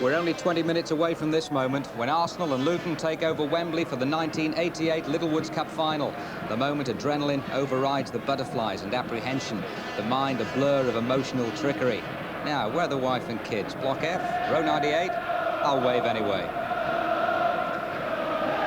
We're only 20 minutes away from this moment when Arsenal and Luton take over Wembley for the 1988 Littlewoods Cup final. The moment adrenaline overrides the butterflies and apprehension, the mind a blur of emotional trickery. Now, where are the wife and kids? Block F, row 98? I'll wave anyway.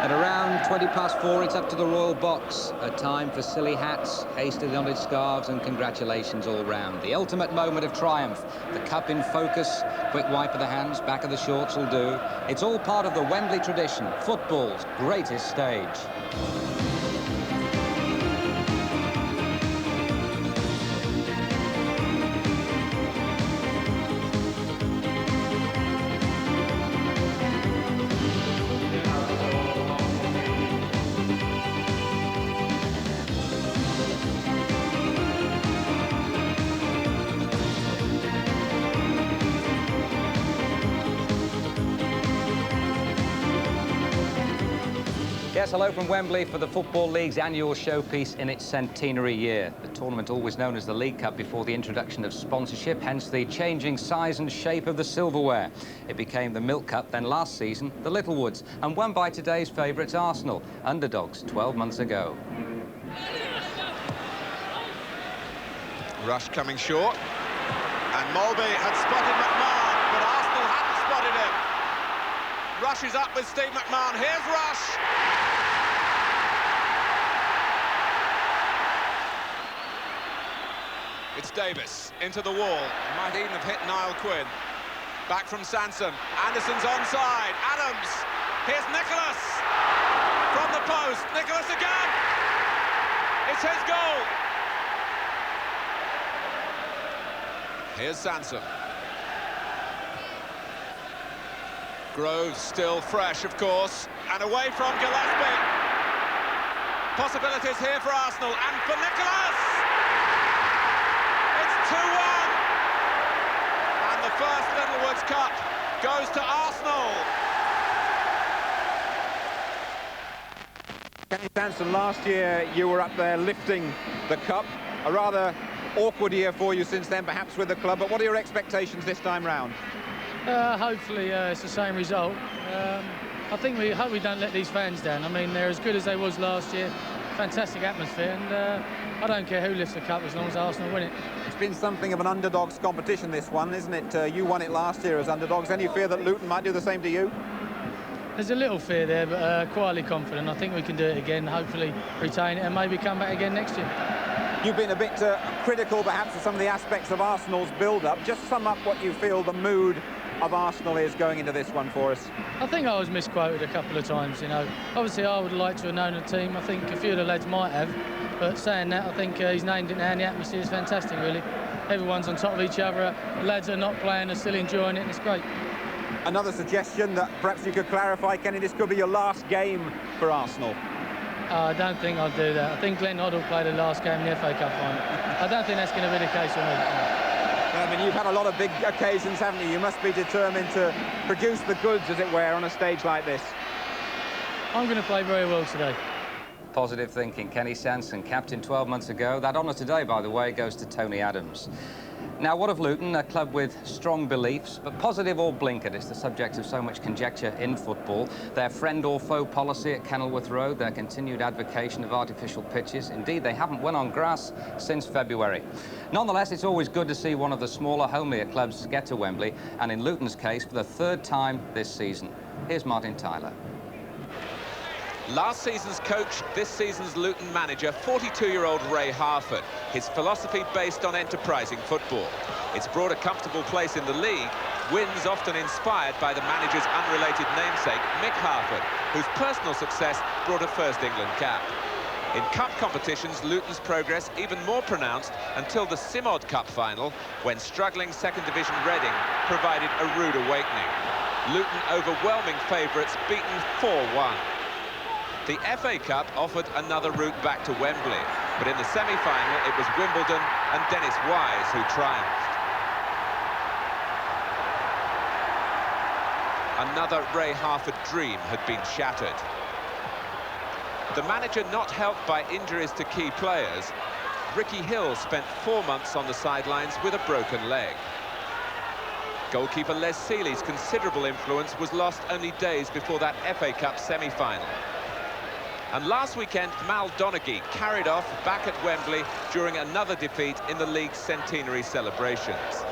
At around 4:20, it's up to the royal box. A time for silly hats, hastily knotted scarves and congratulations all round. The ultimate moment of triumph. The cup in focus, quick wipe of the hands, back of the shorts will do. It's all part of the Wembley tradition, football's greatest stage. Yes, hello from Wembley for the Football League's annual showpiece in its centenary year. The tournament, always known as the League Cup before the introduction of sponsorship, hence the changing size and shape of the silverware. It became the Milk Cup, then last season, the Littlewoods, and won by today's favourites, Arsenal, underdogs 12 months ago. Rush coming short, and Mulby had spotted McMahon, but Arsenal hadn't spotted him. Rush is up with Steve McMahon. Here's Rush. It's Davis into the wall. Might even have hit Niall Quinn. Back from Sansom. Anderson's onside. Adams. Here's Nicholas. From the post. Nicholas again. It's his goal. Here's Sansom. Groves still fresh, of course. And away from Gillespie. Possibilities here for Arsenal. And for Nicholas. 2-1, and the first Littlewoods Cup goes to Arsenal. Kenny Sansom, last year you were up there lifting the cup. A rather awkward year for you since then, perhaps with the club, but what are your expectations this time round? Hopefully it's the same result. I think we hope we don't let these fans down. I mean, they're as good as they was last year. Fantastic atmosphere, and I don't care who lifts the cup as long as Arsenal win it. It's been something of an underdogs competition, this one, isn't it? You won it last year as underdogs. Any fear that Luton might do the same to you? There's a little fear there, but quietly confident. I think we can do it again, hopefully retain it, and maybe come back again next year. You've been a bit critical, perhaps, of some of the aspects of Arsenal's build-up. Just sum up what you feel the mood of Arsenal is going into this one for us. I think I was misquoted a couple of times, you know. Obviously, I would like to have known the team. I think a few of the lads might have. But saying that, I think he's named it now, and the atmosphere is fantastic, really. Everyone's on top of each other. Lads are not playing, are still enjoying it, and it's great. Another suggestion that perhaps you could clarify, Kenny, this could be your last game for Arsenal. I don't think I'll do that. I think Glenn Hoddle played the last game in the FA Cup final. I don't think that's going to be the case for me. I mean, you've had a lot of big occasions, haven't you? You must be determined to produce the goods, as it were, on a stage like this. I'm going to play very well today. Positive thinking, Kenny Sansom, captain 12 months ago. That honour today, by the way, goes to Tony Adams. Now, what of Luton, a club with strong beliefs, but positive or blinkered is the subject of so much conjecture in football. Their friend or foe policy at Kenilworth Road, their continued advocation of artificial pitches. Indeed, they haven't won on grass since February. Nonetheless, it's always good to see one of the smaller, homelier clubs get to Wembley, and in Luton's case, for the third time this season. Here's Martin Tyler. Last season's coach, this season's Luton manager, 42-year-old Ray Harford. His philosophy based on enterprising football. It's brought a comfortable place in the league, wins often inspired by the manager's unrelated namesake, Mick Harford, whose personal success brought a first England cap. In cup competitions, Luton's progress even more pronounced until the Simod Cup final, when struggling second division Reading provided a rude awakening. Luton overwhelming favourites, beaten 4-1. The FA Cup offered another route back to Wembley, but in the semi-final it was Wimbledon and Dennis Wise who triumphed. Another Ray Harford dream had been shattered. The manager not helped by injuries to key players, Ricky Hill spent 4 months on the sidelines with a broken leg. Goalkeeper Les Seeley's considerable influence was lost only days before that FA Cup semi-final. And last weekend, Mal Donaghy carried off back at Wembley during another defeat in the league's centenary celebrations.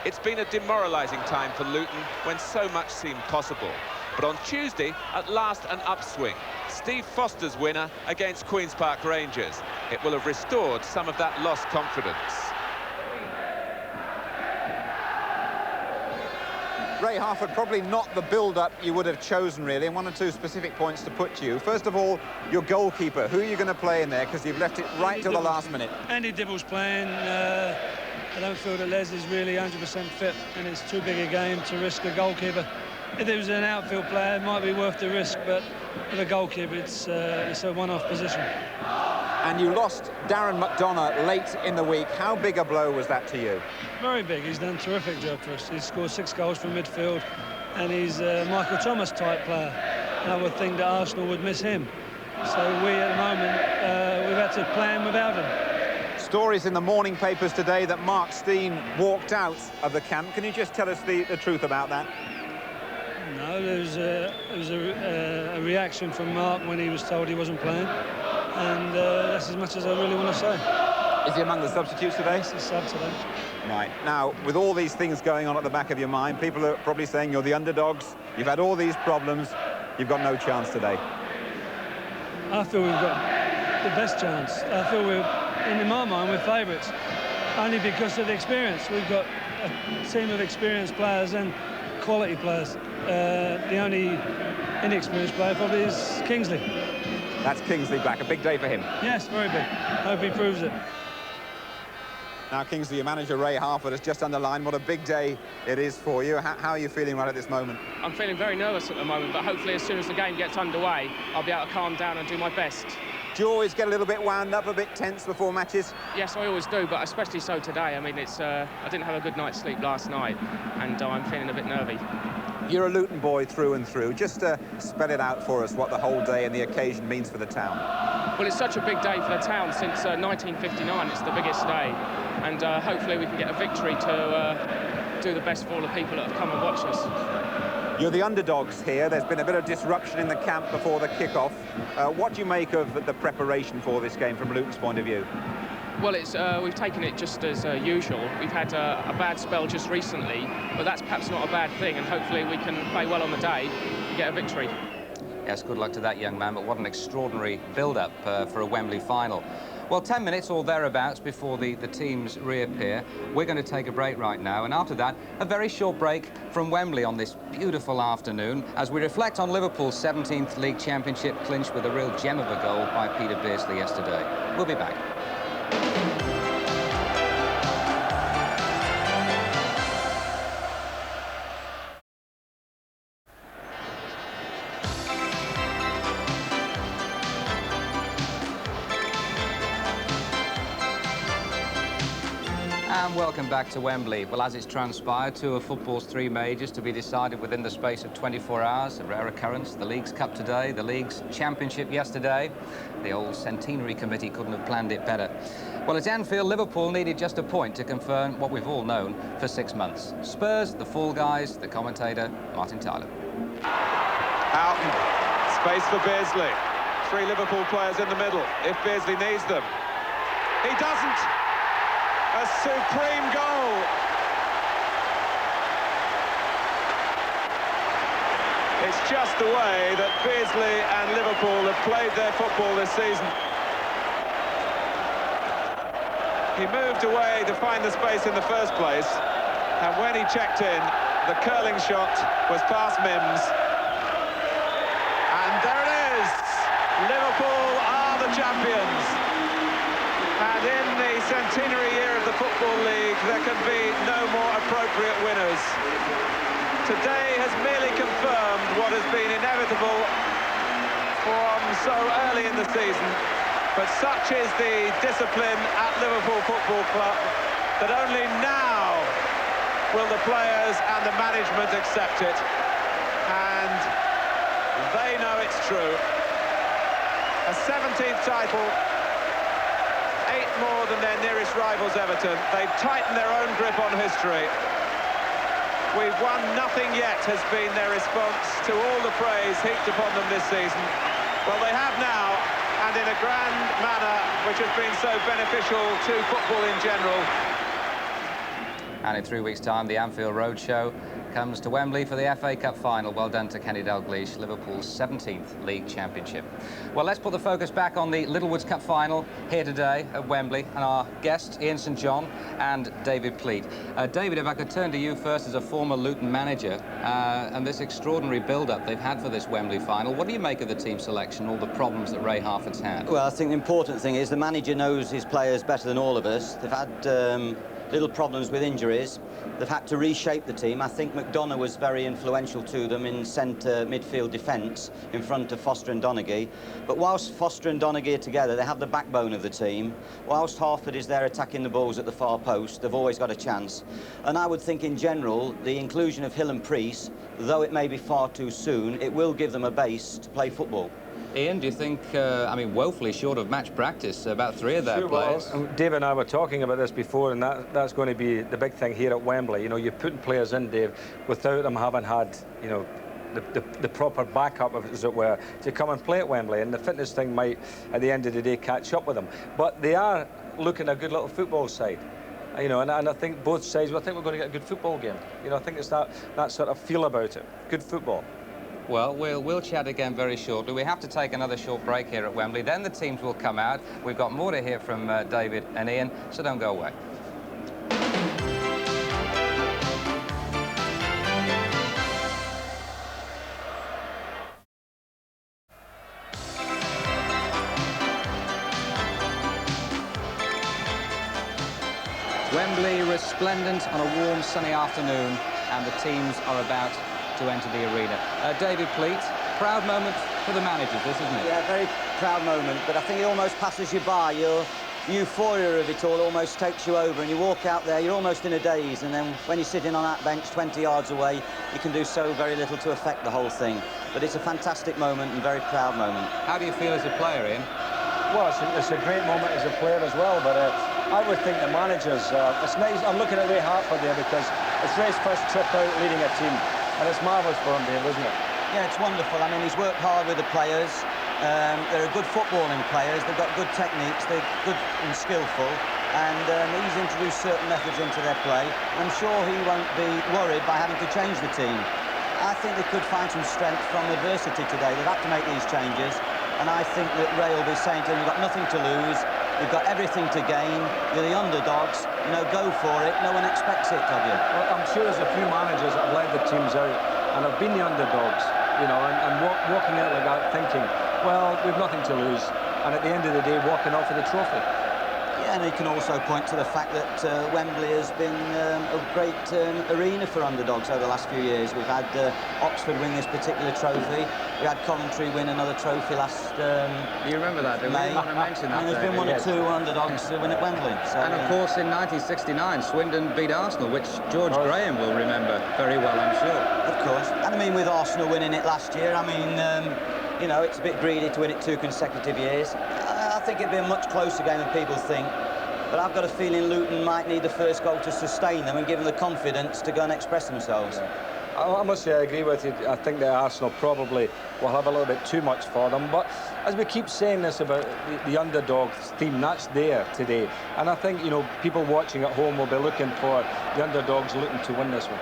It's been a demoralising time for Luton when so much seemed possible. But on Tuesday, at last an upswing. Steve Foster's winner against Queen's Park Rangers. It will have restored some of that lost confidence. Ray Harford, probably not the build-up you would have chosen, really, and one or two specific points to put to you. First of all, your goalkeeper. Who are you going to play in there? Because you've left it right till the last minute. Andy Dibble's playing. I don't feel that Les is really 100% fit, and it's too big a game to risk a goalkeeper. If it was an outfield player, it might be worth the risk, but with a goalkeeper, it's a one-off position. And you lost Darren McDonough late in the week. How big a blow was that to you? Very big. He's done a terrific job for us. He's scored 6 goals from midfield, and he's a Michael Thomas type player. And I would think that Arsenal would miss him. So we, at the moment, we've had to play him without him. Stories in the morning papers today that Mark Steen walked out of the camp. Can you just tell us the truth about that? No, there was a reaction from Mark when he was told he wasn't playing. And that's as much as I really want to say. Is he among the substitutes today? He's a sub today. Right. Now, with all these things going on at the back of your mind, people are probably saying you're the underdogs, you've had all these problems, you've got no chance today. I feel we've got the best chance. I feel in my mind, we're favourites. Only because of the experience. We've got a team of experienced players and quality players. The only inexperienced player probably is Kingsley. That's Kingsley back, a big day for him. Yes, very big. Hope he proves it. Now, Kingsley, your manager Ray Harford has just underlined what a big day it is for you. How are you feeling right at this moment? I'm feeling very nervous at the moment, but hopefully as soon as the game gets underway, I'll be able to calm down and do my best. Do you always get a little bit wound up, a bit tense before matches? Yes, I always do, but especially so today. I mean, I didn't have a good night's sleep last night, and I'm feeling a bit nervy. You're a Luton boy through and through. Just spell it out for us what the whole day and the occasion means for the town. Well, it's such a big day for the town. Since 1959, it's the biggest day, and hopefully we can get a victory to do the best for all the people that have come and watched us. You're the underdogs here. There's been a bit of disruption in the camp before the kick-off. What do you make of the preparation for this game from Luton's point of view? Well, we've taken it just as usual. We've had a bad spell just recently, but that's perhaps not a bad thing, and hopefully we can play well on the day and get a victory. Yes, good luck to that young man, but what an extraordinary build-up for a Wembley final. Well, 10 minutes or thereabouts before the teams reappear. We're going to take a break right now, and after that, a very short break from Wembley on this beautiful afternoon as we reflect on Liverpool's 17th League Championship clinch with a real gem of a goal by Peter Beardsley yesterday. We'll be back. And welcome back to Wembley. Well, as it's transpired, 2 of football's 3 majors to be decided within the space of 24 hours, a rare occurrence. The League's Cup today, the League's Championship yesterday. The old centenary committee couldn't have planned it better. Well, at Anfield, Liverpool needed just a point to confirm what we've all known for 6 months. Spurs, the fall guys, the commentator, Martin Tyler. Out, space for Beardsley. 3 Liverpool players in the middle, if Beardsley needs them. He doesn't! A supreme goal! It's just the way that Beardsley and Liverpool have played their football this season. He moved away to find the space in the first place, and when he checked in, the curling shot was past Mims. And there it is! Liverpool are the champions. And in the centenary year of the Football League, there can be no more appropriate winners. Today has merely confirmed what has been inevitable from so early in the season. But such is the discipline at Liverpool Football Club that only now will the players and the management accept it. And they know it's true. A 17th title, 8 more than their nearest rivals, Everton. They've tightened their own grip on history. We've won nothing yet has been their response to all the praise heaped upon them this season. Well, they have now, and in a grand manner, which has been so beneficial to football in general. And in 3 weeks' time, the Anfield Roadshow comes to Wembley for the FA Cup final. Well done to Kenny Dalglish, Liverpool's 17th League Championship. Well, let's put the focus back on the Littlewoods Cup final here today at Wembley, and our guests, Ian St John and David Pleat. David, if I could turn to you first as a former Luton manager, and this extraordinary build-up they've had for this Wembley final. What do you make of the team selection, all the problems that Ray Harford's had? Well, I think the important thing is the manager knows his players better than all of us. They've had little problems with injuries. They've had to reshape the team. I think McDonough was very influential to them in centre midfield defence in front of Foster and Donaghy. But whilst Foster and Donaghy are together, they have the backbone of the team. Whilst Harford is there attacking the balls at the far post, they've always got a chance. And I would think in general, the inclusion of Hill and Priest, though it may be far too soon, it will give them a base to play football. Ian, do you think, I mean, woefully short of match practice, about 3 of their players? Well, Dave and I were talking about this before, and that's going to be the big thing here at Wembley. You know, you're putting players in, Dave, without them having had, you know, the proper backup, as it were, to come and play at Wembley. And the fitness thing might, at the end of the day, catch up with them. But they are looking at a good little football side. You know, and I think both sides, well, I think we're going to get a good football game. You know, I think it's that sort of feel about it. Good football. Well, we'll chat again very shortly. We have to take another short break here at Wembley. Then the teams will come out. We've got more to hear from David and Ian, so don't go away. Wembley resplendent on a warm, sunny afternoon, and the teams are about to enter the arena. David Pleat, proud moment for the managers, this, isn't it? Yeah, very proud moment, but I think it almost passes you by. Your euphoria of it all almost takes you over, and you walk out there, you're almost in a daze, and then when you're sitting on that bench 20 yards away, you can do so very little to affect the whole thing. But it's a fantastic moment and very proud moment. How do you feel as a player, Ian? Well, it's a great moment as a player as well, but I would think the managers, it's nice. I'm looking at Ray Harford there because it's Ray's first trip out leading a team. And it's marvellous for him, Dave, isn't it? Yeah, it's wonderful. I mean, he's worked hard with the players. They're good footballing players. They've got good techniques. They're good and skillful. And he's introduced certain methods into their play. I'm sure he won't be worried by having to change the team. I think they could find some strength from adversity today. They've had to make these changes. And I think that Ray will be saying to them, you've got nothing to lose. You've got everything to gain. You're the underdogs. You know, go for it. No one expects it of you. Well, I'm sure there's a few managers that have led the teams out and have been the underdogs, you know, and walking out like that thinking, well, we've nothing to lose. And at the end of the day, walking off with a trophy. Yeah, and he can also point to the fact that Wembley has been a great arena for underdogs over the last few years. We've had Oxford win this particular trophy. We had Coventry win another trophy last You remember that, didn't May. we? Want to mention that, And there's been one or two underdogs win at Wembley. So, and of course, in 1969, Swindon beat Arsenal, which George Graham will remember very well, I'm sure. Of course. And I mean, with Arsenal winning it last year, I mean, you know, it's a bit greedy to win it 2 consecutive years. I think it'd be a much closer game than people think. But I've got a feeling Luton might need the first goal to sustain them and give them the confidence to go and express themselves. Yeah. I must say I agree with you. I think that Arsenal probably will have a little bit too much for them. But as we keep saying this about the underdog theme, that's there today. And I think, you know, people watching at home will be looking for the underdogs looking to win this one.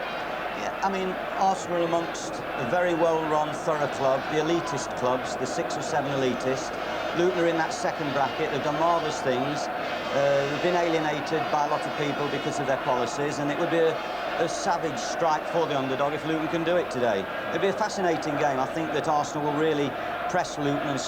Yeah, I mean, Arsenal are amongst a very well-run, thorough club, the elitist clubs, the 6 or 7 elitist. Luton are in that second bracket. They've done marvellous things. They've been alienated by a lot of people because of their policies, and it would be a savage strike for the underdog if Luton can do it today. It'd be a fascinating game. I think that Arsenal will really press Luton and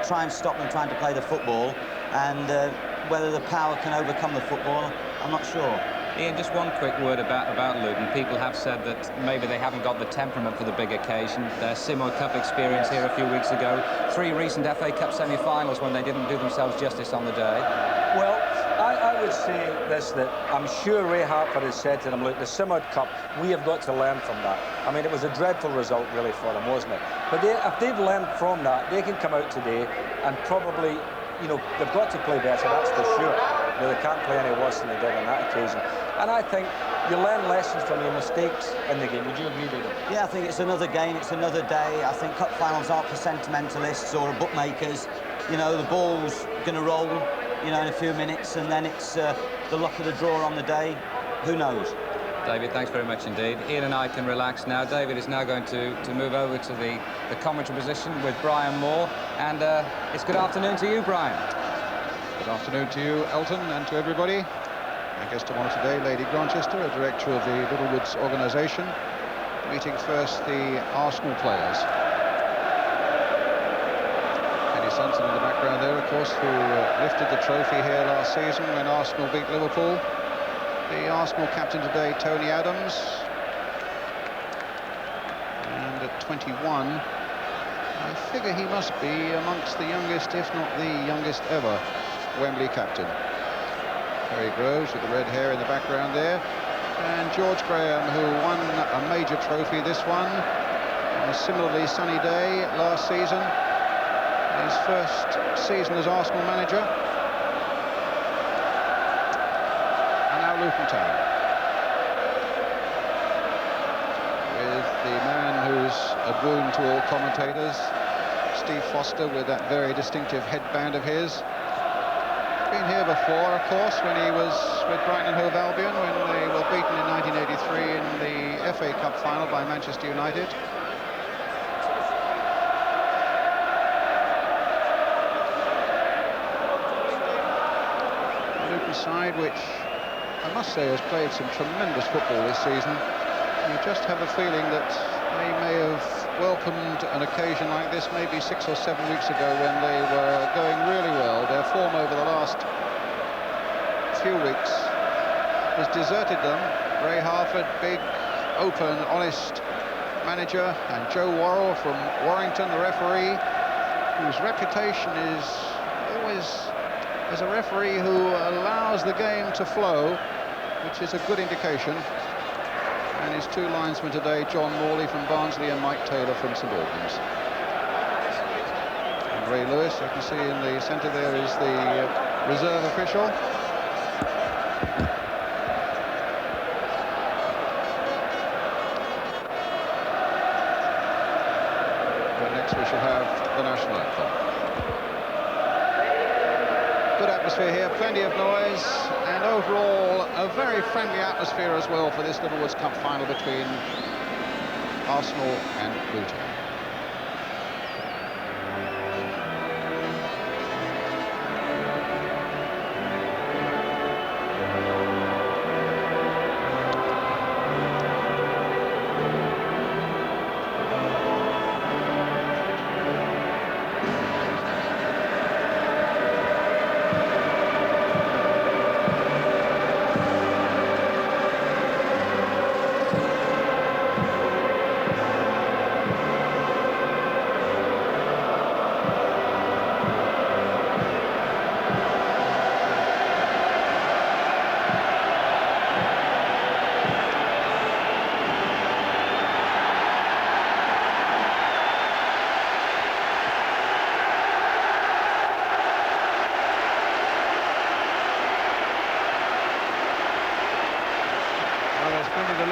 try and stop them trying to play the football, and whether the power can overcome the football, I'm not sure. Ian, just one quick word about Luton. People have said that maybe they haven't got the temperament for the big occasion. Their Simo Cup experience here a few weeks ago, 3 recent FA Cup semi-finals when they didn't do themselves justice on the day. Well, I would say this, that I'm sure Ray Harford has said to them, look, the Simo Cup, we have got to learn from that. I mean, it was a dreadful result, really, for them, wasn't it? But if they've learned from that, they can come out today and probably, you know, they've got to play better, that's for sure. You know, they can't play any worse than they did on that occasion. And I think you learn lessons from your mistakes in the game. Would you agree with them? Yeah, I think it's another game, it's another day. I think cup finals aren't for sentimentalists or bookmakers. You know, the ball's going to roll, you know, in a few minutes, and then it's the luck of the draw on the day. Who knows? David, thanks very much indeed. Ian and I can relax now. David is now going to move over to the commentary position with Brian Moore. And it's good afternoon to you, Brian. Good afternoon to you, Elton, and to everybody. Our guest of honour today, Lady Grantchester, a director of the Littlewoods organisation, meeting first the Arsenal players. Kenny Sanson in the background there, of course, who lifted the trophy here last season when Arsenal beat Liverpool. The Arsenal captain today, Tony Adams. And at 21, I figure he must be amongst the youngest, if not the youngest ever, Wembley captain. Terry Groves with the red hair in the background there. And George Graham, who won a major trophy, this one, on a similarly sunny day last season. His first season as Arsenal manager. And now Luton Town. With the man who's a boon to all commentators, Steve Foster, with that very distinctive headband of his. Been here before, of course, when he was with Brighton and Hove Albion, when they were beaten in 1983 in the FA Cup final by Manchester United. The Luton side, which I must say has played some tremendous football this season. You just have a feeling that they may have welcomed an occasion like this maybe 6 or 7 weeks ago when they were going really well. Their form over the last few weeks has deserted them. Ray Harford, big, open, honest manager, and Joe Worrell from Warrington, the referee, whose reputation is always as a referee who allows the game to flow, which is a good indication. And his two linesmen today, John Morley from Barnsley and Mike Taylor from St Albans. And Ray Lewis, you can see in the centre there, is the reserve official. But next we shall have the national anthem. Good atmosphere here, plenty of noise, and overall a very friendly atmosphere as well for this Littlewoods Cup final between Arsenal and Luton.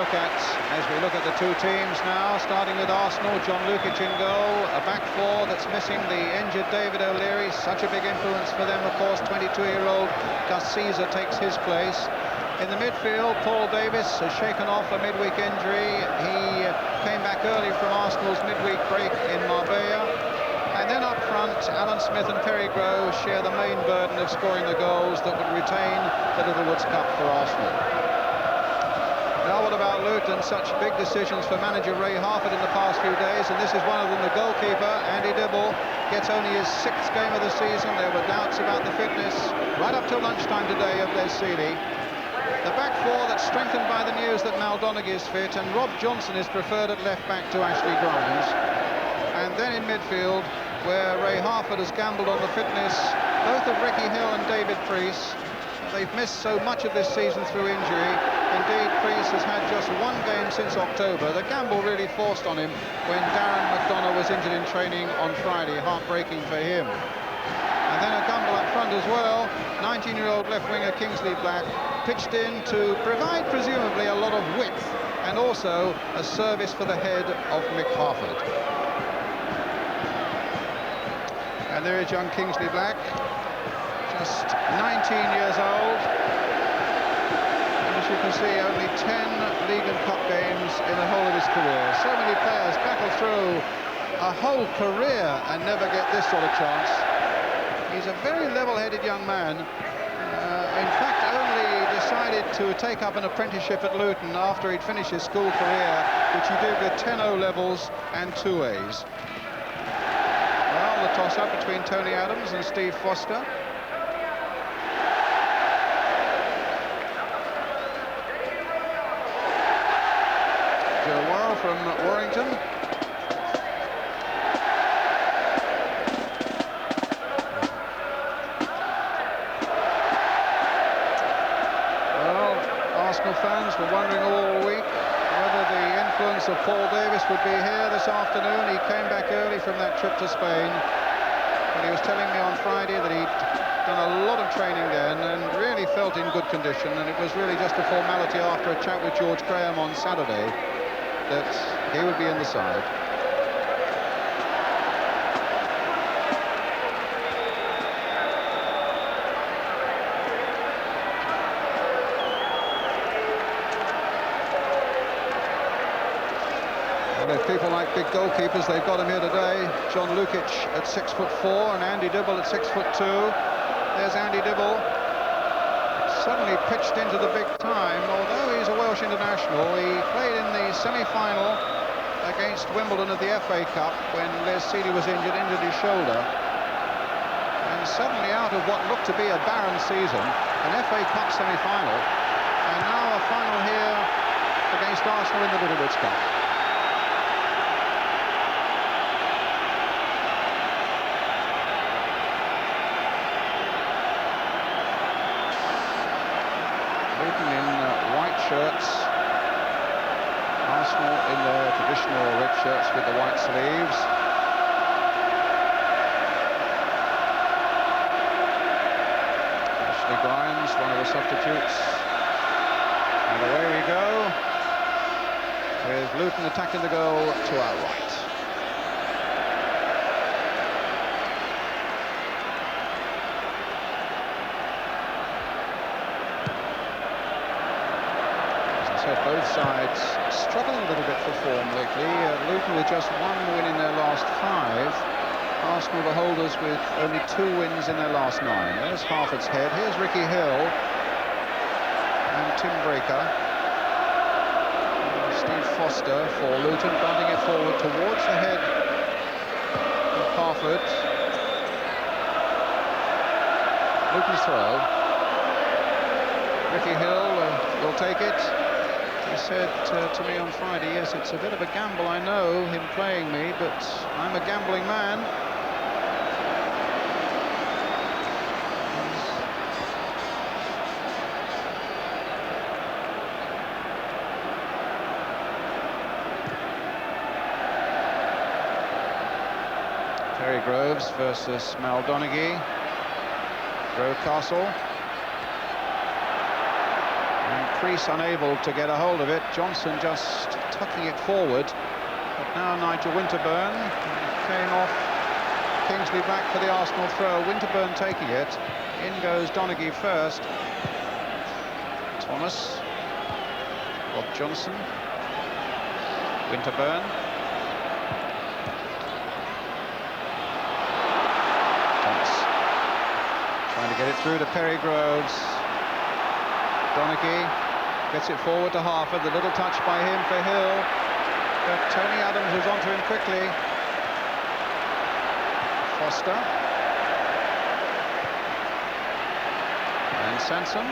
As we look at the two teams now, starting with Arsenal, John Lukic in goal, a back four that's missing the injured David O'Leary, such a big influence for them, of course. 22-year-old Gus Caesar takes his place. In the midfield, Paul Davis has shaken off a midweek injury. He came back early from Arsenal's midweek break in Marbella. And then up front, Alan Smith and Perry Grove share the main burden of scoring the goals that would retain the Littlewoods Cup for Arsenal. Now what about Luton? Such big decisions for manager Ray Harford in the past few days, and this is one of them. The goalkeeper, Andy Dibble, gets only his 6th game of the season. There were doubts about the fitness right up till lunchtime today of Les Seeley. The back four that's strengthened by the news that Mal Donaghy is fit, and Rob Johnson is preferred at left back to Ashley Grimes. And then in midfield, where Ray Harford has gambled on the fitness both of Ricky Hill and David Priest. They've missed so much of this season through injury. Indeed, Priest has had just 1 game since October. The gamble really forced on him when Darren McDonough was injured in training on Friday. Heartbreaking for him. And then a gamble up front as well. 19-year-old left winger Kingsley Black pitched in to provide presumably a lot of width and also a service for the head of Mick Harford. And there is young Kingsley Black, just 19 years old. And as you can see, only 10 League and Cup games in the whole of his career. So many players battle through a whole career and never get this sort of chance. He's a very level-headed young man. In fact, only decided to take up an apprenticeship at Luton after he'd finished his school career, which he did with 10 O-levels and 2 A's. Well, the toss-up between Tony Adams and Steve Foster. Joe Worrell from Warrington. Fans were wondering all week whether the influence of Paul Davis would be here this afternoon. He came back early from that trip to Spain, but he was telling me on Friday that he'd done a lot of training then and really felt in good condition, and it was really just a formality after a chat with George Graham on Saturday that he would be in the side. People like big goalkeepers, they've got him here today. John Lukic at 6'4" and Andy Dibble at 6'2". There's Andy Dibble, suddenly pitched into the big time. Although he's a Welsh international, he played in the semi-final against Wimbledon at the FA Cup when Les Seedy was injured his shoulder. And suddenly out of what looked to be a barren season, an FA Cup semi-final, and now a final here against Arsenal in the Littlewoods Cup. Shirts, Arsenal in their traditional red shirts with the white sleeves. Ashley Grimes, one of the substitutes, and away we go with Luton attacking the goal to our right. Both sides struggling a little bit for form lately. Luton with just 1 win in their last 5. Arsenal, the holders, with only 2 wins in their last 9. There's Harford's head. Here's Ricky Hill and Tim Breaker. Steve Foster for Luton, bunting it forward towards the head of Harford. Luton's throw. Ricky Hill will take it. He said to me on Friday, yes, it's a bit of a gamble, I know, him playing me, but I'm a gambling man. Terry Groves versus Mal Donaghy. Rocastle. Priest unable to get a hold of it. Johnson just tucking it forward. But now Nigel Winterburn came off. Kingsley Black for the Arsenal throw. Winterburn taking it. In goes Donaghy first. Thomas. Bob Johnson. Winterburn. Thomas. Trying to get it through to Perry Groves. Donaghy gets it forward to Harford. The little touch by him for Hill, but Tony Adams was onto him quickly. Foster and Sansom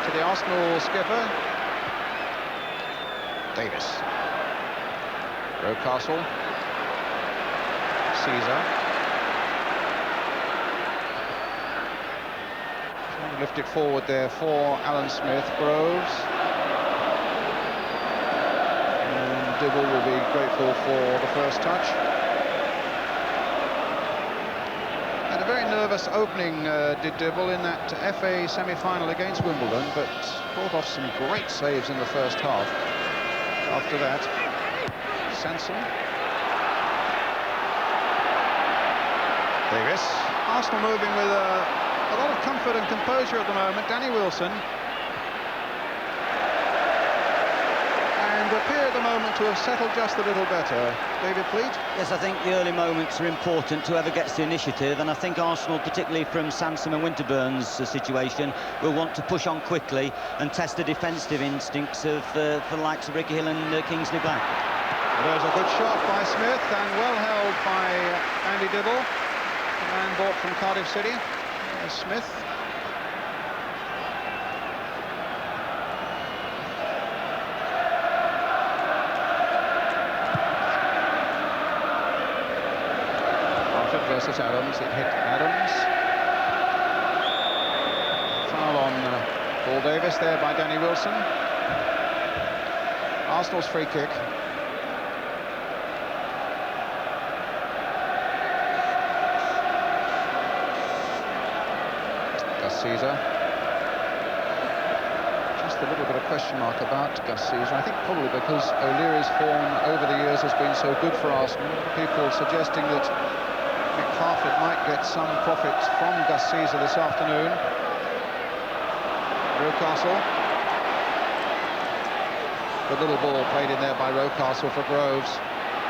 to the Arsenal skipper Davis. Rocastle, Caesar. Lift it forward there for Alan Smith. Groves. And Dibble will be grateful for the first touch. Had a very nervous famous opening, did Dibble, in that FA semi-final against Wimbledon, but brought off some great saves in the first half. After that, Sanson. Davis. Arsenal moving with a lot of comfort and composure at the moment. Danny Wilson. And appear at the moment to have settled just a little better. David Fleet? Yes, I think the early moments are important to whoever gets the initiative, and I think Arsenal, particularly from Sansom and Winterburn's situation, will want to push on quickly and test the defensive instincts of the likes of Ricky Hill and Kingsley Black. There's a good shot by Smith, and well held by Andy Dibble, the man bought from Cardiff City. Smith. Versus Adams. It hit Adams. Foul on Paul Davis there by Danny Wilson. Arsenal's free kick. Gus Caesar. Just a little bit of question mark about Gus Caesar. I think probably because O'Leary's form over the years has been so good for Arsenal. People suggesting that Harford might get some profit from Gus Caesar this afternoon. Rocastle. Good little ball played in there by Rocastle for Groves.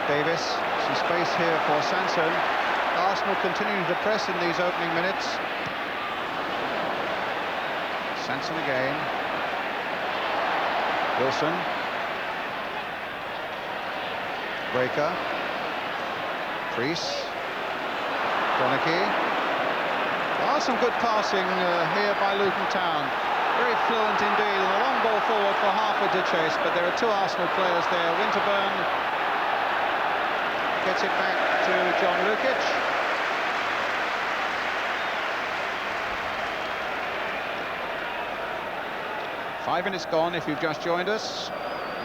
Davis, some space here for Sanson. Arsenal continuing to press in these opening minutes. Sanson again. Wilson. Breaker. Priest. Kroenke. Some good passing here by Luton Town. Very fluent indeed, and a long ball forward for Harford to chase, but there are two Arsenal players there. Winterburn gets it back to John Lukic. Five minutes gone if you've just joined us.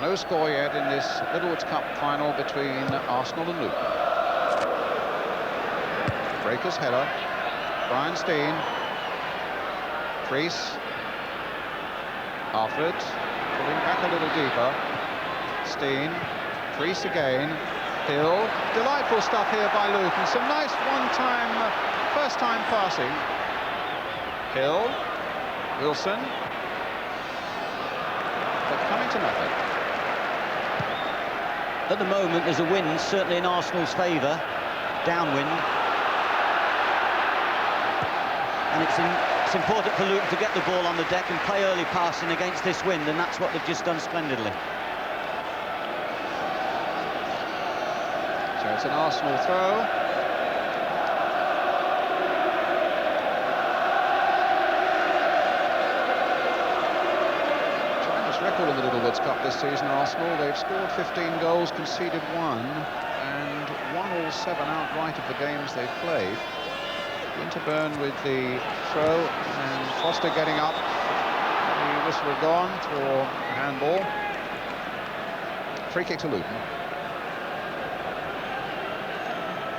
No score yet in this Littlewoods Cup final between Arsenal and Luton. Breaker's header. Brian Steen. Priest. Harford. Pulling back a little deeper. Steen. Priest again. Hill. Delightful stuff here by Luton. Some nice one-time, first-time passing. Hill. Wilson. But coming to nothing. At the moment, there's a wind, certainly in Arsenal's favour. Downwind. And it's important for Luton to get the ball on the deck and play early passing against this wind, and that's what they've just done splendidly. So it's an Arsenal throw. Tremendous record in the Littlewoods Cup this season, Arsenal. They've scored 15 goals, conceded 1, and won all 7 outright of the games they've played. Winterburn with the throw, and Foster getting up. The whistle gone for handball. Free kick to Luton.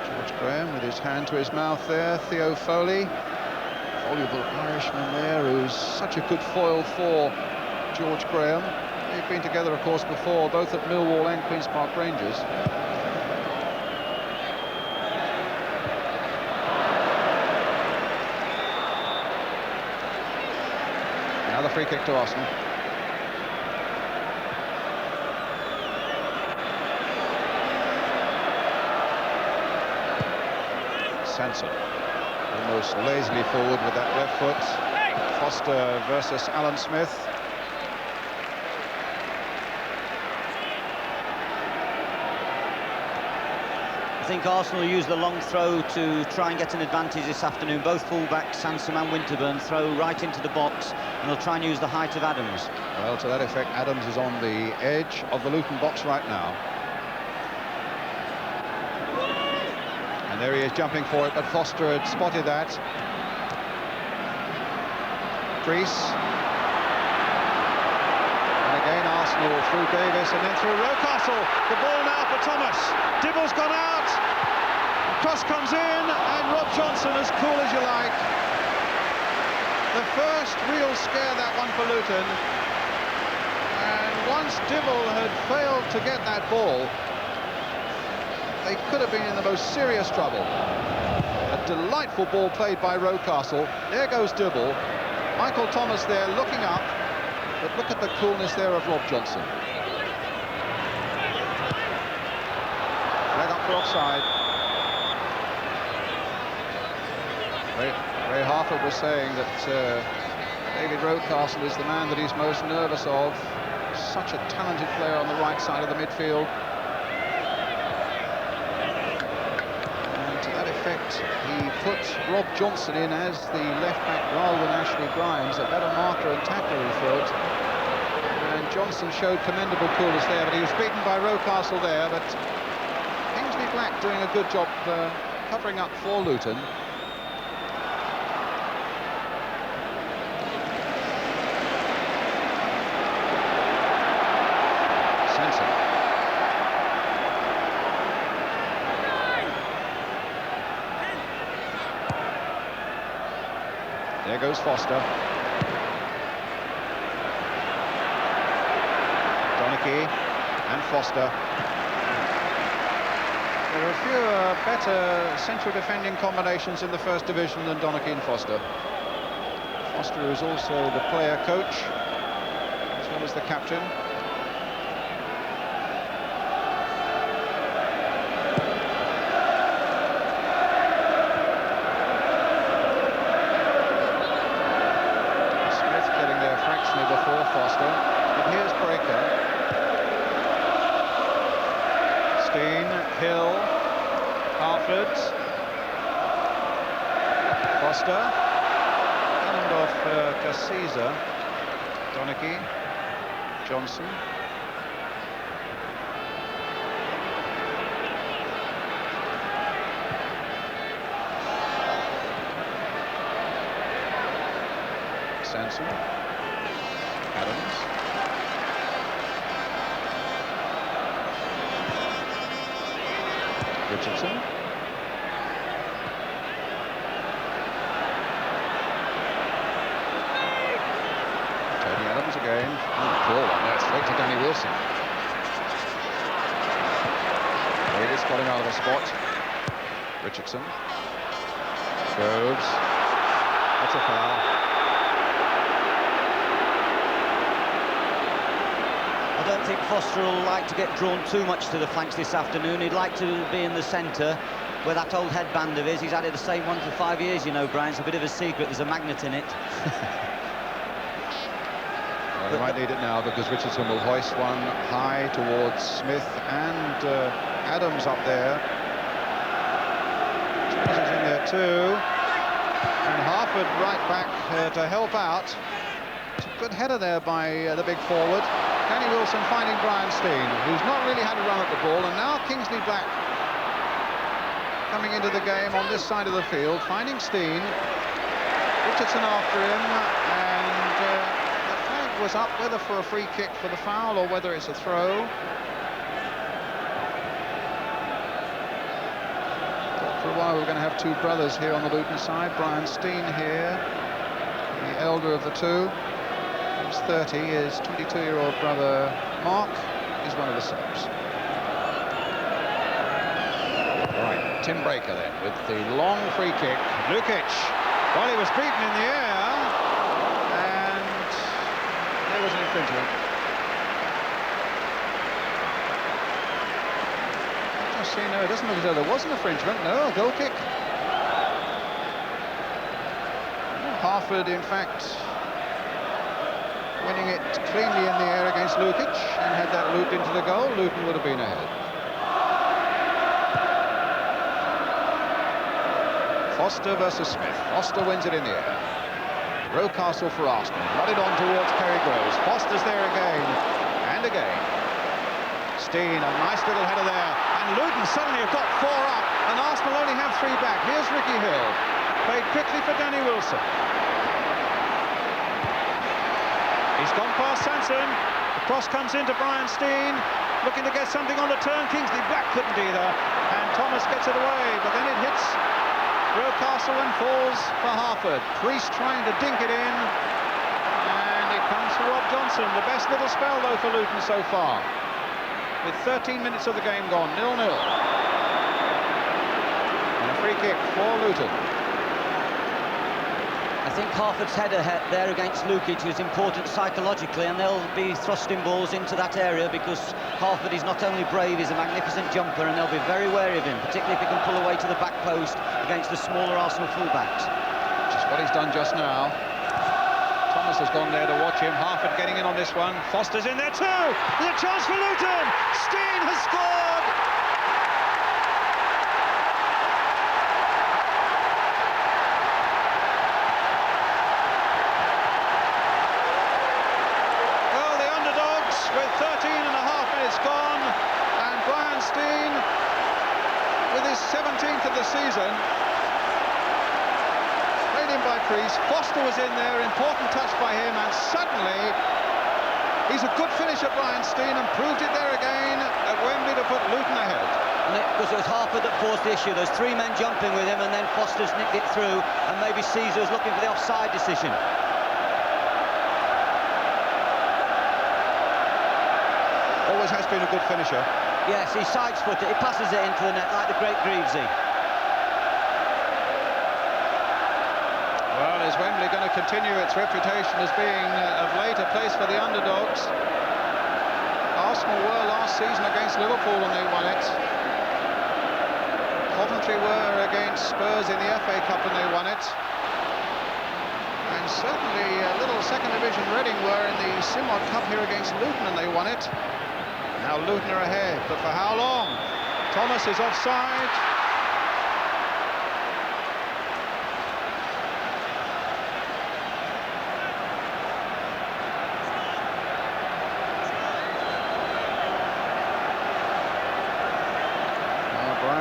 George Graham with his hand to his mouth there. Theo Foley, voluble Irishman there, who's such a good foil for George Graham. They've been together, of course, before, both at Millwall and Queen's Park Rangers. Another free kick to Arsenal. Sanson almost lazily forward with that left foot. Foster versus Alan Smith. I think Arsenal use the long throw to try and get an advantage this afternoon. Both fullbacks, Sansom and Winterburn, throw right into the box, and they'll try and use the height of Adams. Well, to that effect, Adams is on the edge of the Luton box right now. And there he is jumping for it, but Foster had spotted that. Priest. And again, Arsenal through Davis and then through Rocastle. The ball now for Thomas. Dibble's gone out. Cross comes in, and Rob Johnson, as cool as you like. The first real scare, that one for Luton. And once Dibble had failed to get that ball, they could have been in the most serious trouble. A delightful ball played by Rocastle. There goes Dibble. Michael Thomas there looking up, but look at the coolness there of Rob Johnson. Flag up for offside. Ray Harford was saying that David Rocastle is the man that he's most nervous of. Such a talented player on the right side of the midfield. He put Rob Johnson in as the left-back rather than Ashley Grimes, a better marker and tackler, he thought. And Johnson showed commendable coolness there, but he was beaten by Rocastle there. But Kingsley Black doing a good job covering up for Luton. There goes Foster. Donachie and Foster. There are fewer better central defending combinations in the First Division than Donachie and Foster. Foster is also the player coach, as well as the captain. Before Foster, and here's Breaker. Steen, Hill, Harford, Foster, and off Caesar, Donachie, Johnson. Sanson. Adams. Richardson. Tony Adams again. Ball on there, straight to Danny Wilson. Davis got him out of the spot. Richardson. Groves. That's a foul. I don't think Foster will like to get drawn too much to the flanks this afternoon. He'd like to be in the centre where that old headband of his. He's had it the same one for 5 years, you know, Brian. It's a bit of a secret. There's a magnet in it. Well, he might need it now because Richardson will hoist one high towards Smith and Adams up there. Jones is in there too. And Harford right back to help out. It's a good header there by the big forward. Danny Wilson finding Brian Steen, who's not really had a run at the ball, and now Kingsley Black coming into the game on this side of the field, finding Steen. Richardson after him, and the flag was up, whether for a free kick for the foul or whether it's a throw. Thought for a while we were going to have two brothers here on the Luton side. Brian Steen here, the elder of the two. 30, his 22-year-old brother Mark is one of the subs. Right, Tim Breaker then with the long free kick. Lukic, well, he was beaten in the air, and there was an infringement. Just so you know, it doesn't look as though there was an infringement. No, a goal kick. Harford, in fact, winning it cleanly in the air against Lukic, and had that looped into the goal, Luton would have been ahead. Foster versus Smith. Foster wins it in the air. Rocastle for Arsenal. Nodded on towards Kerry Groves. Foster's there again, and again. Steen, a nice little header there, and Luton suddenly have got 4 up, and Arsenal only have 3 back. Here's Ricky Hill. Played quickly for Danny Wilson. He's gone past Sanson. The cross comes into Brian Steen, looking to get something on the turn. Kingsley Black couldn't either, and Thomas gets it away, but then it hits Rocastle and falls for Harford. Priest trying to dink it in, and it comes for Rob Johnson. The best little spell, though, for Luton so far. With 13 minutes of the game gone, 0-0. And a free kick for Luton. I think Harford's header there against Lukic is important psychologically, and they'll be thrusting balls into that area because Harford is not only brave, he's a magnificent jumper, and they'll be very wary of him, particularly if he can pull away to the back post against the smaller Arsenal fullbacks. Which is what he's done just now. Thomas has gone there to watch him. Harford getting in on this one. Foster's in there too. There's a chance for Luton. Steen has scored. Well, the underdogs with 13 and a half minutes gone, and Brian Steen with his 17th of the season. By Priest. Foster was in there, important touch by him, and suddenly he's a good finisher, Brian Steen, and proved it there again at Wembley to put Luton ahead. Because it was Harper that forced the issue. There's three men jumping with him, and then Foster's nicked it through, and maybe Caesar was looking for the offside decision. Always has been a good finisher. Yes, he sidesfoot it, he passes it into the net like the great Greavesy. Well, is Wembley going to continue its reputation as being of late a place for the underdogs? Arsenal were last season against Liverpool and they won it. Coventry were against Spurs in the FA Cup and they won it. And certainly little second division Reading were in the Simod Cup here against Luton and they won it. Now Luton are ahead, but for how long? Thomas is offside.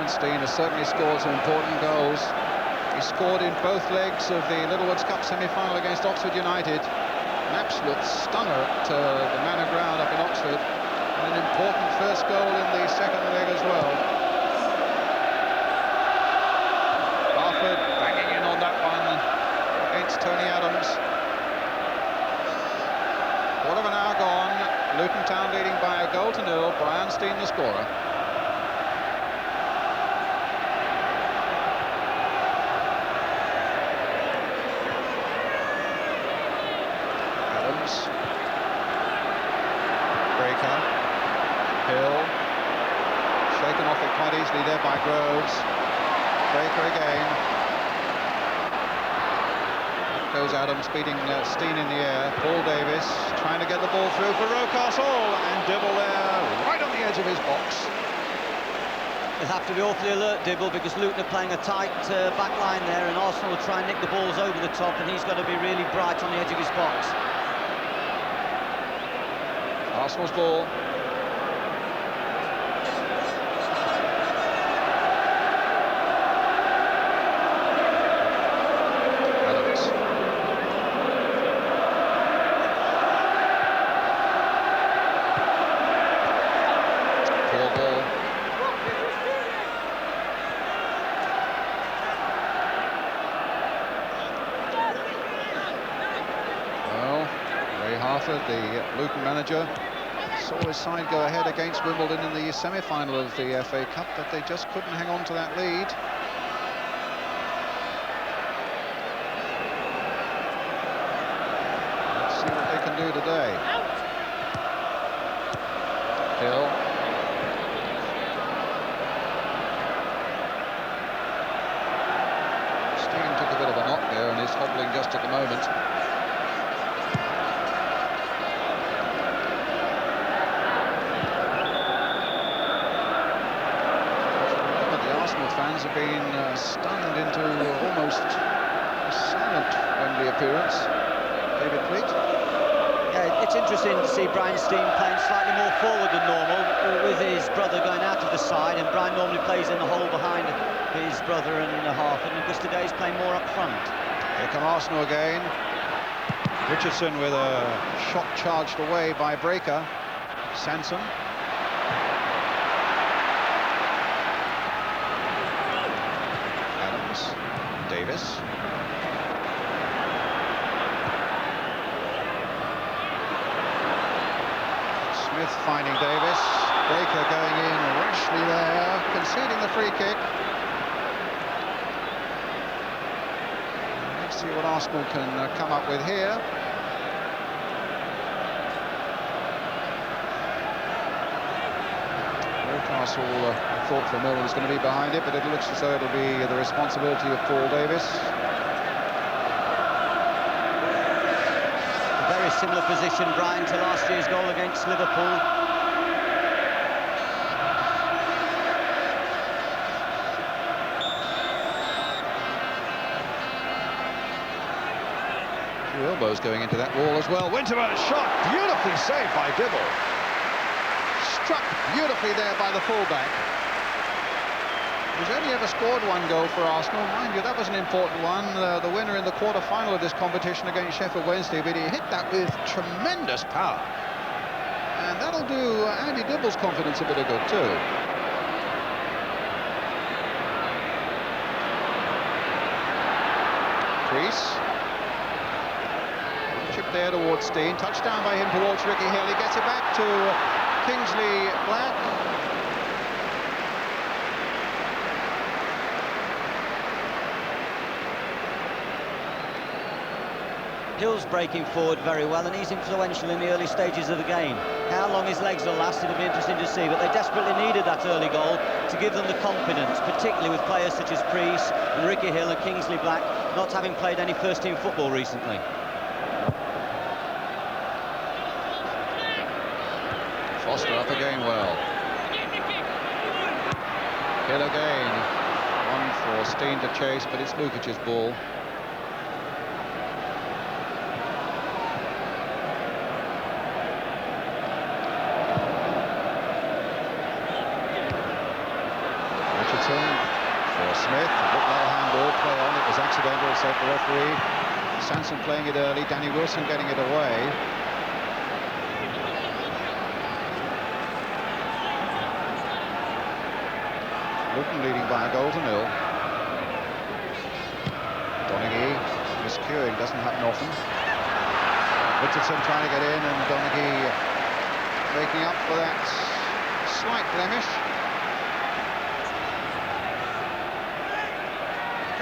Steen has certainly scored some important goals. He scored in both legs of the Littlewoods Cup semi-final against Oxford United. An absolute stunner at the Manor Ground up in Oxford. And an important first goal in the second leg as well. Harford banging in on that one against Tony Adams. Quarter of an hour gone. Luton Town leading by a goal to 0. Brian Steen the scorer. Shaken off it quite easily there by Groves. Breaker again. Up goes Adams, beating Steen in the air. Paul Davis trying to get the ball through for Rocastle, and Dibble there, right on the edge of his box. They'll have to be awfully alert, Dibble, because Luton are playing a tight back line there, and Arsenal will try and nick the balls over the top, and he's got to be really bright on the edge of his box. Arsenal's ball. The Luton manager saw his side go ahead against Wimbledon in the semi-final of the FA Cup, but they just couldn't hang on to that lead. Let's see what they can do today. Hill. Steen took a bit of a knock there and is hobbling just at the moment. Fans have been stunned into almost a silent Wembley appearance. David Fleet. Yeah, it's interesting to see Brian Steen playing slightly more forward than normal, with his brother going out of the side, and Brian normally plays in the hole behind his brother and Harford, and because today he's playing more up front. Here come Arsenal again. Richardson with a shot charged away by Breaker. Sanson. Davis. Smith finding Davis. Baker going in rashly there, conceding the free kick. Let's see what Arsenal can come up with here. Newcastle thought for a moment was going to be behind it, but it looks as though it'll be the responsibility of Paul Davis. A very similar position, Brian, to last year's goal against Liverpool. Two elbows going into that wall as well. Winterburn shot, beautifully saved by Dibble. Struck beautifully there by the fullback. He's only ever scored one goal for Arsenal. Mind you, that was an important one. The winner in the quarter-final of this competition against Sheffield Wednesday, but he hit that with tremendous power. And that'll do Andy Dibble's confidence a bit of good, too. Crease. Chip there towards Steen. Touchdown by him towards Ricky Hill. He gets it back to Kingsley Black. Hill's breaking forward very well, and he's influential in the early stages of the game. How long his legs will last, it'll be interesting to see, but they desperately needed that early goal to give them the confidence, particularly with players such as Priest and Ricky Hill and Kingsley Black not having played any first-team football recently. Foster up again well. Hill again. One for Steen to chase, but it's Lukic's ball. For Smith, looked like a handball, play on, it was accidental, said the referee. Sanson playing it early, Danny Wilson getting it away. Luton leading by a goal to nil. Donaghy miscuing, doesn't happen often. Richardson trying to get in, and Donaghy making up for that slight blemish.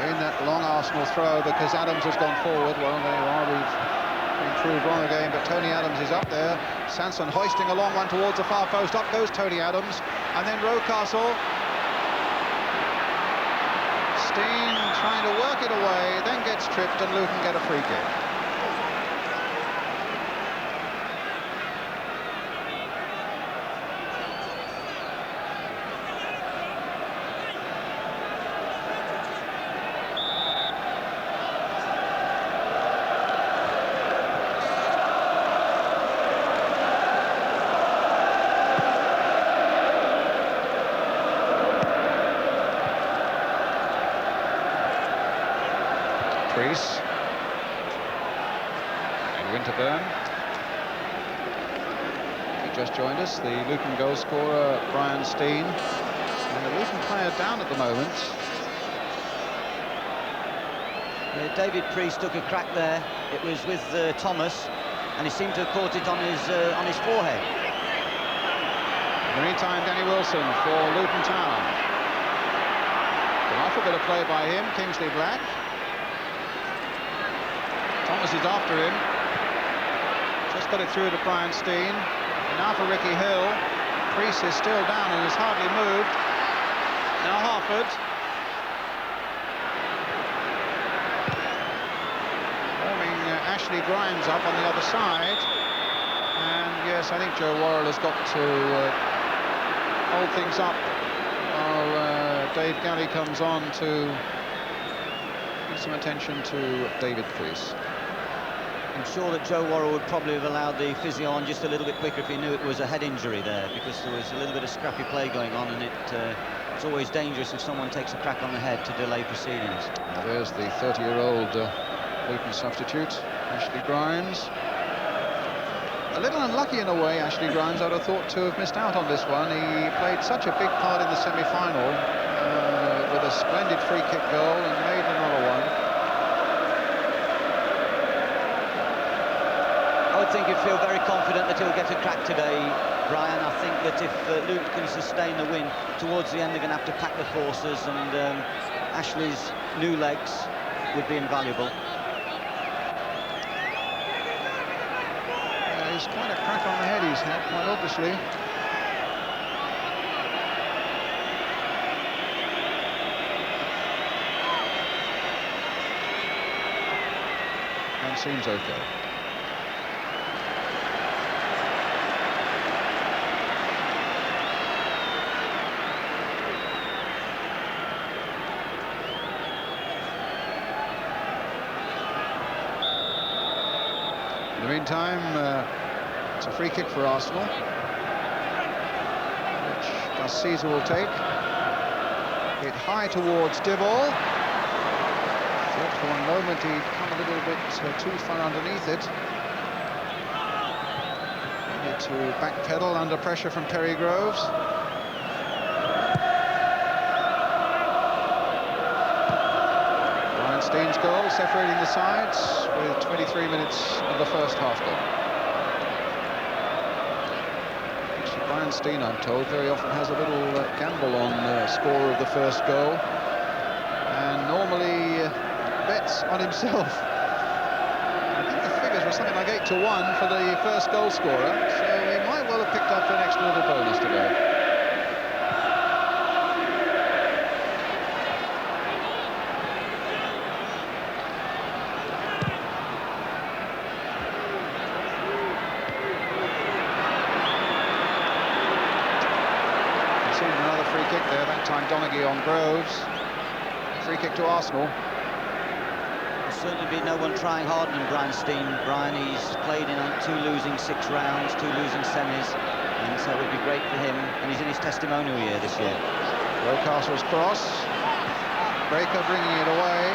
In that long Arsenal throw, because Adams has gone forward. Well, there you are, we've improved wrong again, but Tony Adams is up there. Sanson hoisting a long one towards the far post. Up goes Tony Adams, and then Rocastle. Steen trying to work it away, then gets tripped, and Luton get a free kick. Priest and Winterburn. He just joined us, the Luton goal scorer Brian Steen, and the Luton player down at the moment. David Priest took a crack there. It was with Thomas, and he seemed to have caught it on his forehead. In the meantime, Danny Wilson for Luton Town. Off a bit of play by him, Kingsley Black. Thomas is after him. Just got it through to Brian Steen. And now for Ricky Hill. Priest is still down and has hardly moved. Now Harford. Warming Ashley Grimes up on the other side. And yes, I think Joe Worrell has got to hold things up while Dave Galley comes on to give some attention to David Priest. I'm sure that Joe Worrell would probably have allowed the physio on just a little bit quicker if he knew it was a head injury there, because there was a little bit of scrappy play going on, and it's always dangerous if someone takes a crack on the head to delay proceedings. Now there's the 30-year-old Luton substitute, Ashley Grimes. A little unlucky in a way, Ashley Grimes. I'd have thought to have missed out on this one. He played such a big part in the semi-final with a splendid free kick goal and made another one. crack today, Brian. I think that if Luton can sustain the win, towards the end they're going to have to pack the forces, and Ashley's new legs would be invaluable. He's quite a crack on the head he's had, quite obviously. And seems okay. In the meantime, it's a free kick for Arsenal, which Gus Caesar will take. Hit high towards Dibble. Thought for one moment he'd come a little bit too far underneath it. Need to backpedal under pressure from Terry Groves. Brian Steen's goal separating the sides with 23 minutes of the first half gone. Brian Steen, I'm told, very often has a little gamble on score of the first goal, and normally bets on himself. I think the figures were something like 8-1 for the first goal scorer, so he might well have picked up an extra little bonus today. Kick there, that time Donaghy on Groves. Free kick to Arsenal. There's certainly been no one trying harder than Brian Steen. Brian, he's played in on 2 losing 6 rounds, 2 losing semis, and so it would be great for him, and he's in his testimonial year this year. Rocastle's cross. Breaker bringing it away.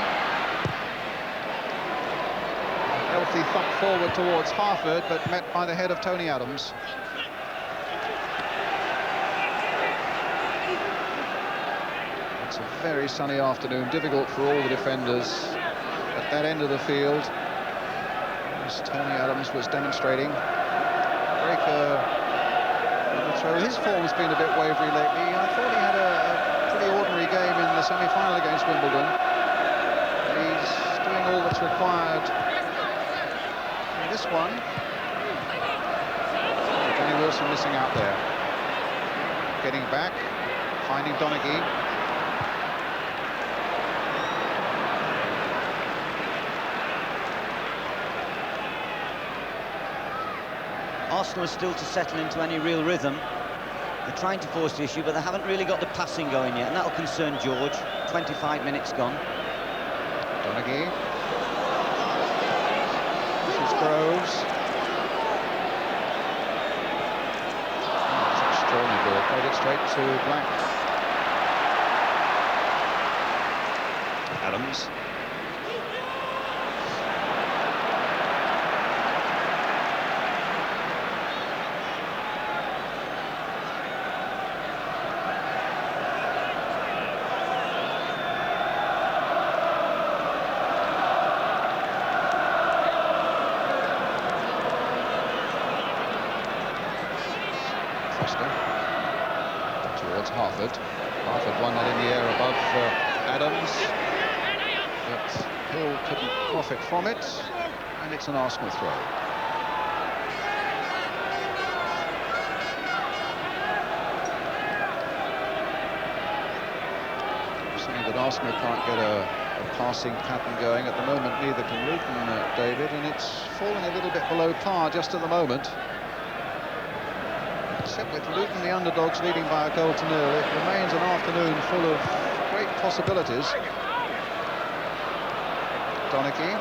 Healthy thump forward towards Harford, but met by the head of Tony Adams. It's a very sunny afternoon, difficult for all the defenders at that end of the field, as Tony Adams was demonstrating. Breaker, throw. His form's been a bit wavery lately. I thought he had a pretty ordinary game in the semi-final against Wimbledon. He's doing all that's required in this one. Danny Wilson missing out there. Getting back, finding Donaghy. Arsenal are still to settle into any real rhythm. They're trying to force the issue, but they haven't really got the passing going yet, and that'll concern George. 25 minutes gone. Donaghy. This is Groves. That's an extraordinary ball. Played it straight to Black. Adams. Towards Harford. Harford won that in the air above Adams, but Hill couldn't profit from it, and it's an Arsenal throw. Saying that Arsenal can't get a passing pattern going at the moment, neither can Luton, David, and it's falling a little bit below par just at the moment. Except with Luton, the underdogs, leading by a goal to nil, it remains an afternoon full of great possibilities. Donaghy.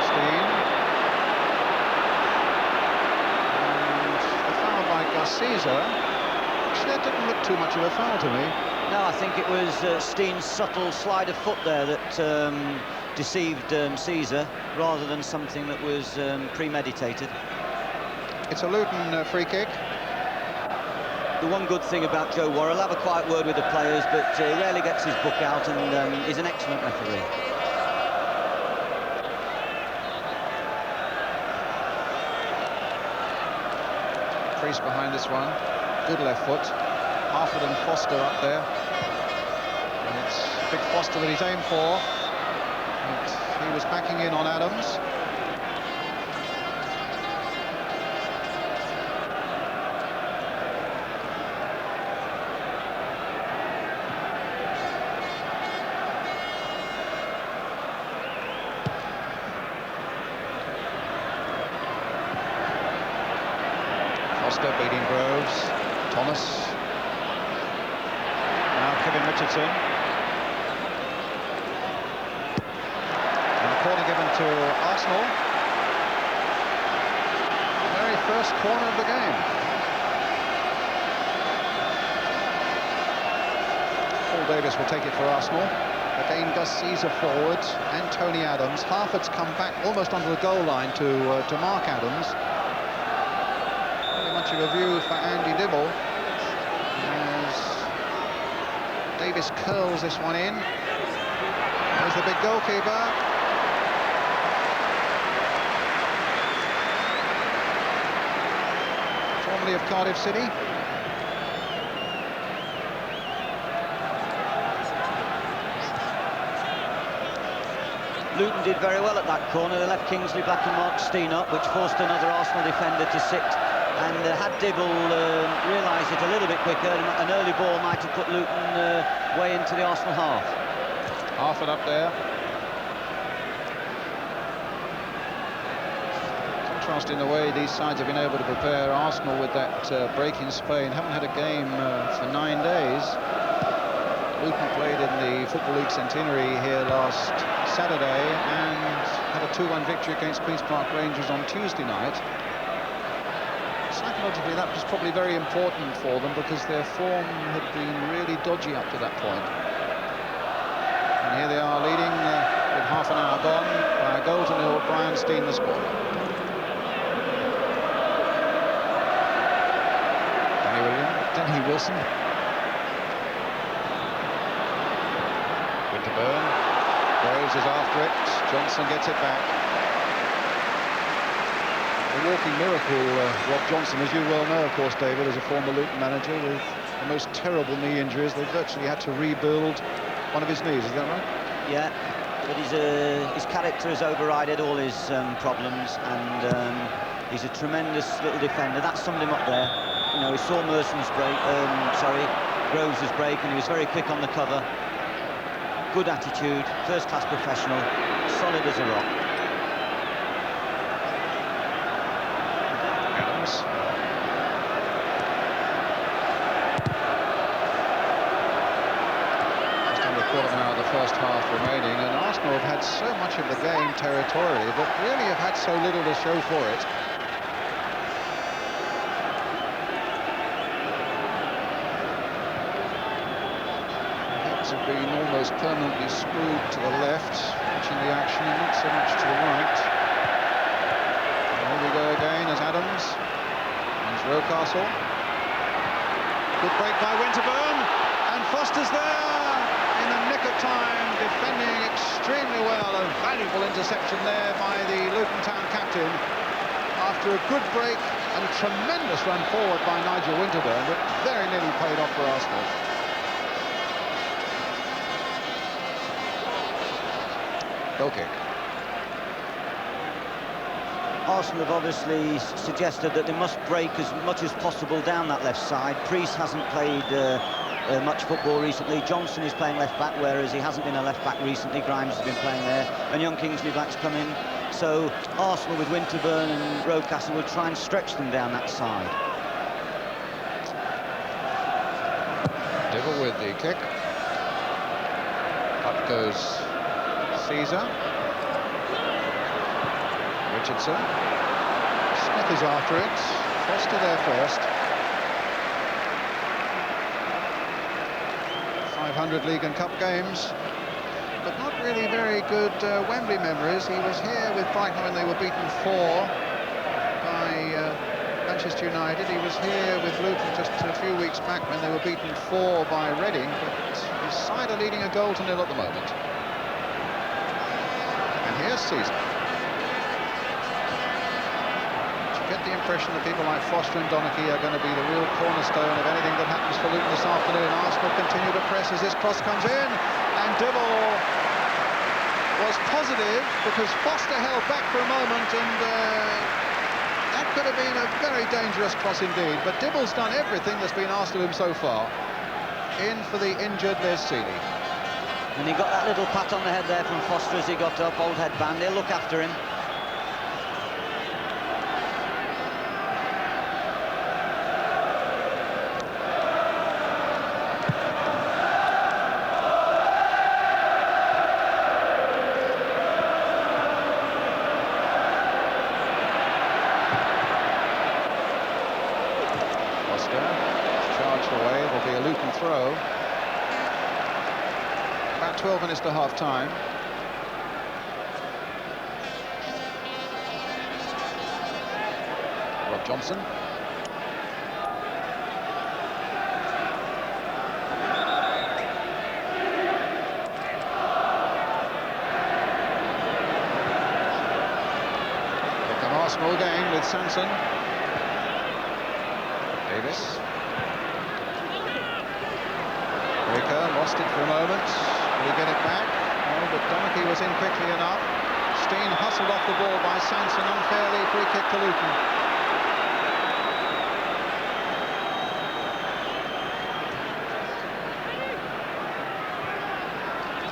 Steen. And a foul by Gus Caesar. Actually, that didn't look too much of a foul to me. No, I think it was Steen's subtle slide of foot there that deceived Caesar, rather than something that was premeditated. It's a Luton free kick. the one good thing about Joe Worrell. Have a quiet word with the players, but he rarely gets his book out, and he's an excellent referee. Priest behind this one. Good left foot. Harford and Foster up there. And it's big Foster that he's aimed for. But he was backing in on Adams. Foster beating Groves. Thomas. Now Kevin Richardson. And the corner given to Arsenal. The very first corner of the game. Paul Davis will take it for Arsenal. Again, Gus Caesar forward and Tony Adams. Harford's come back almost onto the goal line to mark Adams. Very much of a view for Andy Dibble. Davis curls this one in. There's the big goalkeeper. Formerly of Cardiff City. Luton did very well at that corner. They left Kingsley Black and Mark Steen up, which forced another Arsenal defender to sit. And had Dibble realised it a little bit quicker, an early ball might have put Luton way into the Arsenal half. Harford up there. Contrast in the way these sides have been able to prepare. Arsenal with that break in Spain haven't had a game for 9 days. Luton played in the Football League Centenary here last Saturday and had a 2-1 victory against Queen's Park Rangers on Tuesday night. Psychologically, that was probably very important for them because their form had been really dodgy up to that point. And here they are leading with half an hour gone by a goal to nil. Brian Steen the scorer. Danny Wilson. Winterburn. Groves is after it. Johnson gets it back. A walking miracle, Rob Johnson, as you well know, of course, David, as a former Luton manager with the most terrible knee injuries. They virtually had to rebuild one of his knees, is that right? Yeah, but his character has overridden all his problems, and he's a tremendous little defender. That summed him up there. You know, he saw Merson's break, Groves' break, and he was very quick on the cover. Good attitude, first-class professional, solid as a rock. First half remaining, and Arsenal have had so much of the game territorially, but really have had so little to show for it. Heads have been almost permanently screwed to the left, watching the action, not so much to the right. And here we go again as Adams. There's Rocastle. Good break by Winterburn, and Foster's there! In the nick of time, defending extremely well. A valuable interception there by the Luton Town captain after a good break and a tremendous run forward by Nigel Winterburn, but very nearly paid off for Arsenal. Goal kick. Arsenal have obviously suggested that they must break as much as possible down that left side. Priest hasn't played much football recently. Johnson is playing left back, whereas he hasn't been a left back recently. Grimes has been playing there, and young Kingsley Black's come in. So Arsenal with Winterburn and Rocastle will try and stretch them down that side. Dibble with the kick. Up goes Caesar. Richardson. Smith is after it. Foster there first. 500 League and Cup games, but not really very good Wembley memories. He was here with Brighton when they were beaten 4 by Manchester United. He was here with Luton just a few weeks back when they were beaten 4 by Reading, but his side are leading a goal to 0 at the moment. And here's Season. You get the impression that people like Foster and Donachie are going to be the real cornerstone of anything that happens for Luton this afternoon. Arsenal continue to press as this cross comes in, and Dibble was positive because Foster held back for a moment, and that could have been a very dangerous cross indeed. But Dibble's done everything that's been asked of him so far. In for the injured Les Seeley. And he got that little pat on the head there from Foster as he got up. Old headband, they'll look after him. Throw. About 12 minutes to half-time. Rob Johnson. Here come Arsenal again with Sanson. Davis. Breaker lost it for a moment. Will he get it back? No, but Donachie was in quickly enough. Steen hustled off the ball by Sanson unfairly. Free kick to Luton.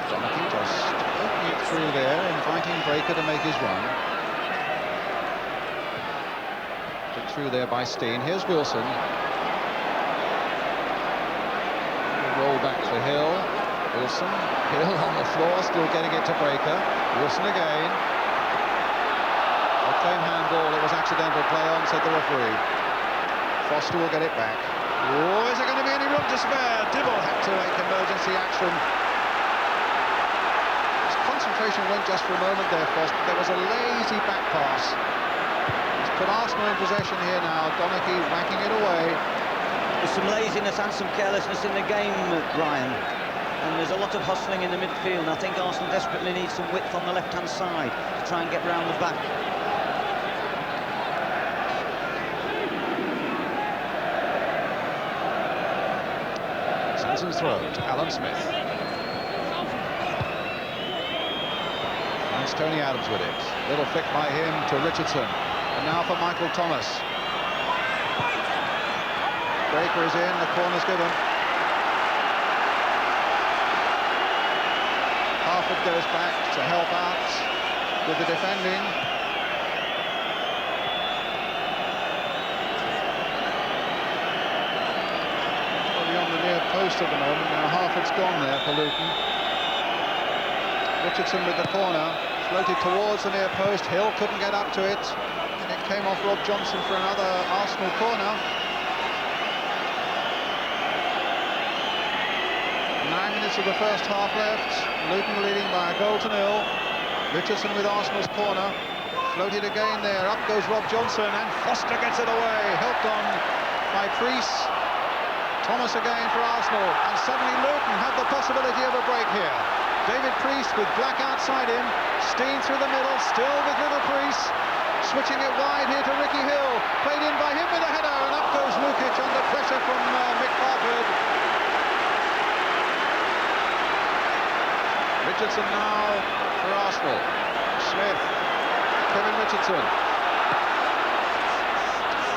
Donachie just opening it through there, inviting Breaker to make his run. Put through there by Steen. Here's Wilson. Roll back to Hill. Wilson. Hill on the floor, still getting it to Breaker. Wilson again. A claim handball. It was accidental play on, said the referee. Foster will get it back. Oh, is there going to be any room to spare? Dibble had to make emergency action. His concentration went just for a moment there, Foster. There was a lazy back pass. He's put Arsenal in possession here now. Donachie whacking it away. There's some laziness and some carelessness in the game, Brian. And there's a lot of hustling in the midfield. I think Arsenal desperately needs some width on the left-hand side to try and get round the back. Sanson's throw to Alan Smith. Finds Tony Adams with it. Little flick by him to Richardson. And now for Michael Thomas. Breaker is in, the corner's given. Harford goes back to help out with the defending. Probably on the near post at the moment. Now Harford's gone there for Luton. Richardson with the corner, floated towards the near post. Hill couldn't get up to it, and it came off Rob Johnson for another Arsenal corner. 9 minutes of the first half left. Luton leading by a goal to 0. Richardson with Arsenal's corner. Floated again there. Up goes Rob Johnson, and Foster gets it away. Helped on by Priest. Thomas again for Arsenal. And suddenly Luton have the possibility of a break here. David Priest with Black outside him. Steen through the middle. Still with Little Priest. Switching it wide here to Ricky Hill. Played in by him with a header. And up goes Lukic under pressure from Mick Harford. Richardson now for Arsenal. Smith, Kevin Richardson.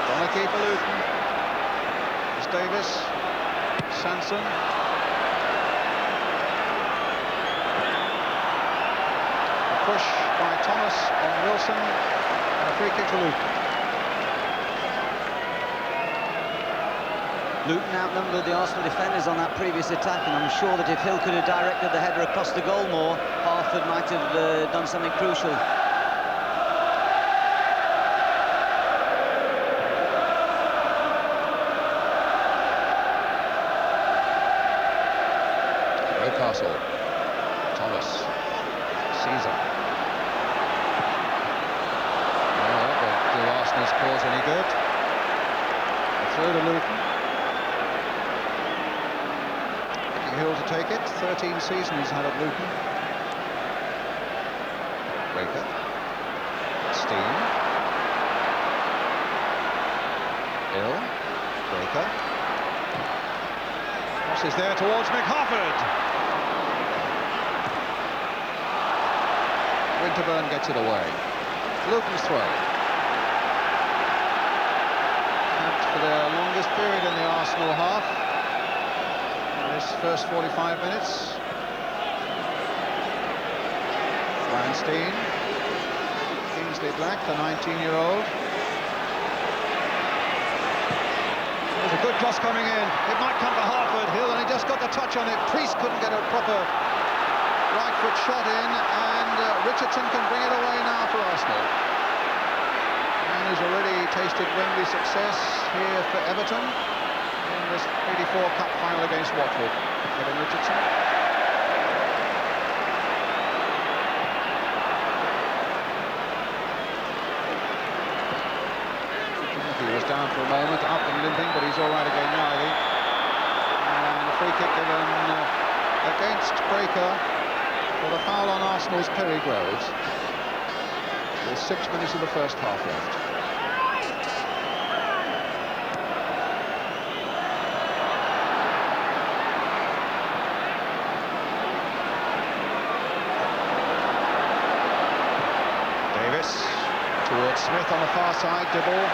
Donachie for Luton. It's Davis, Sanson. A push by Thomas on Wilson, and a free kick to Luton. Luton outnumbered the Arsenal defenders on that previous attack, and I'm sure that if Hill could have directed the header across the goal more, Harford might have done something crucial. Rocastle, Thomas, Caesar. No, that won't do Arsenal's cause any good. Throw to Luton. Hill to take it. 13 seasons he's had at Luton. Breaker. Steen. Hill. Breaker. Cross is there towards McHarford. Winterburn gets it away. Luton's throw. Capped for their longest period in the Arsenal half. This first 45 minutes. Weinstein. Kingsley Black, the 19-year-old. There's a good cross coming in. It might come to Harford. Hill only just got the touch on it. Priest couldn't get a proper right foot shot in, and Richardson can bring it away now for Arsenal. Man who's already tasted Wembley success here for Everton in this 84 Cup final against Watford. Kevin Richardson. He was down for a moment, up and limping, but he's all right again now, I think. And a free kick given against Breaker for the foul on Arsenal's Perry Groves. With 6 minutes of the first half left. Towards Smith on the far side, Dibble.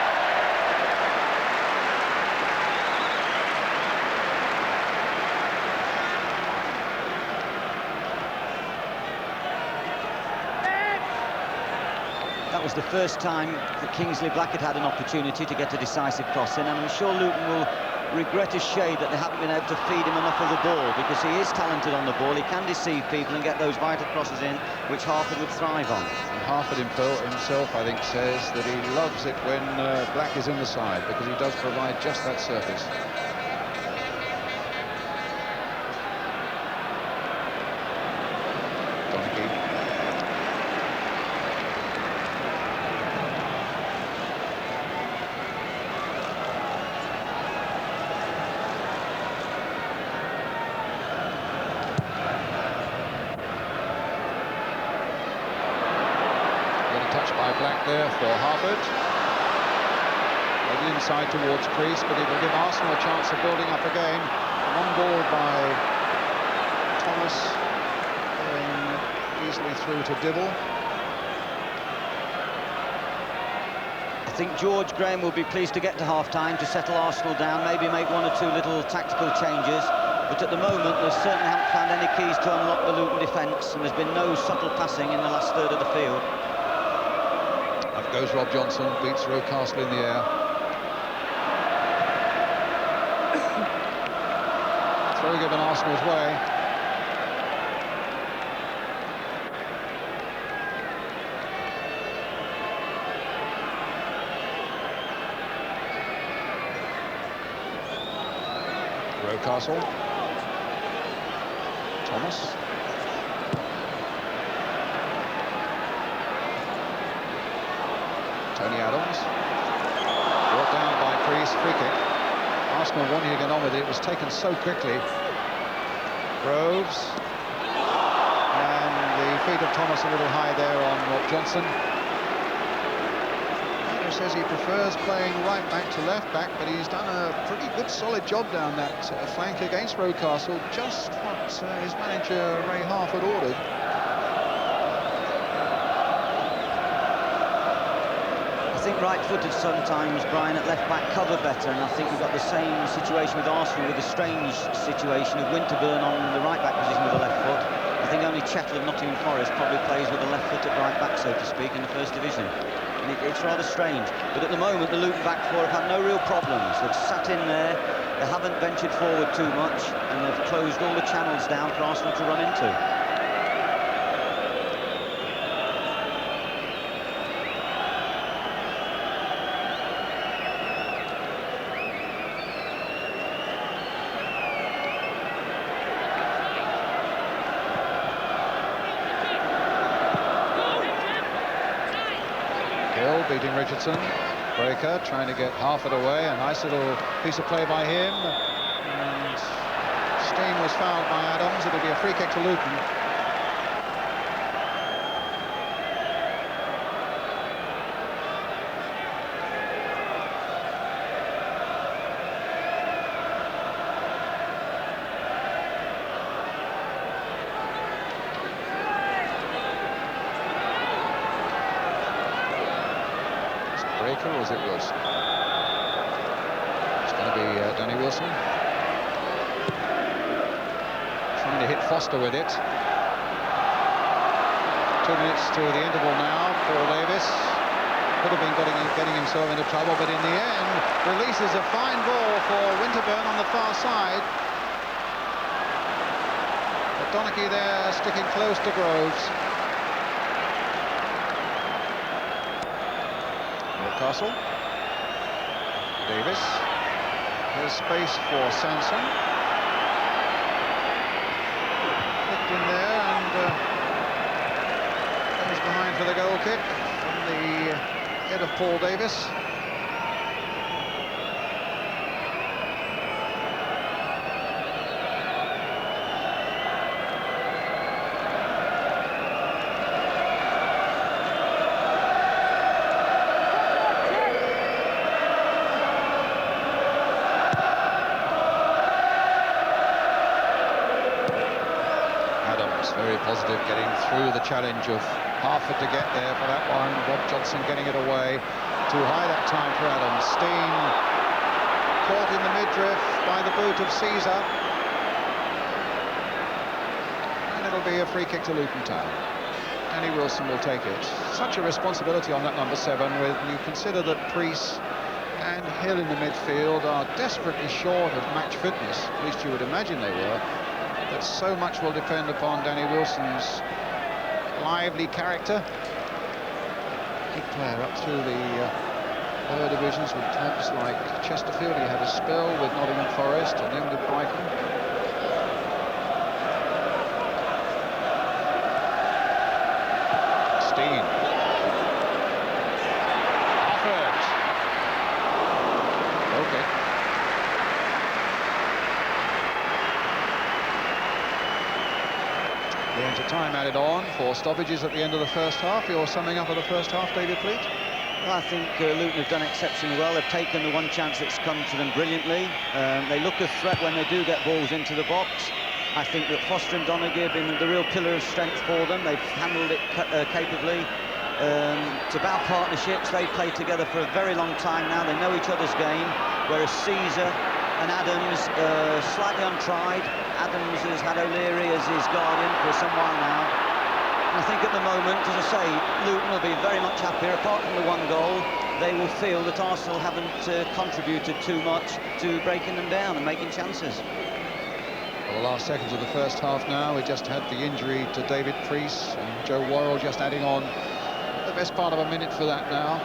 That was the first time that Kingsley Black had an opportunity to get a decisive cross in, and I'm sure Luton will regret a shade that they haven't been able to feed him enough of the ball, because he is talented on the ball. He can deceive people and get those vital crosses in, which Harford would thrive on. And Harford himself, I think, says that he loves it when Black is in the side, because he does provide just that surface. There for Harford. Maybe inside towards Priest, but it will give Arsenal a chance of building up again. One ball by Thomas, going easily through to Dibble. I think George Graham will be pleased to get to half-time to settle Arsenal down, maybe make one or two little tactical changes. But at the moment, they certainly haven't found any keys to unlock the Luton defence, and there's been no subtle passing in the last third of the field. Goes Rob Johnson, beats Rocastle in the air. Throw given Arsenal's way. Rocastle. Thomas. Tony Adams, brought down by Priest, free kick. Arsenal wanting to get on with it, it was taken so quickly. Groves, and the feet of Thomas a little high there on Rob Johnson. He says he prefers playing right back to left back, but he's done a pretty good solid job down that flank against Rocastle, just what his manager Ray Harford ordered. I think right-footed sometimes, Brian, at left-back cover better, and I think we've got the same situation with Arsenal, with a strange situation of Winterburn on the right-back position with the left foot. I think only Chettle of Nottingham Forest probably plays with the left foot at right-back, so to speak, in the First Division. And it's rather strange. But at the moment, the Luton back four have had no real problems. They've sat in there, they haven't ventured forward too much, and they've closed all the channels down for Arsenal to run into. Beating Richardson. Breaker trying to get Harford away. A nice little piece of play by him. And Steen was fouled by Adams. It'll be a free kick to Luton. Breaker, or is it Wilson? It's going to be Danny Wilson. Trying to hit Foster with it. 2 minutes to the interval now. Paul Davis could have been getting himself into trouble, but in the end releases a fine ball for Winterburn on the far side. But Donaghy there sticking close to Groves. Castle. Davis. There's space for Sanson. Flicked in there and goes behind for the goal kick from the head of Paul Davis. Very positive, getting through the challenge of Harford to get there for that one. Rob Johnson getting it away. Too high that time for Adams. Steen caught in the midriff by the boot of Caesar. And it'll be a free kick to Luton Town. Danny Wilson will take it. Such a responsibility on that number 7 when you consider that Priest and Hill in the midfield are desperately short of match fitness. At least you would imagine they were. But so much will depend upon Danny Wilson's lively character. Big player up through the lower divisions with clubs like Chesterfield. He had a spell with Nottingham Forest and then with Brighton. Steen. Harford. Okay. Into time added on for stoppages at the end of the first half. You're summing up of the first half, David Pleat? Well, I think Luton have done exceptionally well. They've taken the one chance that's come to them brilliantly. They look a threat when they do get balls into the box. I think that Foster and Donaghy have been the real pillar of strength for them. They've handled it capably. It's about partnerships. They've played together for a very long time now. They know each other's game, whereas Caesar and Adams slightly untried. Adams has had O'Leary as his guardian for some while now. And I think at the moment, as I say, Luton will be very much happier. Apart from the one goal, they will feel that Arsenal haven't contributed too much to breaking them down and making chances. Well, the last seconds of the first half now, we just had the injury to David Priest and Joe Worrell just adding on the best part of a minute for that now.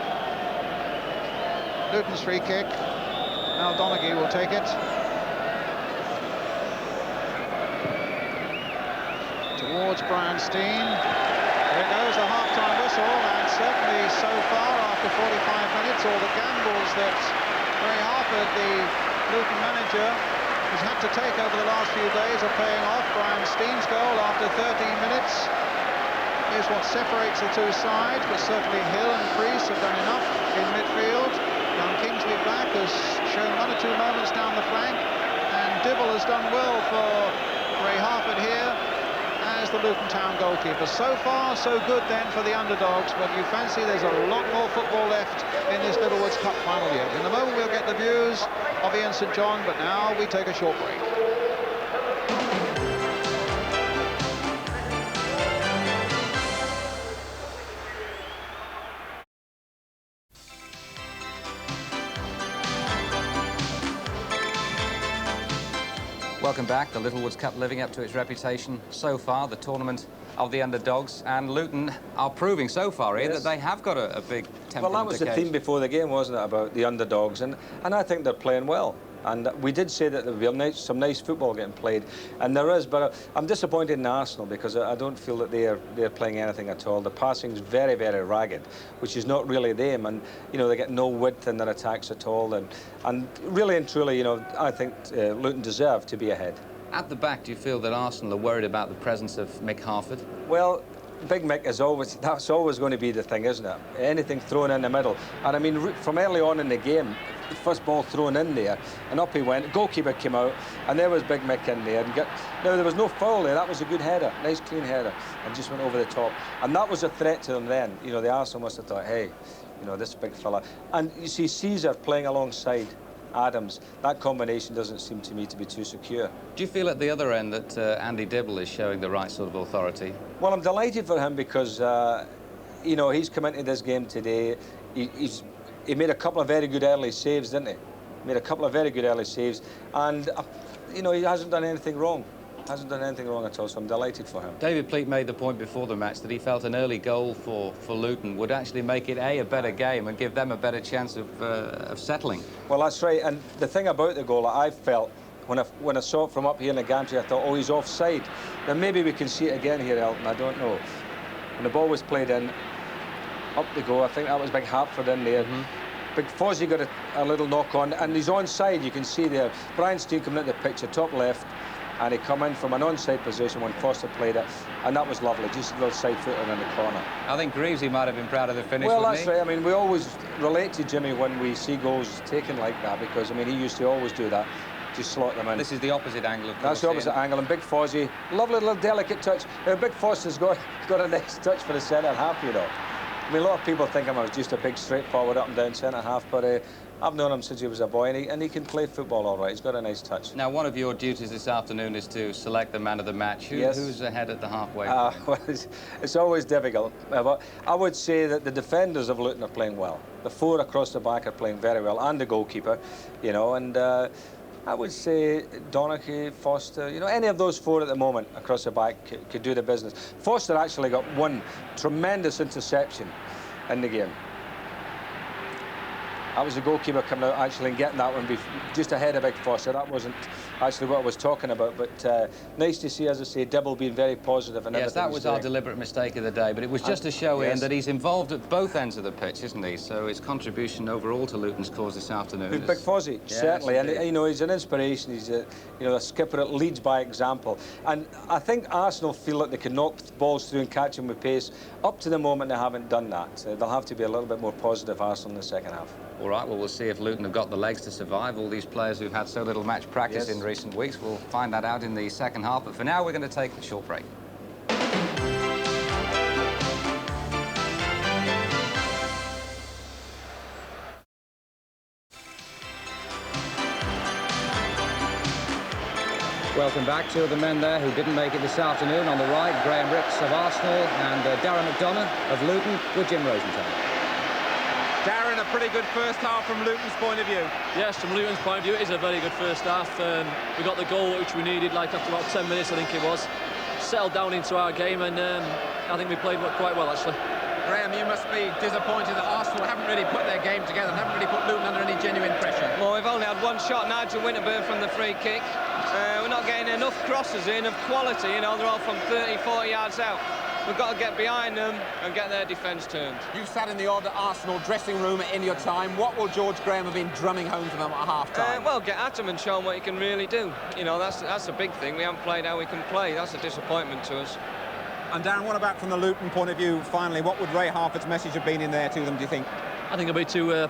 Luton's free kick. Now Donaghy will take it. Towards Brian Steen. There goes the half-time whistle, and certainly so far after 45 minutes, all the gambles that Ray Harford, the Luton manager, has had to take over the last few days are paying off. Brian Steen's goal after 13 minutes is what separates the two sides, but certainly Hill and Priest have done enough in midfield. Young Kingsley Black has shown 1 or 2 moments down the flank, and Dibble has done well for Ray Harford here as the Luton Town goalkeeper. So far, so good then for the underdogs, but you fancy there's a lot more football left in this Littlewoods Cup final yet. In a moment, we'll get the views of Ian St John, but now we take a short break. Welcome back. The Littlewoods Cup living up to its reputation so far, the tournament of the underdogs, and Luton are proving so far, Ian, that they have got a big temperament. Well, that was the theme before the game, wasn't it, about the underdogs, and I think they're playing well. And we did say that there would be some nice football getting played, and there is, but I'm disappointed in Arsenal because I don't feel that they're playing anything at all. The passing's very, very ragged, which is not really them, and you know, they get no width in their attacks at all, and really and truly, you know, I think Luton deserve to be ahead. At the back, do you feel that Arsenal are worried about the presence of Mick Harford? Well, Big Mick is always, that's always going to be the thing, isn't it? Anything thrown in the middle. And I mean, from early on in the game, the first ball thrown in there, and up he went, goalkeeper came out, and there was Big Mick in there. Now, there was no foul there, that was a good header, nice clean header, and just went over the top. And that was a threat to them then. You know, the Arsenal must have thought, hey, you know, this big fella. And you see Caesar playing alongside Adams. That combination doesn't seem to me to be too secure. Do you feel at the other end that Andy Dibble is showing the right sort of authority? Well, I'm delighted for him because, you know, he's come into this game today. He made a couple of very good early saves, didn't he? Made a couple of very good early saves. And, you know, he hasn't done anything wrong. Hasn't done anything wrong at all, so I'm delighted for him. David Pleat made the point before the match that he felt an early goal for Luton would actually make it, a better game and give them a better chance of settling. Well, that's right, and the thing about the goal, I felt, when I saw it from up here in the gantry, I thought, oh, he's offside. Then maybe we can see it again here, Elton, I don't know. When the ball was played in, up the goal, I think that was Big Hartford in there. Big Fozzie got a little knock on, and he's onside, you can see there. Brian Stein coming at the picture, top left, and he come in from an onside position when Foster played it, and that was lovely, just a little side footer in the corner. I think Greavesy might have been proud of the finish. Well, that's right. I mean, we always relate to Jimmy when we see goals taken like that, because, I mean, he used to always do that, just slot them in. This is the opposite angle, of course. That's the opposite angle, and Big Fozzie, lovely little delicate touch. Big Foster's got a nice touch for the centre half, you know. I mean, a lot of people think I'm just a big straightforward up and down centre half, but I've known him since he was a boy, and he can play football all right. He's got a nice touch. Now, one of your duties this afternoon is to select the man of the match. Who's ahead at the halfway? Well, it's always difficult. But I would say that the defenders of Luton are playing well. The four across the back are playing very well, and the goalkeeper, you know, and I would say Donachie, Foster, you know, any of those four at the moment across the back could do the business. Foster actually got one tremendous interception in the game. That was the goalkeeper coming out actually and getting that one just ahead of Big Foster. That wasn't actually what I was talking about, but nice to see, as I say, Dibble being very positive. And yes, that was our deliberate mistake of the day, but it was just to show Ian that he's involved at both ends of the pitch, isn't he? So his contribution overall to Luton's cause this afternoon is... Big Fozzie, yes, certainly, and you know, he's an inspiration. He's a, you know, a skipper that leads by example. And I think Arsenal feel that they can knock balls through and catch them with pace. Up to the moment, they haven't done that. They'll have to be a little bit more positive, Arsenal, in the second half. All right, well, we'll see if Luton have got the legs to survive. All these players who've had so little match practice in recent weeks, we'll find that out in the second half. But for now, we're going to take a short break. Welcome back. Two of the men there who didn't make it this afternoon. On the right, Graham Ripps of Arsenal and Darren McDonough of Luton with Jim Rosenthal. Darren, a pretty good first half from Luton's point of view. Yes, from Luton's point of view, it is a very good first half. We got the goal which we needed, like after about 10 minutes, I think it was. Settled down into our game, and I think we played quite well, actually. Graham, you must be disappointed that Arsenal haven't really put their game together, haven't really put Luton under any genuine pressure. Well, we've only had one shot, Nigel Winterburn, from the free kick. We're not getting enough crosses in of quality, you know, they're all from 30, 40 yards out. We've got to get behind them and get their defence turned. You sat in the odd Arsenal dressing room in your time. What will George Graham have been drumming home to them at half-time? Well, get at them and show them what you can really do. You know, that's a big thing. We haven't played how we can play. That's a disappointment to us. And Darren, what about from the Luton point of view, finally? What would Ray Harford's message have been in there to them, do you think? I think it'll be to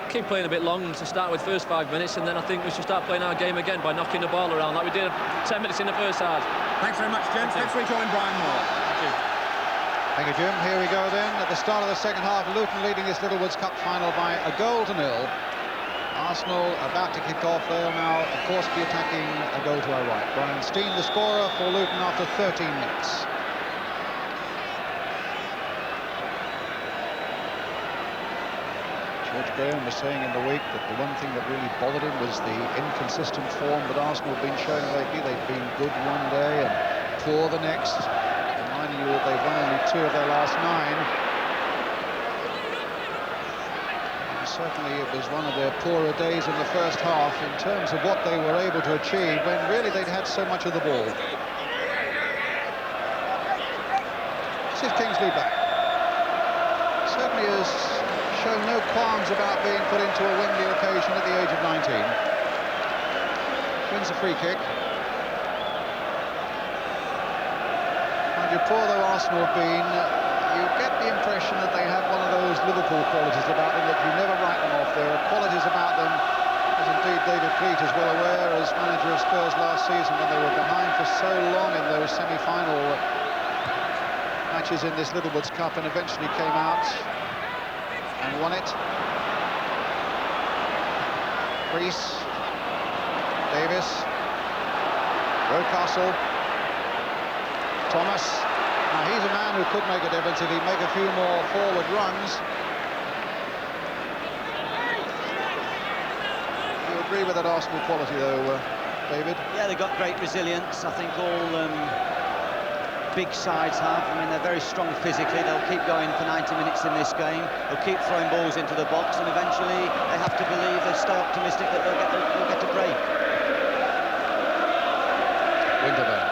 keep playing a bit long to start with first 5 minutes, and then I think we should start playing our game again by knocking the ball around like we did 10 minutes in the first half. Thanks very much, gents. Let's rejoin Brian Moore. Thank you. Thank you, Jim. Here we go then. At the start of the second half, Luton leading this Littlewoods Cup final by 1-0. Arsenal about to kick off. They'll now, of course, be attacking a goal to our right. Brian Stein, the scorer for Luton after 13 minutes. George Graham was saying in the week that the one thing that really bothered him was the inconsistent form that Arsenal have been showing lately. They've been good one day and poor the next. Reminding you that they've won only 2 of their last 9. You certainly it was one of their poorer days in the first half in terms of what they were able to achieve when really they'd had so much of the ball. This is Kingsley back. Certainly has shown no qualms about being put into a Wembley occasion at the age of 19. Wins a free kick. And you poor though Arsenal have been, you get the impression that they have one of those Liverpool qualities about them that you never write them off. There are qualities about them, as indeed David Fleet is well aware as manager of Spurs last season when they were behind for so long in those semi-final matches in this Littlewoods Cup and eventually came out and won it. Rees, Davis, Rocastle, Thomas. Now he's a man who could make a difference if he'd make a few more forward runs. You agree with that Arsenal quality though, David? Yeah, they've got great resilience. I think all big sides have. I mean, they're very strong physically. They'll keep going for 90 minutes in this game. They'll keep throwing balls into the box, and eventually they have to believe, they stay optimistic that they'll get a break. Winterburn.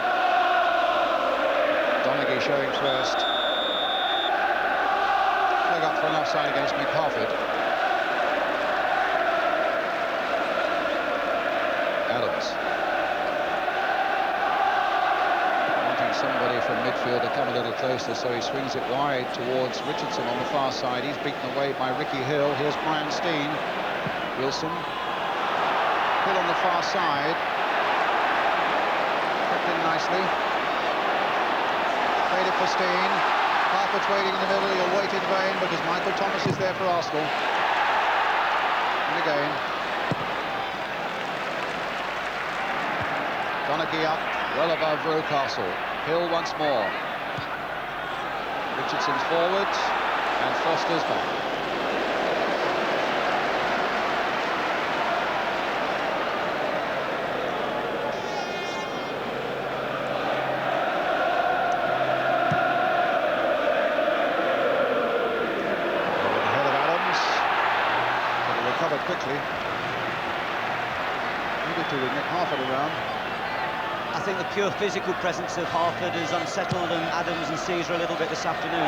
Donaghy showing first. Flag up for an offside against Mick Harford. Adams. Somebody from midfield to come a little closer, so he swings it wide towards Richardson on the far side. He's beaten away by Ricky Hill. Here's Brian Steen. Wilson. Hill on the far side. Kept in nicely. Played it for Steen. Harford's waiting in the middle. He'll wait in vain because Michael Thomas is there for Arsenal. And again. Donaghy up, well above Rocastle. Hill once more. Richardson's forward and Foster's back. Over the head of Adams. But he recovered quickly. Needed to with Mick Harford around. I think the pure physical presence of Harford has unsettled Adams and Caesar a little bit this afternoon.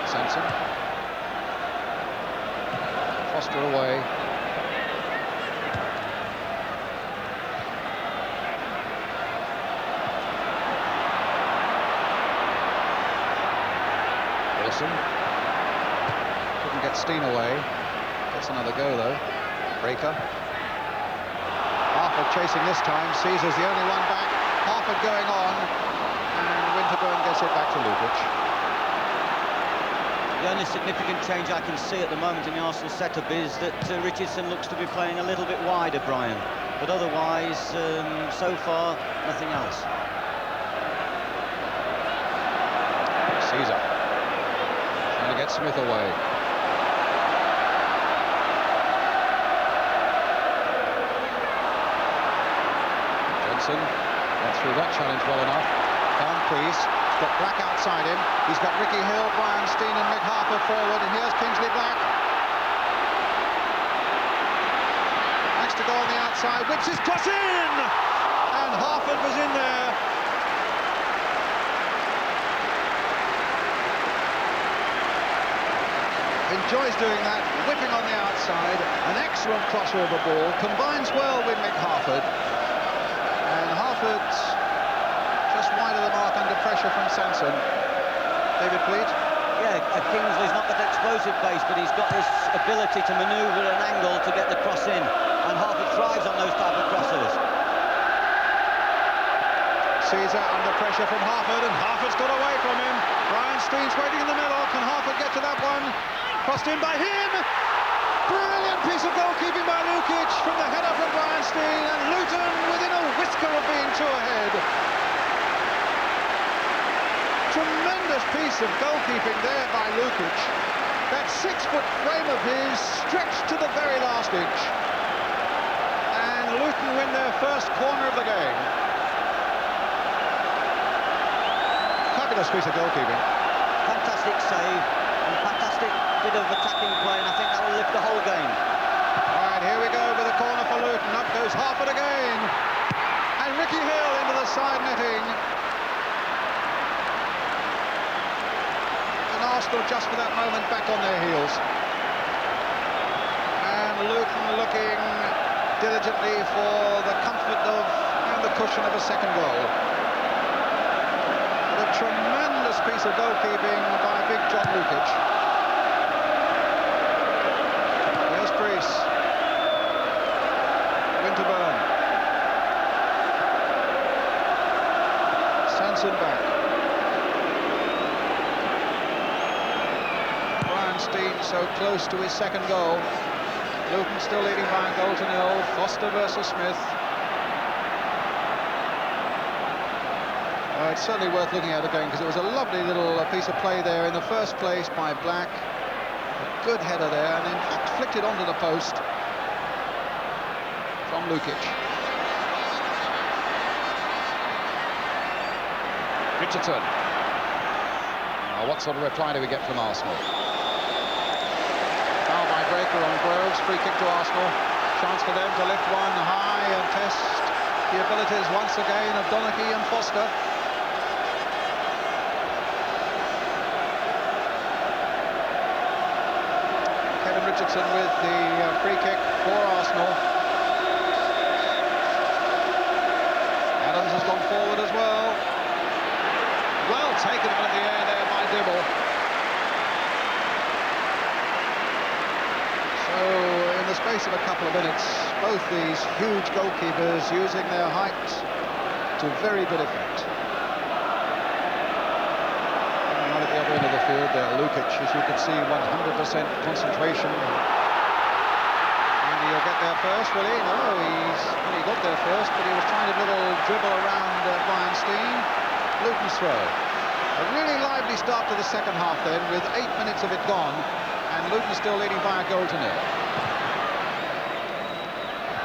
Sanson. Foster away. Wilson. Couldn't get Steen away. Gets another go though. Breaker. Harford chasing this time. Caesar's the only one back. Harford going on, and Winterburn gets it back to Lukic. The only significant change I can see at the moment in the Arsenal setup is that Richardson looks to be playing a little bit wider, Brian. But otherwise, so far, nothing else. Caesar trying to get Smith away. Went through that challenge well enough. Found Priest. He's got Black outside him. He's got Ricky Hill, Brian Steen and Mick Harford forward. And here's Kingsley Black. Next to go on the outside. Whips his cross in! And Harford was in there. Enjoys doing that. Whipping on the outside. An excellent crossover ball. Combines well with Mick Harford. And Harford just wide of the mark under pressure from Sanson. David Fleet? Yeah, Kingsley's not got explosive pace, but he's got this ability to manoeuvre an angle to get the cross in. And Harford thrives on those type of crosses. Caesar under pressure from Harford, and Harford's got away from him. Brian Steen's waiting in the middle. Can Harford get to that one? Crossed in by him. Brilliant piece of goalkeeping by Lukic from the header from Brian Steen, and Luton within a whisker of being two ahead. Tremendous piece of goalkeeping there by Lukic. That 6-foot frame of his stretched to the very last inch. And Luton win their first corner of the game. Fabulous piece of goalkeeping. Fantastic save and fantastic fantastic bit of attacking play, and I think that will lift the whole game. All right, here we go with a corner for Luton. Up goes Harford again. And Ricky Hill into the side netting. And Arsenal just for that moment back on their heels. And Luton looking diligently for the comfort of and the cushion of a second goal. But a tremendous piece of goalkeeping by big John Lukic. There's Priest. Winterburn. Sanson back. Brian Steen so close to his second goal. Luton still leading by a goal to nil. Foster versus Smith. It's certainly worth looking at again because it was a lovely little piece of play there in the first place by Black. A good header there, and in fact flicked it onto the post from Lukic. Richardson. Now, what sort of reply do we get from Arsenal? Foul by Breaker on Groves, free kick to Arsenal. Chance for them to lift one high and test the abilities once again of Donaghy and Foster. Kevin Richardson with the free kick for Arsenal. Adams has gone forward as well. Well taken out of the air there by Dibble. So, in the space of a couple of minutes, both these huge goalkeepers using their height to very good effect. And right at the other end of the field there, Lukic, as you can see, 100% concentration. And he'll get there first, will he? No, he got there first, but he was trying a little dribble around Brian Steen. Luton's throw. A really lively start to the second half then, with 8 minutes of it gone, and Luton still leading by a goal to nil.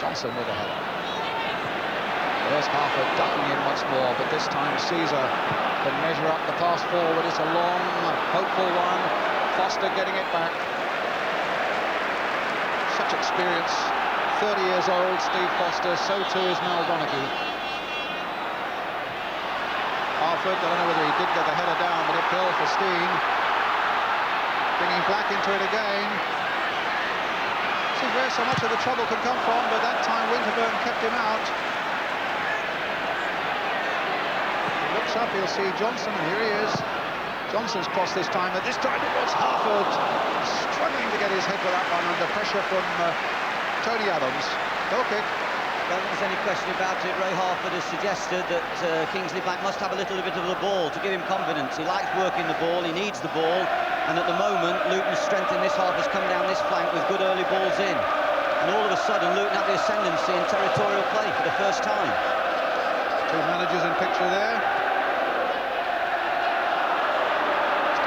Johnson with a header. There's Harford ducking in once more, but this time Caesar can measure up the pass forward. It's a long, hopeful one. Foster getting it back. Such experience. 30 years old, Steve Foster. So too is Mal Donaghy. Harford, I don't know whether he did get the header down, but uphill for Steen. Bringing Black into it again. This is where so much of the trouble can come from, but that time Winterburn kept him out. He looks up, he'll see Johnson, and here he is. Johnson's crossed this time, but this time it was Harford struggling to get his head with that one under pressure from Tony Adams. Goal kick. I don't think there's any question about it. Ray Harford has suggested that Kingsley Black must have a little bit of the ball to give him confidence. He likes working the ball, he needs the ball, and at the moment Luton's strength in this half has come down this flank with good early balls in. And all of a sudden Luton have the ascendancy in territorial play for the first time. Two managers in picture there.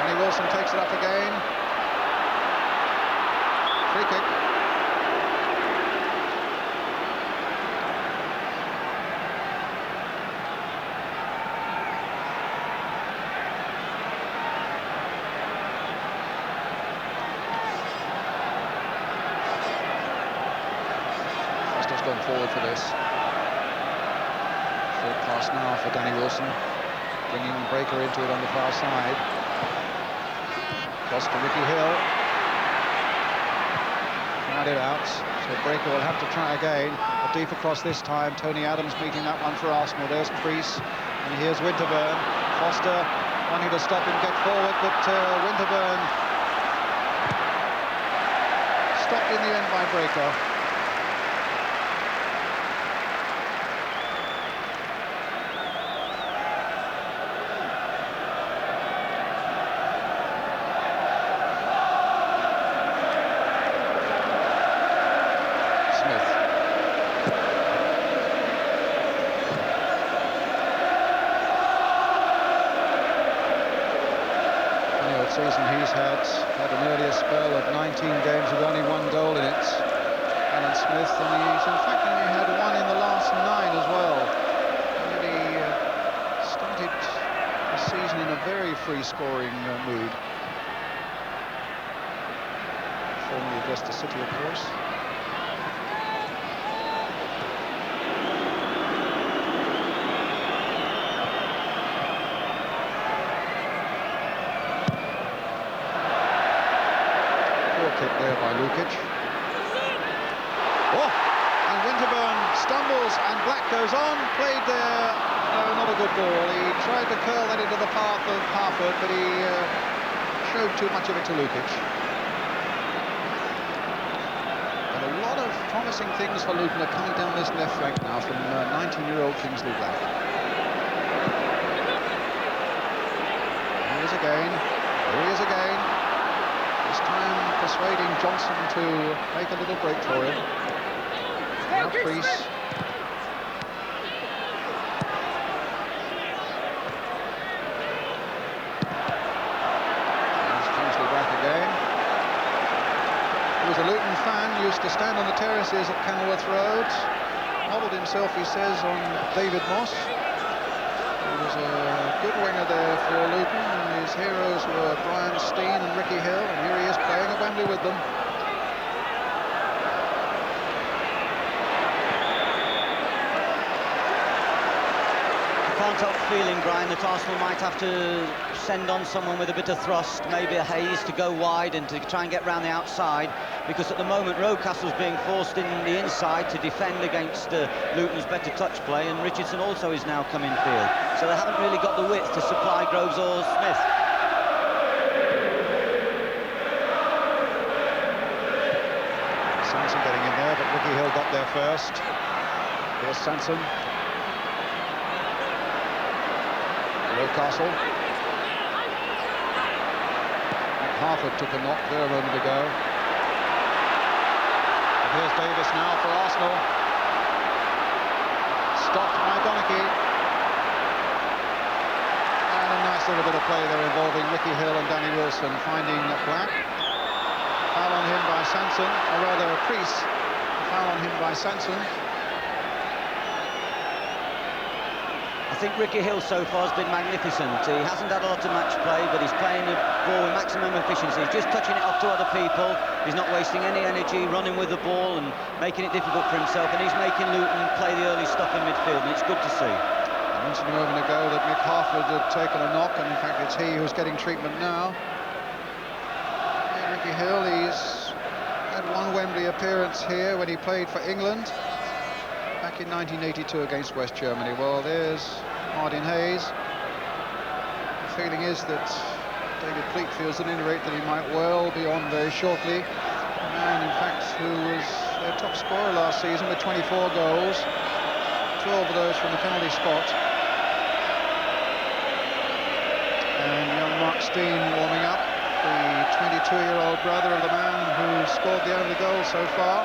Danny Wilson takes it up again. Free kick. Gone forward for this. Third pass now for Danny Wilson, bringing Breaker into it on the far side. Cross to Ricky Hill. Crowded out, so Breaker will have to try again. A deep across this time. Tony Adams meeting that one for Arsenal. There's Priest, and here's Winterburn. Foster wanting to stop him get forward, but Winterburn stopped in the end by Breaker. Season he's had an earlier spell of 19 games with only one goal in it, Alan Smith, and he's in fact only had one in the last 9 as well. Really started the season in a very free-scoring mood. formerly addressed the city, of course. Poor kick there by Lukic. Oh! And Winterburn stumbles and Black goes on, played there. No, not a good ball. He tried to curl that into the path of Harford, but he showed too much of it to Lukic. And a lot of promising things for Luton are coming down this left flank now from 19-year-old Kingsley Black. Here he is again. Here he is again. This time persuading Johnson to make a little break for him. Now Priest. He was a Luton fan, used to stand on the terraces at Kenilworth Road, modelled himself, he says, on David Moss. He was a good winger there for Luton, and his heroes were Brian Steen and Ricky Hill, and here he is playing at Wembley with them. Can't help feeling, Brian, that Arsenal might have to send on someone with a bit of thrust, maybe a Hayes to go wide and to try and get round the outside, because at the moment Rocastle's being forced in the inside to defend against Luton's better touch play, and Richardson also is now come in field. So they haven't really got the width to supply Groves or Smith. Sanson getting in there, but Ricky Hill got there first. Here's Sanson. Rocastle. Harford took a knock there a moment ago. And here's Davis now for Arsenal. Stopped by Donachie. And a nice little bit of play there involving Ricky Hill and Danny Wilson, finding Black. Foul on him by Sanson, or rather Priest. Foul on him by Sanson. I think Ricky Hill so far has been magnificent. He hasn't had a lot of match play, but he's playing the ball with maximum efficiency. He's just touching it off to other people. He's not wasting any energy running with the ball and making it difficult for himself. And he's making Luton play the early stuff in midfield, and it's good to see. I mentioned a moment ago that Mick Harford had taken a knock, and in fact it's he who's getting treatment now. Yeah, Ricky Hill, he's had one Wembley appearance here when he played for England back in 1982 against West Germany. Well, there's Martin Hayes. The feeling is that David Pleat feels at any rate that he might well be on very shortly. A man, in fact, who was their top scorer last season with 24 goals, 12 of those from the penalty spot. And young Mark Steen warming up, the 22-year-old brother of the man who scored the only goal so far.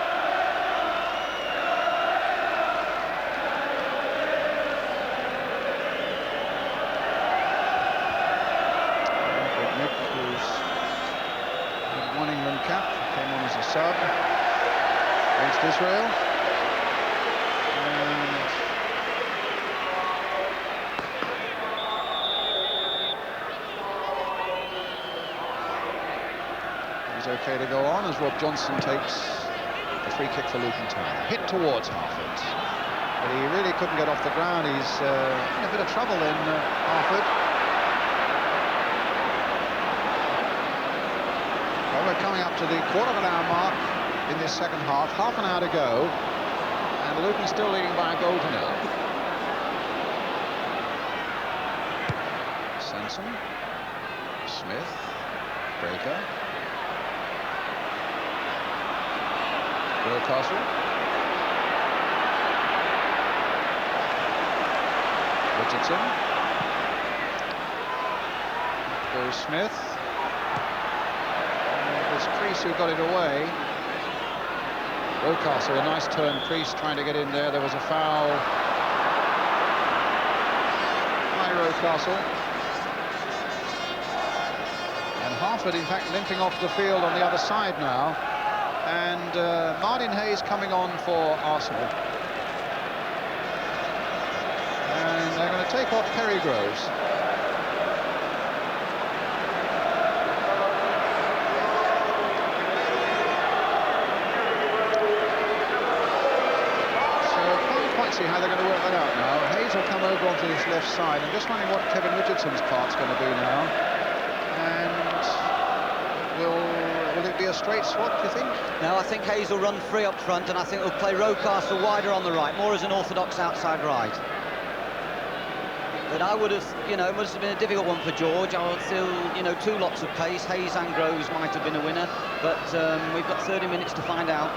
Sub against Israel, and he's okay to go on as Rob Johnson takes the free kick for Luton Town. Hit towards Harford, but he really couldn't get off the ground. He's in a bit of trouble in Harford. We're coming up to the quarter of an hour mark in this second half, half an hour to go, and Luton still leading by a goal to nil. Sanson, Smith, Breaker, Rocastle, Richardson, goes Smith. Priest who got it away. Rocastle, a nice turn. Priest trying to get in there. There was a foul by Rocastle. And Harford, in fact, limping off the field on the other side now. And Martin Hayes coming on for Arsenal. And they're going to take off Perry Groves. see how they're going to work that out now. Hayes will come over onto his left side. I'm just wondering what Kevin Richardson's part's going to be now. And will it be a straight swap, do you think? No, I think Hayes will run free up front, and I think they'll play Rocastle wider on the right, more as an orthodox outside right. But I would have, you know, it must have been a difficult one for George. I would feel, you know, two lots of pace. Hayes and Groves might have been a winner, but we've got 30 minutes to find out.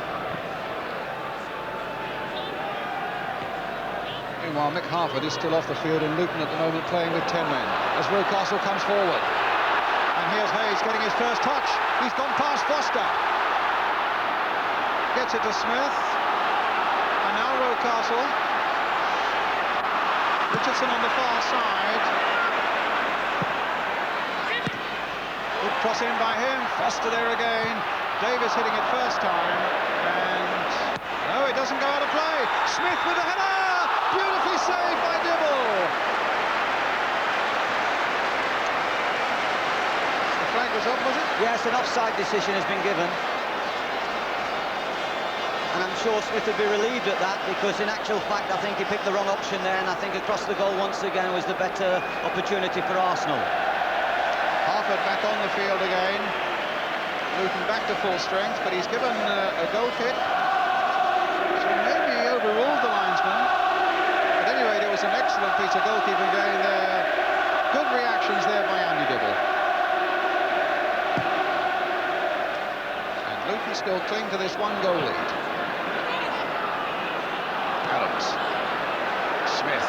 Meanwhile, Mick Harford is still off the field in Luton at the moment, playing with 10 men, as Rocastle comes forward. And here's Hayes getting his first touch. He's gone past Foster. Gets it to Smith. And now Rocastle. Richardson on the far side. Good cross in by him. Foster there again. Davis hitting it first time. And no, it doesn't go out of play. Smith with a header. Beautifully saved by Dibble. The flag was up, was it? Yes, an offside decision has been given. And I'm sure Smith would be relieved at that, because in actual fact I think he picked the wrong option there, and I think across the goal once again was the better opportunity for Arsenal. Harford back on the field again. Luton back to full strength, but he's given a goal kick. So maybe he overruled the linesman. At any rate, it was an excellent piece of goalkeeping game there. Good reactions there by Andy Dibble. And Luton still cling to this one-goal lead. Adams. Smith.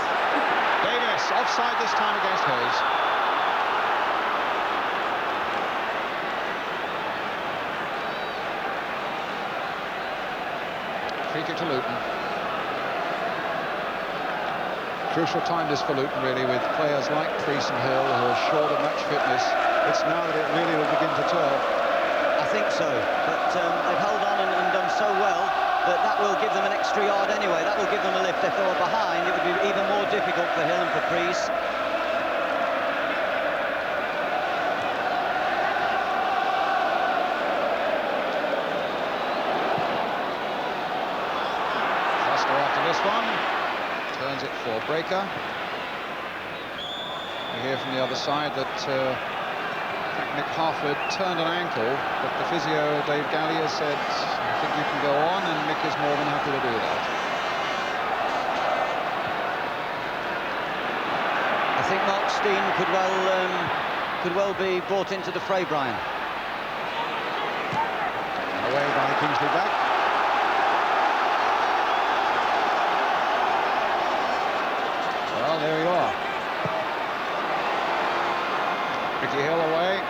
Davis, offside this time against Hayes. Free kick to Luton. Crucial time this for Luton, really, with players like Priest and Hill who are short of match fitness. It's now that it really will begin to tell. I think so, but they've held on and done so well that will give them an extra yard anyway. That will give them a lift. If they were behind, it would be even more difficult for Hill and for Priest. Foster after this one. Turns it for Breaker. We hear from the other side that Mick Harford turned an ankle, but the physio, Dave Gallier, said, I think you can go on, and Mick is more than happy to do that. I think Mark Steen could well be brought into the fray, Brian. Away by Kingsley back. Well, there you are. Ricky Hill away.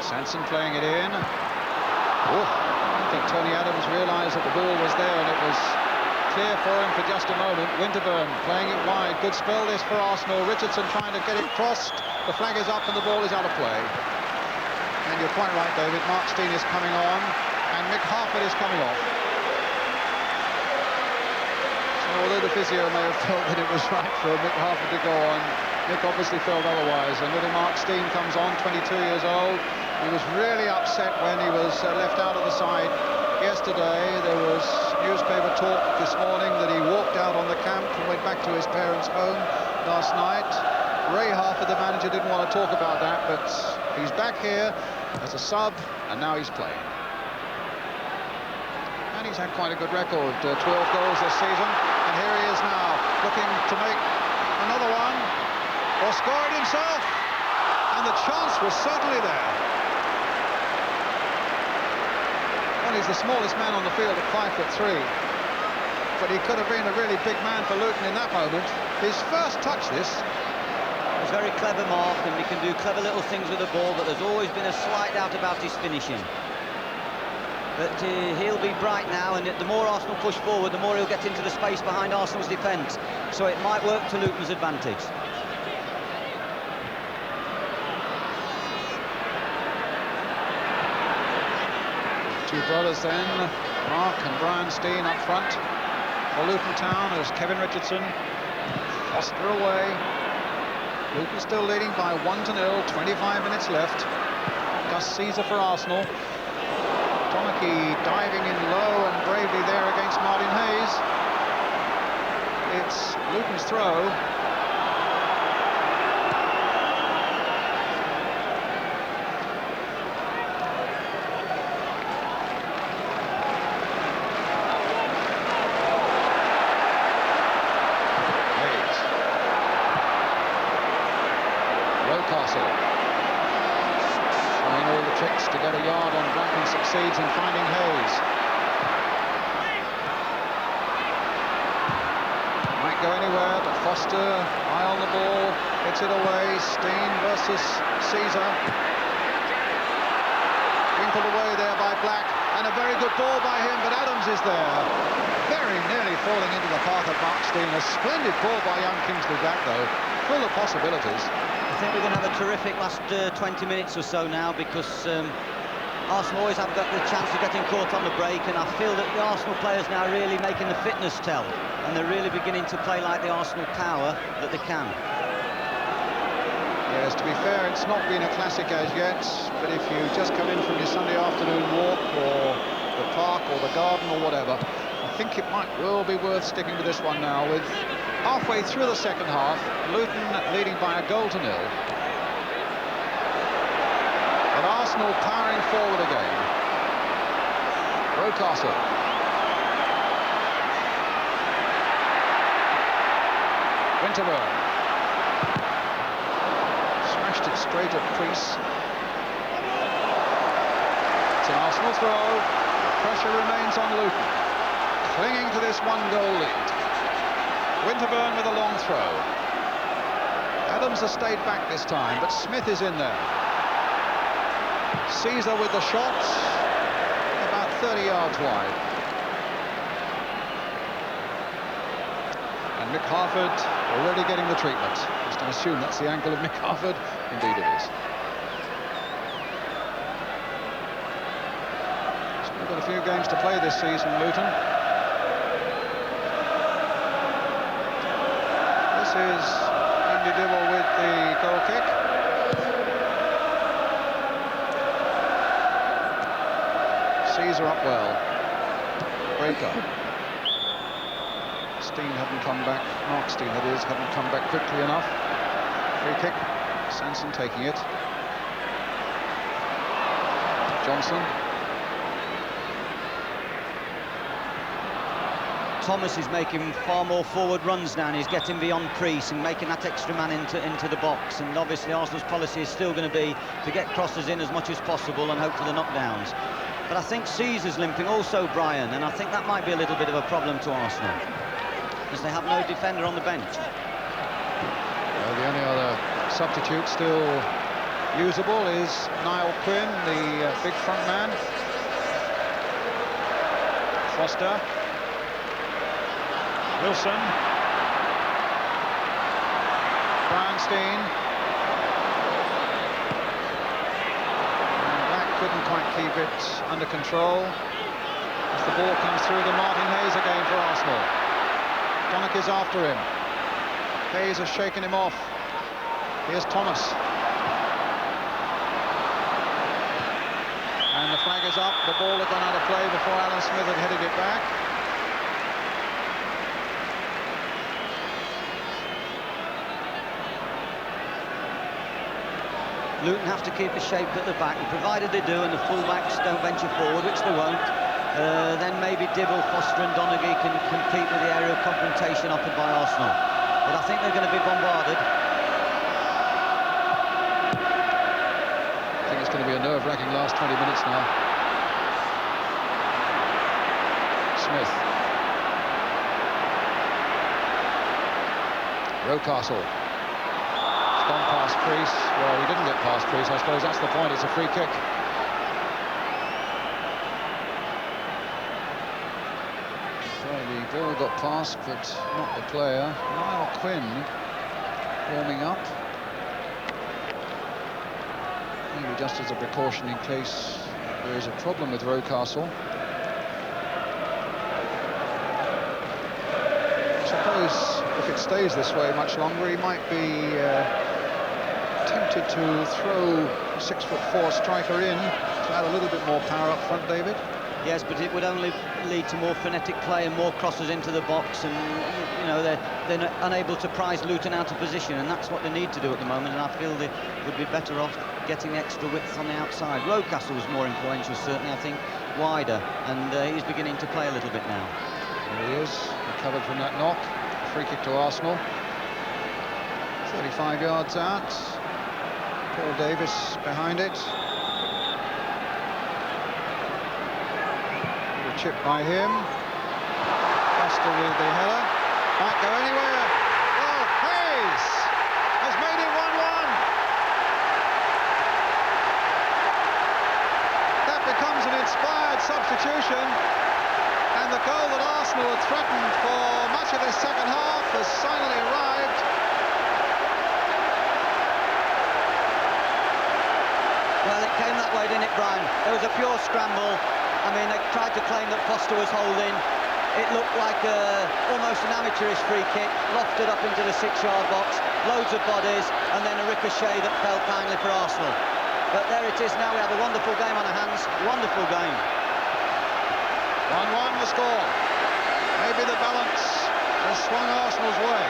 Sanson playing it in. Oh, I think Tony Adams realised that the ball was there, and it was clear for him for just a moment. Winterburn playing it wide. Good spell this for Arsenal. Richardson trying to get it crossed. The flag is up and the ball is out of play. And you're quite right, David. Mark Steen is coming on, and Mick Harford is coming off. Although the physio may have felt that it was right for Mick Harford to go on, Mick obviously felt otherwise. And little Mark Steen comes on, 22 years old. He was really upset when he was left out of the side yesterday. There was newspaper talk this morning that he walked out on the camp and went back to his parents' home last night. Ray Harford, the manager, didn't want to talk about that, but he's back here as a sub, and now he's playing. And he's had quite a good record, 12 goals this season. And here he is now, looking to make another one, or score it himself. And the chance was certainly there. Well, he's the smallest man on the field at 5'3". But he could have been a really big man for Luton in that moment. His first touch, this. It was very clever, Mark, and he can do clever little things with the ball, but there's always been a slight doubt about his finishing. But he'll be bright now, and the more Arsenal push forward, the more he'll get into the space behind Arsenal's defence. So it might work to Luton's advantage. Two brothers then, Mark and Brian Steen up front for Luton Town as Kevin Richardson. Foster away. Luton still leading by 1-0, 25 minutes left. Gus Caesar for Arsenal. Donaghy diving in low and bravely there against Martin Hayes. It's Luton's throw. Hayes. Rocastle. Trying all the tricks to get a yard on Black and succeeds in finding Hayes. Might go anywhere, but Foster, eye on the ball, hits it away. Steen versus Caesar. Winkled away there by Black, and a very good ball by him, but Adams is there. Very nearly falling into the path of Mark Steen. A splendid ball by young Kingsley Black, though, full of possibilities. I think we're going to have a terrific last 20 minutes or so now, because Arsenal always have got the chance of getting caught on the break, and I feel that the Arsenal players now are really making the fitness tell, and they're really beginning to play like the Arsenal power that they can. Yes, to be fair, it's not been a classic as yet, but if you just come in from your Sunday afternoon walk, or the park, or the garden, or whatever, I think it might well be worth sticking with this one now, with halfway through the second half, Luton leading by a goal to nil. But Arsenal powering forward again. Rocastle. Winterburn. Smashed it straight at Priest. It's an Arsenal throw. Pressure remains on Luton, clinging to this one-goal lead. Winterburn with a long throw. Adams has stayed back this time, but Smith is in there. Caesar with the shot, about 30 yards wide. And Mick Harford already getting the treatment. Just I assume that's the ankle of Mick Harford. Indeed it is. Still got a few games to play this season, Luton. This is Andy Dibble with the goal kick. Caesar up well. Breaker. Steen hadn't come back. Mark Steen, that is, hadn't come back quickly enough. Free kick. Sanson taking it. Johnson. Thomas is making far more forward runs now, and he's getting beyond Priest and making that extra man into the box. And obviously Arsenal's policy is still going to be to get crosses in as much as possible and hope for the knockdowns. But I think Caesar's limping also, Brian, and I think that might be a little bit of a problem to Arsenal, because they have no defender on the bench. Well, the only other substitute still usable is Niall Quinn, the big front man. Foster. Wilson. Brian Steen. And Black couldn't quite keep it under control as the ball comes through to Martin Hayes again for Arsenal. Donaghy's after him. Hayes has shaken him off. Here's Thomas. And the flag is up. The ball had gone out of play before Alan Smith had headed it back. Luton have to keep the shape at the back, and provided they do and the full-backs don't venture forward, which they won't, then maybe Dibble, Foster and Donaghy can compete with the aerial confrontation offered by Arsenal. But I think they're going to be bombarded. I think it's going to be a nerve-wracking last 20 minutes now. Smith. Rocastle. Gone past Priest. Well, he didn't get past Priest. I suppose that's the point. It's a free kick. Well, the ball got past, but not the player. Niall Quinn warming up. Maybe just as a precaution in case there is a problem with Rocastle. I suppose if it stays this way much longer, he might be tempted tempted to throw a 6'4" striker in to add a little bit more power up front, David? Yes, but it would only lead to more frenetic play and more crosses into the box, and you know they're unable to prize Luton out of position, and that's what they need to do at the moment. And I feel they would be better off getting extra width on the outside. Rocastle was more influential, certainly. I think wider, and he's beginning to play a little bit now. There he is, recovered from that knock. Free kick to Arsenal. 35 yards out. Paul Davis behind it. Chip by him. Foster with the header. Might go anywhere. Oh, Hayes has made it 1-1. That becomes an inspired substitution. And the goal that Arsenal had threatened for much of this second half has finally arrived. Well, it came that way, didn't it, Brian? It was a pure scramble. I mean, they tried to claim that Foster was holding. It looked like almost an amateurish free kick, lofted up into the 6-yard box, loads of bodies, and then a ricochet that fell kindly for Arsenal. But there it is now. We have a wonderful game on our hands. Wonderful game. 1-1 the score. Maybe the balance has swung Arsenal's way.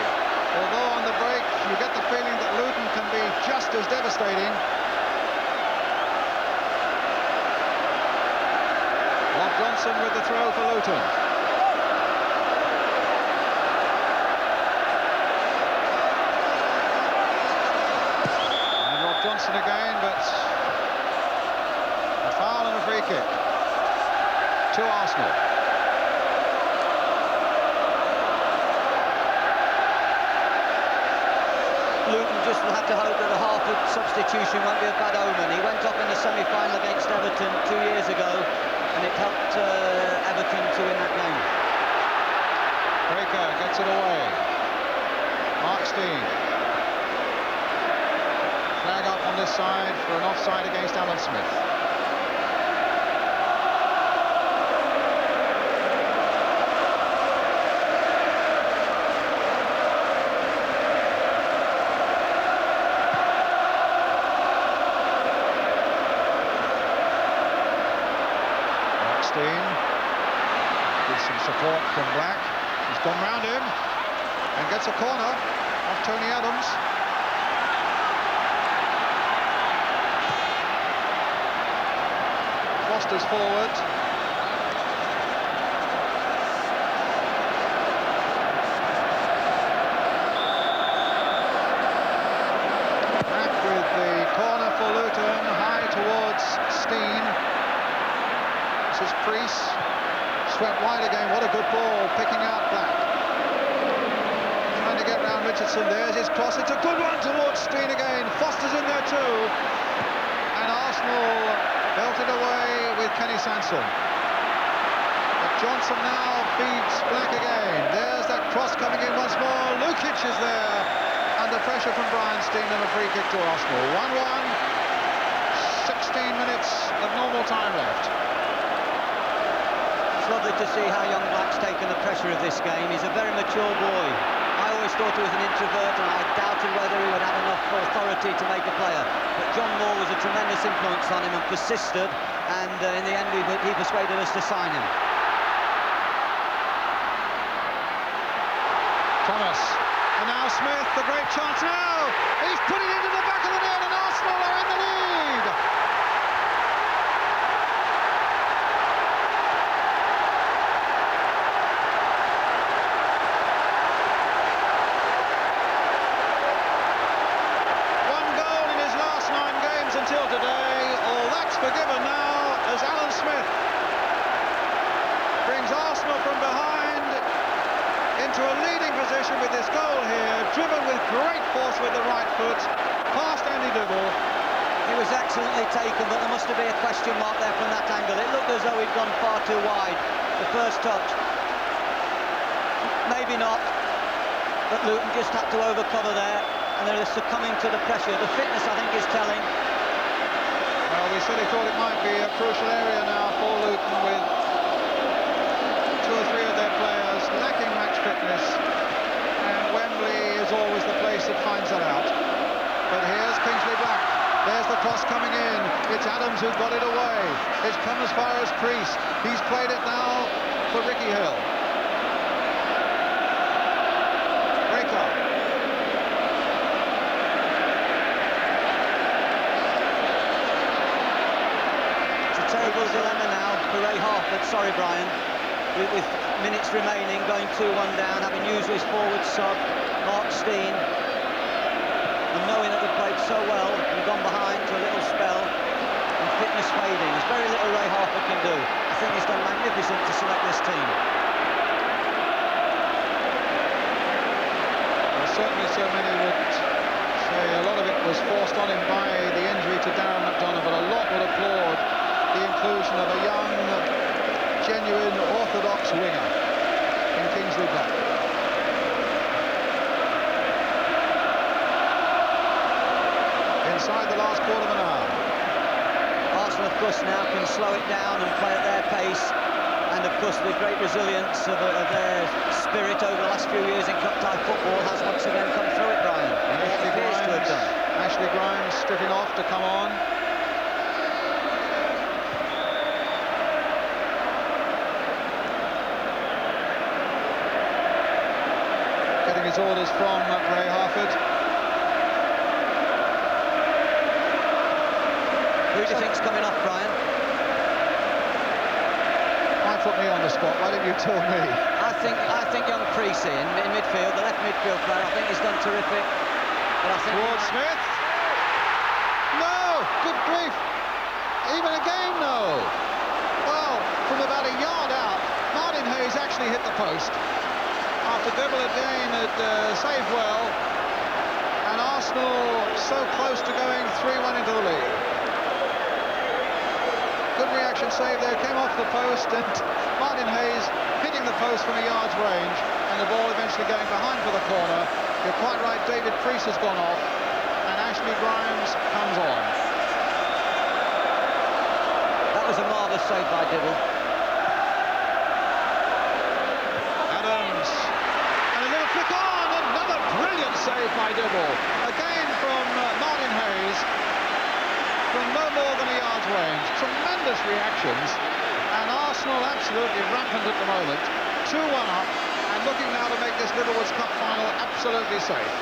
Although on the break, you get the feeling that Luton can be just as devastating. Johnson with the throw for Luton. And Rob Johnson again, but a foul and a free kick to Arsenal. Luton just will have to hope that the Harford substitution won't be a bad omen. He went off in the semi-final against Everton 2 years ago, and it helped Everton to win that game. Breaker gets it away. Mark Steen. Flag up on this side for an offside against Alan Smith. With some support from Black. He's gone round him and gets a corner off Tony Adams. Foster's forward. Back with the corner for Luton, high towards Steen. This is Priest. Swept wide again. What a good ball, picking out Black. Trying to get round Richardson. There's his cross. It's a good one towards Steen again. Foster's in there too. And Arsenal belted away with Kenny Sansom. But Johnson now feeds Black again. There's that cross coming in once more. Lukic is there under pressure from Brian Steen, and a free kick to Arsenal. 1-1. 16 minutes of normal time left. It's lovely to see how young Black's taken the pressure of this game. He's a very mature boy. I always thought he was an introvert, and I doubted whether he would have enough authority to make a player. But John Moore was a tremendous influence on him and persisted, and in the end he persuaded us to sign him. Thomas, and now Smith, a great chance now. He's put it into the back of the net, and Arsenal are in the lead. Until today, all that's forgiven now as Alan Smith brings Arsenal from behind into a leading position with this goal here, driven with great force with the right foot, past Andy Dibble. It was excellently taken, but there must have been a question mark there from that angle. It looked as though he'd gone far too wide, the first touch. Maybe not, but Luton just had to overcover there, and they're succumbing to the pressure. The fitness, I think, is telling. Well, we said he thought it might be a crucial area now for Luton, with 2 or 3 of their players lacking match fitness, and Wembley is always the place that finds that out. But here's Kingsley Black. There's the cross coming in. It's Adams who got it away. It's come as far as Priest. He's played it now for Ricky Hill. Breaker. It's a terrible dilemma now for Ray Harford. Sorry, Brian. With minutes remaining, going 2-1 down, having used his forward sub, Mark Steen, and knowing that they played so well and gone behind to a little spell, and fitness fading. There's very little Ray Harford can do. I think he's done magnificent to select this team. Well, certainly so many would say a lot of it was forced on him by the injury to Darren McDonough, but a lot would applaud the inclusion of a young, genuine, orthodox winger in Kingsley Black. Inside the last quarter of an hour. Arsenal, of course, now can slow it down and play at their pace. And, of course, the great resilience of their spirit over the last few years in cup-tie football has once again come through it, Brian. Ashley Grimes stripping off to come on. Getting his orders from Ray Harford. Who do you think's coming off, Brian? Why put me on the spot? Why didn't you tell me? I think young Priest in midfield, the left midfield player. I think he's done terrific. But I think towards Smith. No! Good grief! Even again, no! Well, from about a yard out, Martin Hayes actually hit the post. After Dibble again had saved well, and Arsenal so close to going 3-1 into the lead. Good reaction save there, came off the post, and Martin Hayes hitting the post from a yard's range, and the ball eventually going behind for the corner. You're quite right, David Priest has gone off, and Ashley Grimes comes on. That was a marvellous save by Dibble. Adams, and a little flick on, another brilliant save by Dibble. Again from Martin Hayes, from no more than a yard's range. Tremendous reactions, and Arsenal absolutely rampant at the moment. 2-1 up, and looking now to make this Littlewoods Cup final absolutely safe.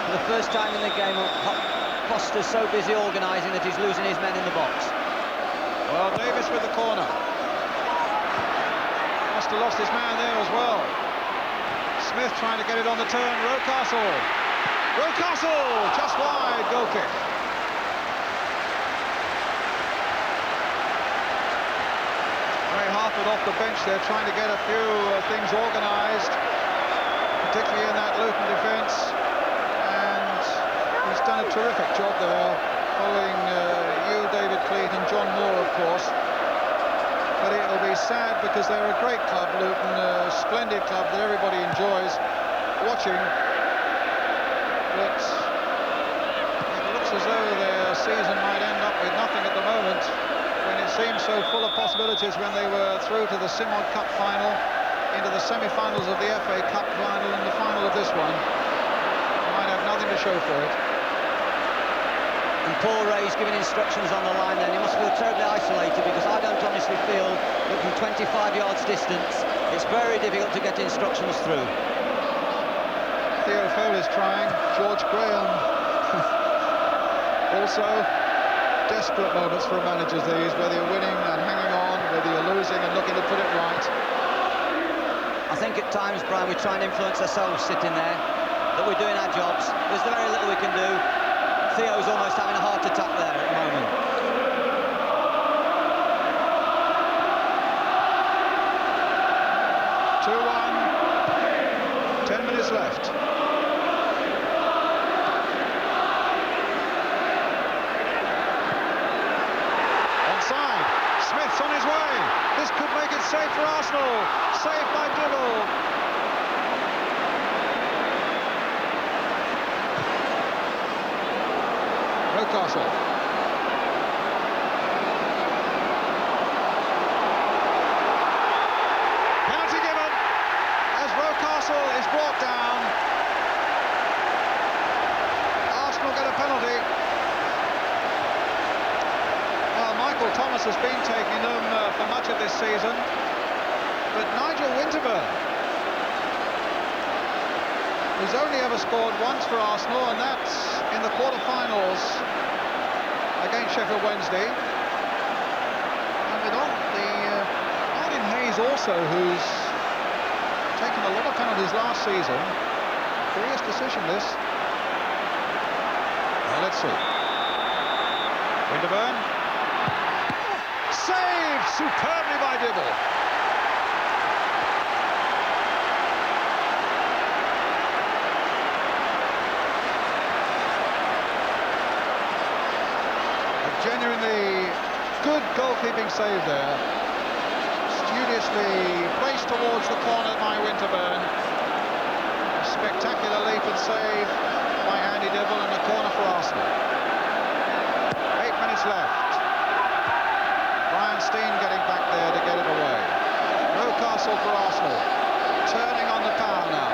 For the first time in the game, Foster's so busy organising that he's losing his men in the box. Well, Davis with the corner. Foster lost his man there as well. Smith trying to get it on the turn. Rocastle. Rocastle! Just wide, goal kick. Ray Harford off the bench there, trying to get a few things organised, particularly in that Luton defence. And he's done a terrific job there, following you, David Cleat, and John Moore, of course. But it'll be sad because they're a great club, Luton, a splendid club that everybody enjoys watching. But it looks as though their season might end up with nothing at the moment, when it seemed so full of possibilities when they were through to the Simod Cup final, into the semi-finals of the FA Cup final, and the final of this one. Might have nothing to show for it. And Paul Ray's giving instructions on the line then. He must feel terribly isolated, because I don't honestly feel that from 25 yards distance it's very difficult to get instructions through. Theo Foley's trying. George Graham also. Desperate moments for a manager these, whether you're winning and hanging on, whether you're losing and looking to put it right. I think at times, Brian, we try and influence ourselves sitting there, that we're doing our jobs. There's very little we can do. Theo's almost having a heart attack there at the moment. (2-1). 10 minutes left. Onside. Smith's on his way. This could make it safe for Arsenal. Saved by Dibble. Rocastle. Penalty given as Rocastle is brought down. Thomas has been taking them for much of this season. But Nigel Winterburn, who's only ever scored once for Arsenal, and that's in the quarter-finals against Sheffield Wednesday. And with Martin Hayes also, who's taken a lot of penalties last season. Curious decision, this. Well, let's see. Winterburn. Saved superbly by Dibble. A genuinely good goalkeeping save there. Studiously placed towards the corner by Winterburn. A spectacular leap and save by Andy Dibble, and a corner for Arsenal. 8 minutes left. Brian Steen getting back there to get it away. Rocastle for Arsenal, turning on the power now.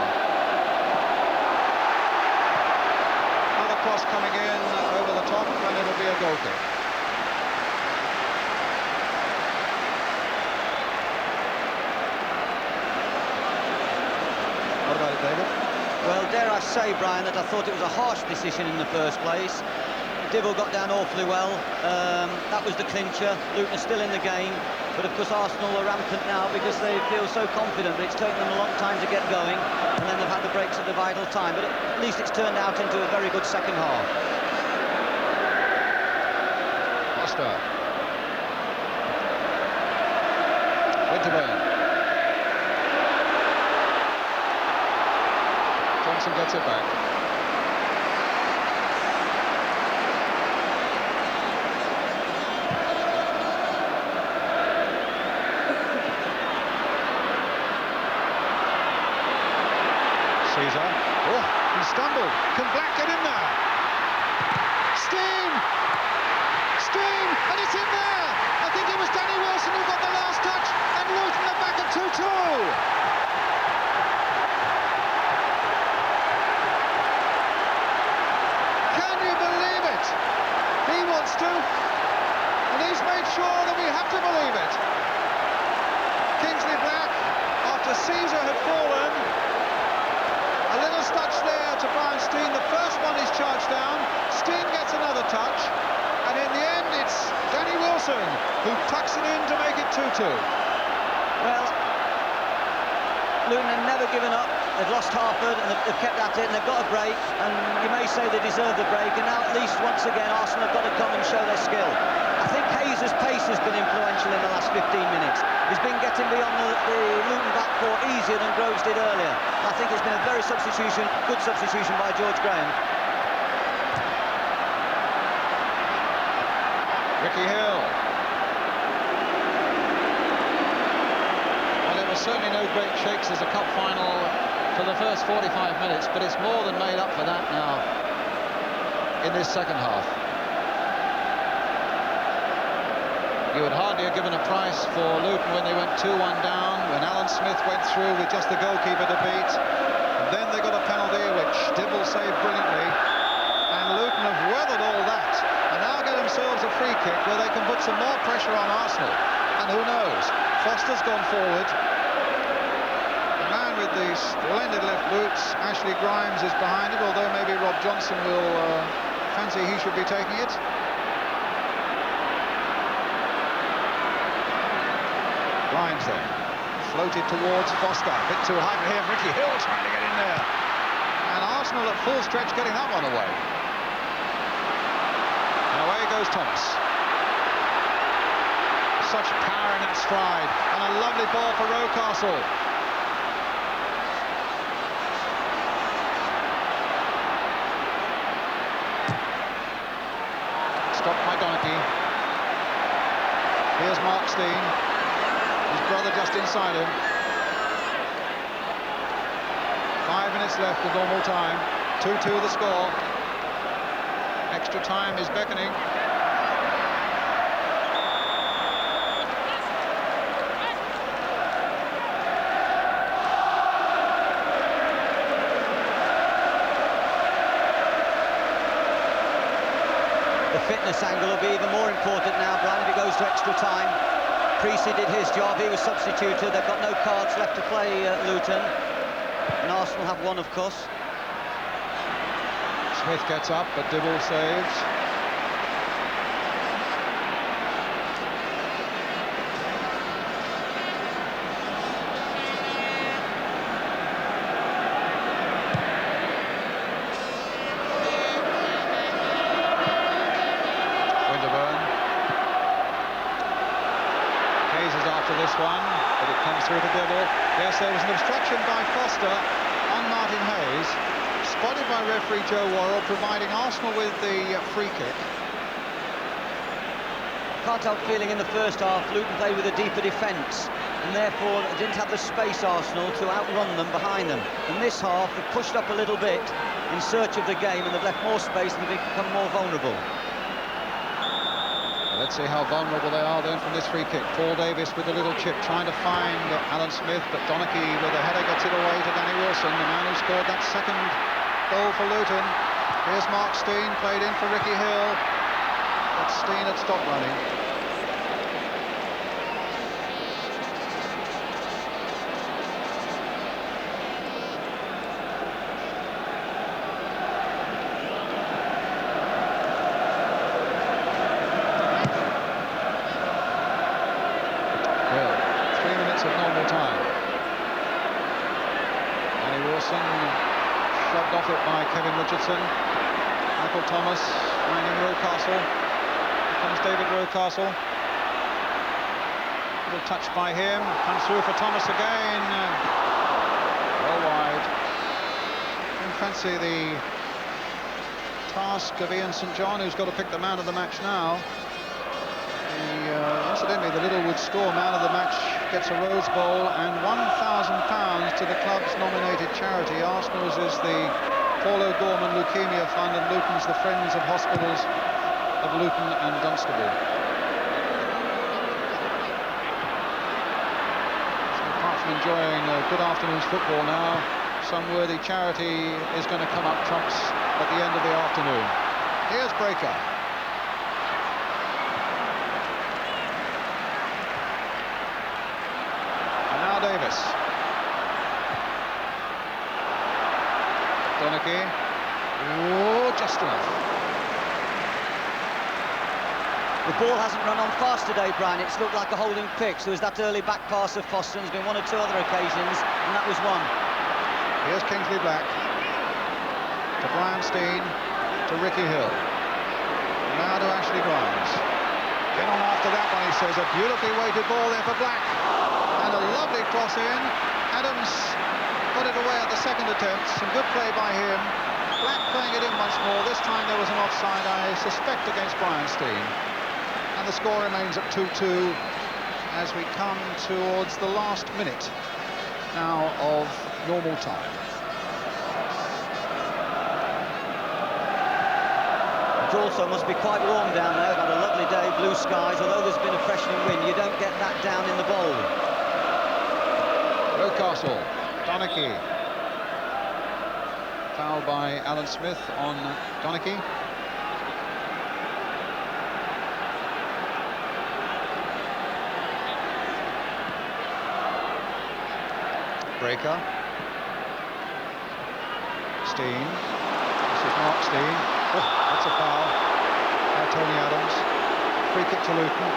Another cross coming in over the top, and it'll be a goal kick. What about it, David? Well, dare I say, Brian, that I thought it was a harsh decision in the first place. Dibble got down awfully well. That was the clincher. Luton are still in the game, but of course Arsenal are rampant now because they feel so confident, but it's taken them a long time to get going, and then they've had the breaks at the vital time. But at least it's turned out into a very good second half. Costa. Winterburn. Johnson gets it back. Caesar. Oh, he stumbled. Can Black get in there? Steen! Steen! And it's in there! I think it was Danny Wilson who got the last touch, and Luton are back at 2-2. Can you believe it? He wants to, and he's made sure that we have to believe it. Kingsley Black, after Caesar had fallen, a little touch there to Brian Steen. The first one is charged down. Steen gets another touch, and in the end it's Danny Wilson who tucks it in to make it 2-2. Well, Luton have never given up. They've lost Harford and they've kept at it, and they've got a break, and you may say they deserve the break, and now at least once again Arsenal have got to come and show their skill. I think Hayes' pace has been influential in the last 15 minutes. He's been getting beyond the Luton back four easier than Groves did earlier. I think it's been a very good substitution by George Graham. Ricky Hill. Well, it was certainly no great shakes as a cup final for the first 45 minutes, but it's more than made up for that now in this second half. You would hardly have given a price for Luton when they went 2-1 down, when Alan Smith went through with just the goalkeeper to beat. And then they got a penalty, which Dibble saved brilliantly. And Luton have weathered all that, and now get themselves a free kick where they can put some more pressure on Arsenal. And who knows, Foster's gone forward. The man with the splendid left boots, Ashley Grimes, is behind it, although maybe Rob Johnson will fancy he should be taking it. Grimes there, floated towards Foster, a bit too high for him. Ricky Hill trying to get in there, and Arsenal at full stretch getting that one away. And away goes Thomas. Such power in that stride, and a lovely ball for Rocastle. Stopped by Donaghy. Here's Mark Steen. His brother just inside him. 5 minutes left of normal time. 2-2 the score. Extra time is beckoning. The fitness angle will be even more important now, Brian, if it goes to extra time. Precy did his job, he was substituted. They've got no cards left to play at Luton. And Arsenal have one, of course. Smith gets up, but Dibble saves. One, but it comes through to Dibble. Yes, there was an obstruction by Foster on Martin Hayes, spotted by referee Joe Worrell, providing Arsenal with the free kick. Can't help feeling in the first half Luton played with a deeper defence, and therefore they didn't have the space, Arsenal, to outrun them behind them. In this half, they've pushed up a little bit in search of the game, and they've left more space and they've become more vulnerable. Let's see how vulnerable they are then from this free kick. Paul Davis with a little chip trying to find Alan Smith, but Donachie with a header gets it away to Danny Wilson, the man who scored that second goal for Luton. Here's Mark Steen, played in for Ricky Hill, but Steen had stopped running. Shoved off it by Kevin Richardson. Michael Thomas finding Rocastle. Here comes David Rocastle. Little touch by him. Comes through for Thomas again. Well wide. Don't fancy the task of Ian St John, who's got to pick the man of the match now. Incidentally, the Littlewood Store man of the match gets a Rose Bowl and £1,000 to the club's nominated charity. Arsenal's is the Paul O'Gorman Leukemia Fund, and Luton's the Friends of Hospitals of Luton and Dunstable. So apart from enjoying good afternoon's football now, some worthy charity is going to come up trumps at the end of the afternoon. Here's Breaker. Davis. Donachie. Oh, just enough. The ball hasn't run on fast today, Brian. It's looked like a holding pick. So there's that early back pass of Foster. There's been one or two other occasions, and that was one. Here's Kingsley Black. To Brian Steen. To Ricky Hill. Now to Ashley Grimes. Get on after that one, he says. A beautifully weighted ball there for Black. And a lovely cross in. Adams put it away at the second attempt. Some good play by him. Black playing it in once more. This time there was an offside, I suspect, against Brian Steen. And the score remains at 2-2 as we come towards the last minute now of normal time. It also must be quite warm down there. We've had a lovely day, blue skies. Although there's been a freshening wind, you don't get that down in the bowl. Rocastle, Donachie. Foul by Alan Smith on Donachie. Breaker. Steen. This is Mark Steen. Oh, that's a foul by Tony Adams. Free kick to Luton.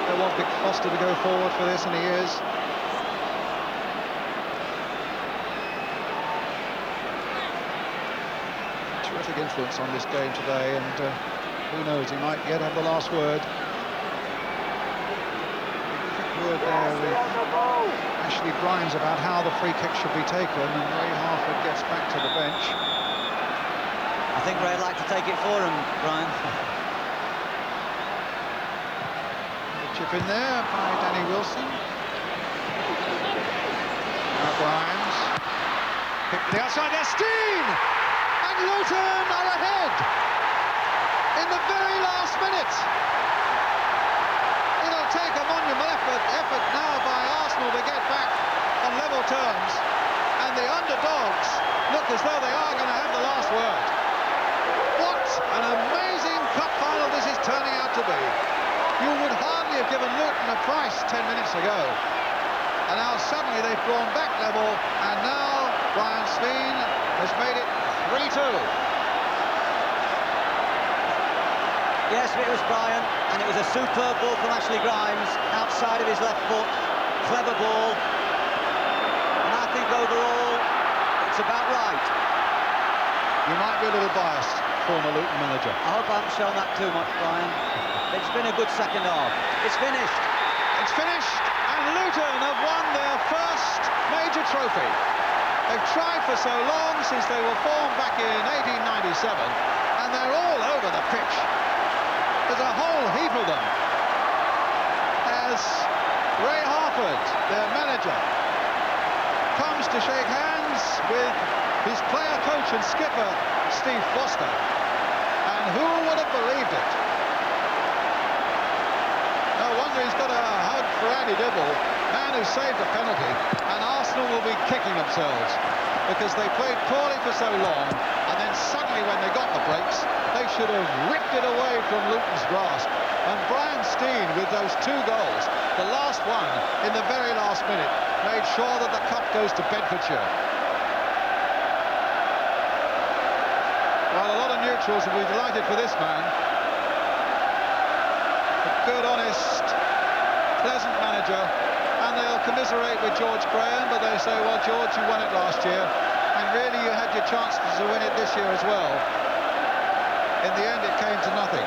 They want Vic Foster to go forward for this, and he is. Terrific influence on this game today, and who knows, he might yet have the last word. Quick word there with Ashley Grimes about how the free kick should be taken, and Ray Harford gets back to the bench. I think Ray'd like to take it for him, Brian. The chip in there by Danny Wilson. Now Grimes. Pick the outside, there's Steen! And Luton are ahead in the very last minute. It'll take a monumental effort now by Arsenal to get back on level terms. And the underdogs look as though they are going to have the last word. What an amazing Christ 10 minutes ago. And now suddenly they've drawn back level, and now Brian Steen has made it 3-2. Yes, it was Brian, and it was a superb ball from Ashley Grimes, outside of his left foot. Clever ball. And I think overall, it's about right. You might be a little biased, former Luton manager. I hope I haven't shown that too much, Brian. It's been a good second half. It's finished. It's finished, and Luton have won their first major trophy. They've tried for so long, since they were formed back in 1897, and they're all over the pitch. There's a whole heap of them. As Ray Harford, their manager, comes to shake hands with his player coach and skipper, Steve Foster. And who would have believed it? No wonder he's got a hug for Andy Dibble, man who saved a penalty, and Arsenal will be kicking themselves because they played poorly for so long, and then suddenly when they got the breaks, they should have ripped it away from Luton's grasp. And Brian Steen, with those 2 goals, the last one in the very last minute, made sure that the cup goes to Bedfordshire. Well, a lot of neutrals will be delighted for this man. A good, honest, pleasant manager, and they'll commiserate with George Graham, but they say, well, George, you won it last year, and really you had your chances to win it this year as well. In the end, it came to nothing.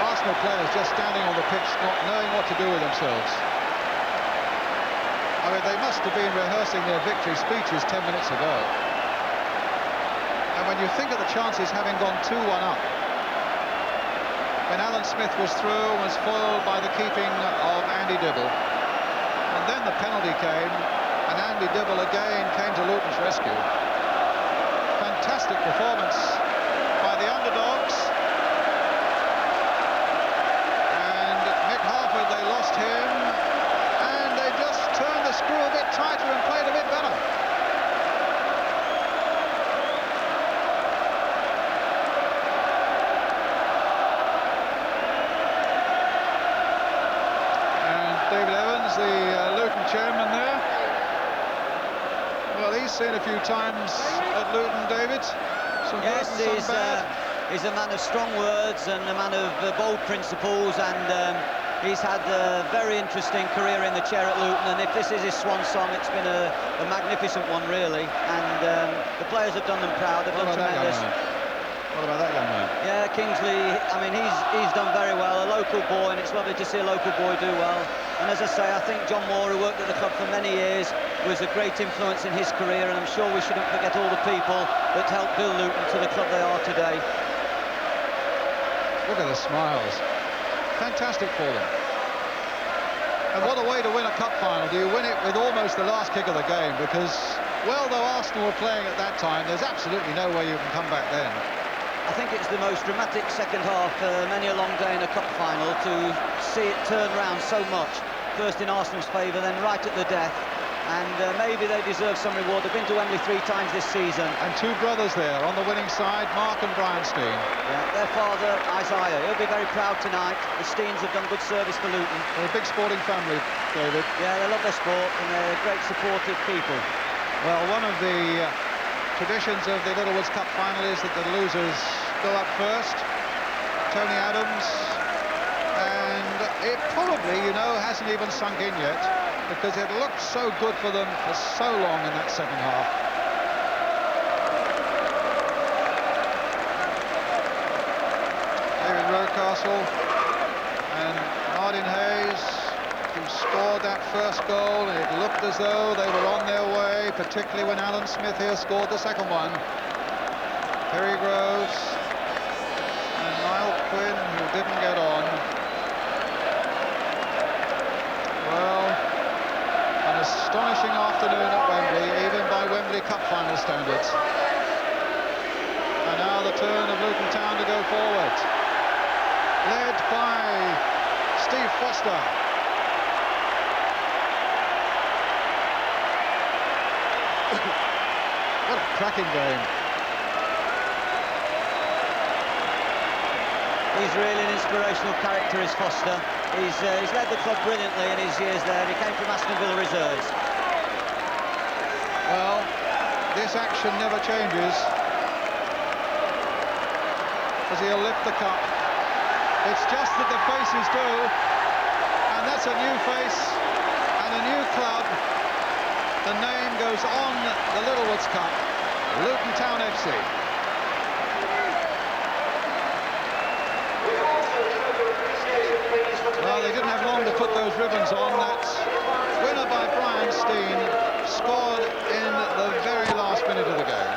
Arsenal players just standing on the pitch, not knowing what to do with themselves. I mean, they must have been rehearsing their victory speeches 10 minutes ago. And when you think of the chances having gone 2-1 up, when Alan Smith was through and was foiled by the keeping of Andy Dibble, and then the penalty came, and Andy Dibble again came to Luton's rescue. Fantastic performance by the underdogs. And Mick Harford, they lost him, and they just turned the screw a bit tighter and played a bit better. David Evans, the Luton chairman there. Well, he's seen a few times at Luton, David. Yes, he's a man of strong words and a man of bold principles, and he's had a very interesting career in the chair at Luton, and if this is his swan song, it's been a magnificent one, really, and the players have done them proud. They've done tremendous. What about that young man? Yeah, Kingsley, I mean, he's done very well, a local boy, and it's lovely to see a local boy do well. And as I say, I think John Moore, who worked at the club for many years, was a great influence in his career, and I'm sure we shouldn't forget all the people that helped build Luton to the club they are today. Look at the smiles. Fantastic for them. And what a way to win a cup final. Do you win it with almost the last kick of the game? Because, well, though Arsenal were playing at that time, there's absolutely no way you can come back then. I think it's the most dramatic second half for many a long day in a cup final, to see it turn round so much. First in Arsenal's favour, then right at the death. And maybe they deserve some reward. They've been to Wembley 3 times this season. And 2 brothers there on the winning side, Mark and Brian Steen. Yeah, their father, Isaiah, he'll be very proud tonight. The Steens have done good service for Luton. They're a big sporting family, David. Yeah, they love their sport, and they're great supportive people. Well, one of the traditions of the Littlewoods Cup final is that the losers go up first. Tony Adams, and it probably, you know, hasn't even sunk in yet, because it looked so good for them for so long in that second half. David Rocastle and Martin Hayes, who scored that first goal, and it looked as though they were on their way, particularly when Alan Smith here scored the second one. Terry Groves and Niall Quinn, who didn't get on. Well, an astonishing afternoon at Wembley, even by Wembley Cup final standards. And now the turn of Luton Town to go forward, led by Steve Foster. What a cracking game. He's really an inspirational character, is Foster. He's led the club brilliantly in his years there. He came from Aston Villa reserves. Well, this action never changes, as he'll lift the cup. It's just that the faces do, and that's a new face and a new club. The name goes on the Littlewoods Cup, Luton Town FC. Well, they didn't have long to put those ribbons on. That winner by Brian Steen, scored in the very last minute of the game.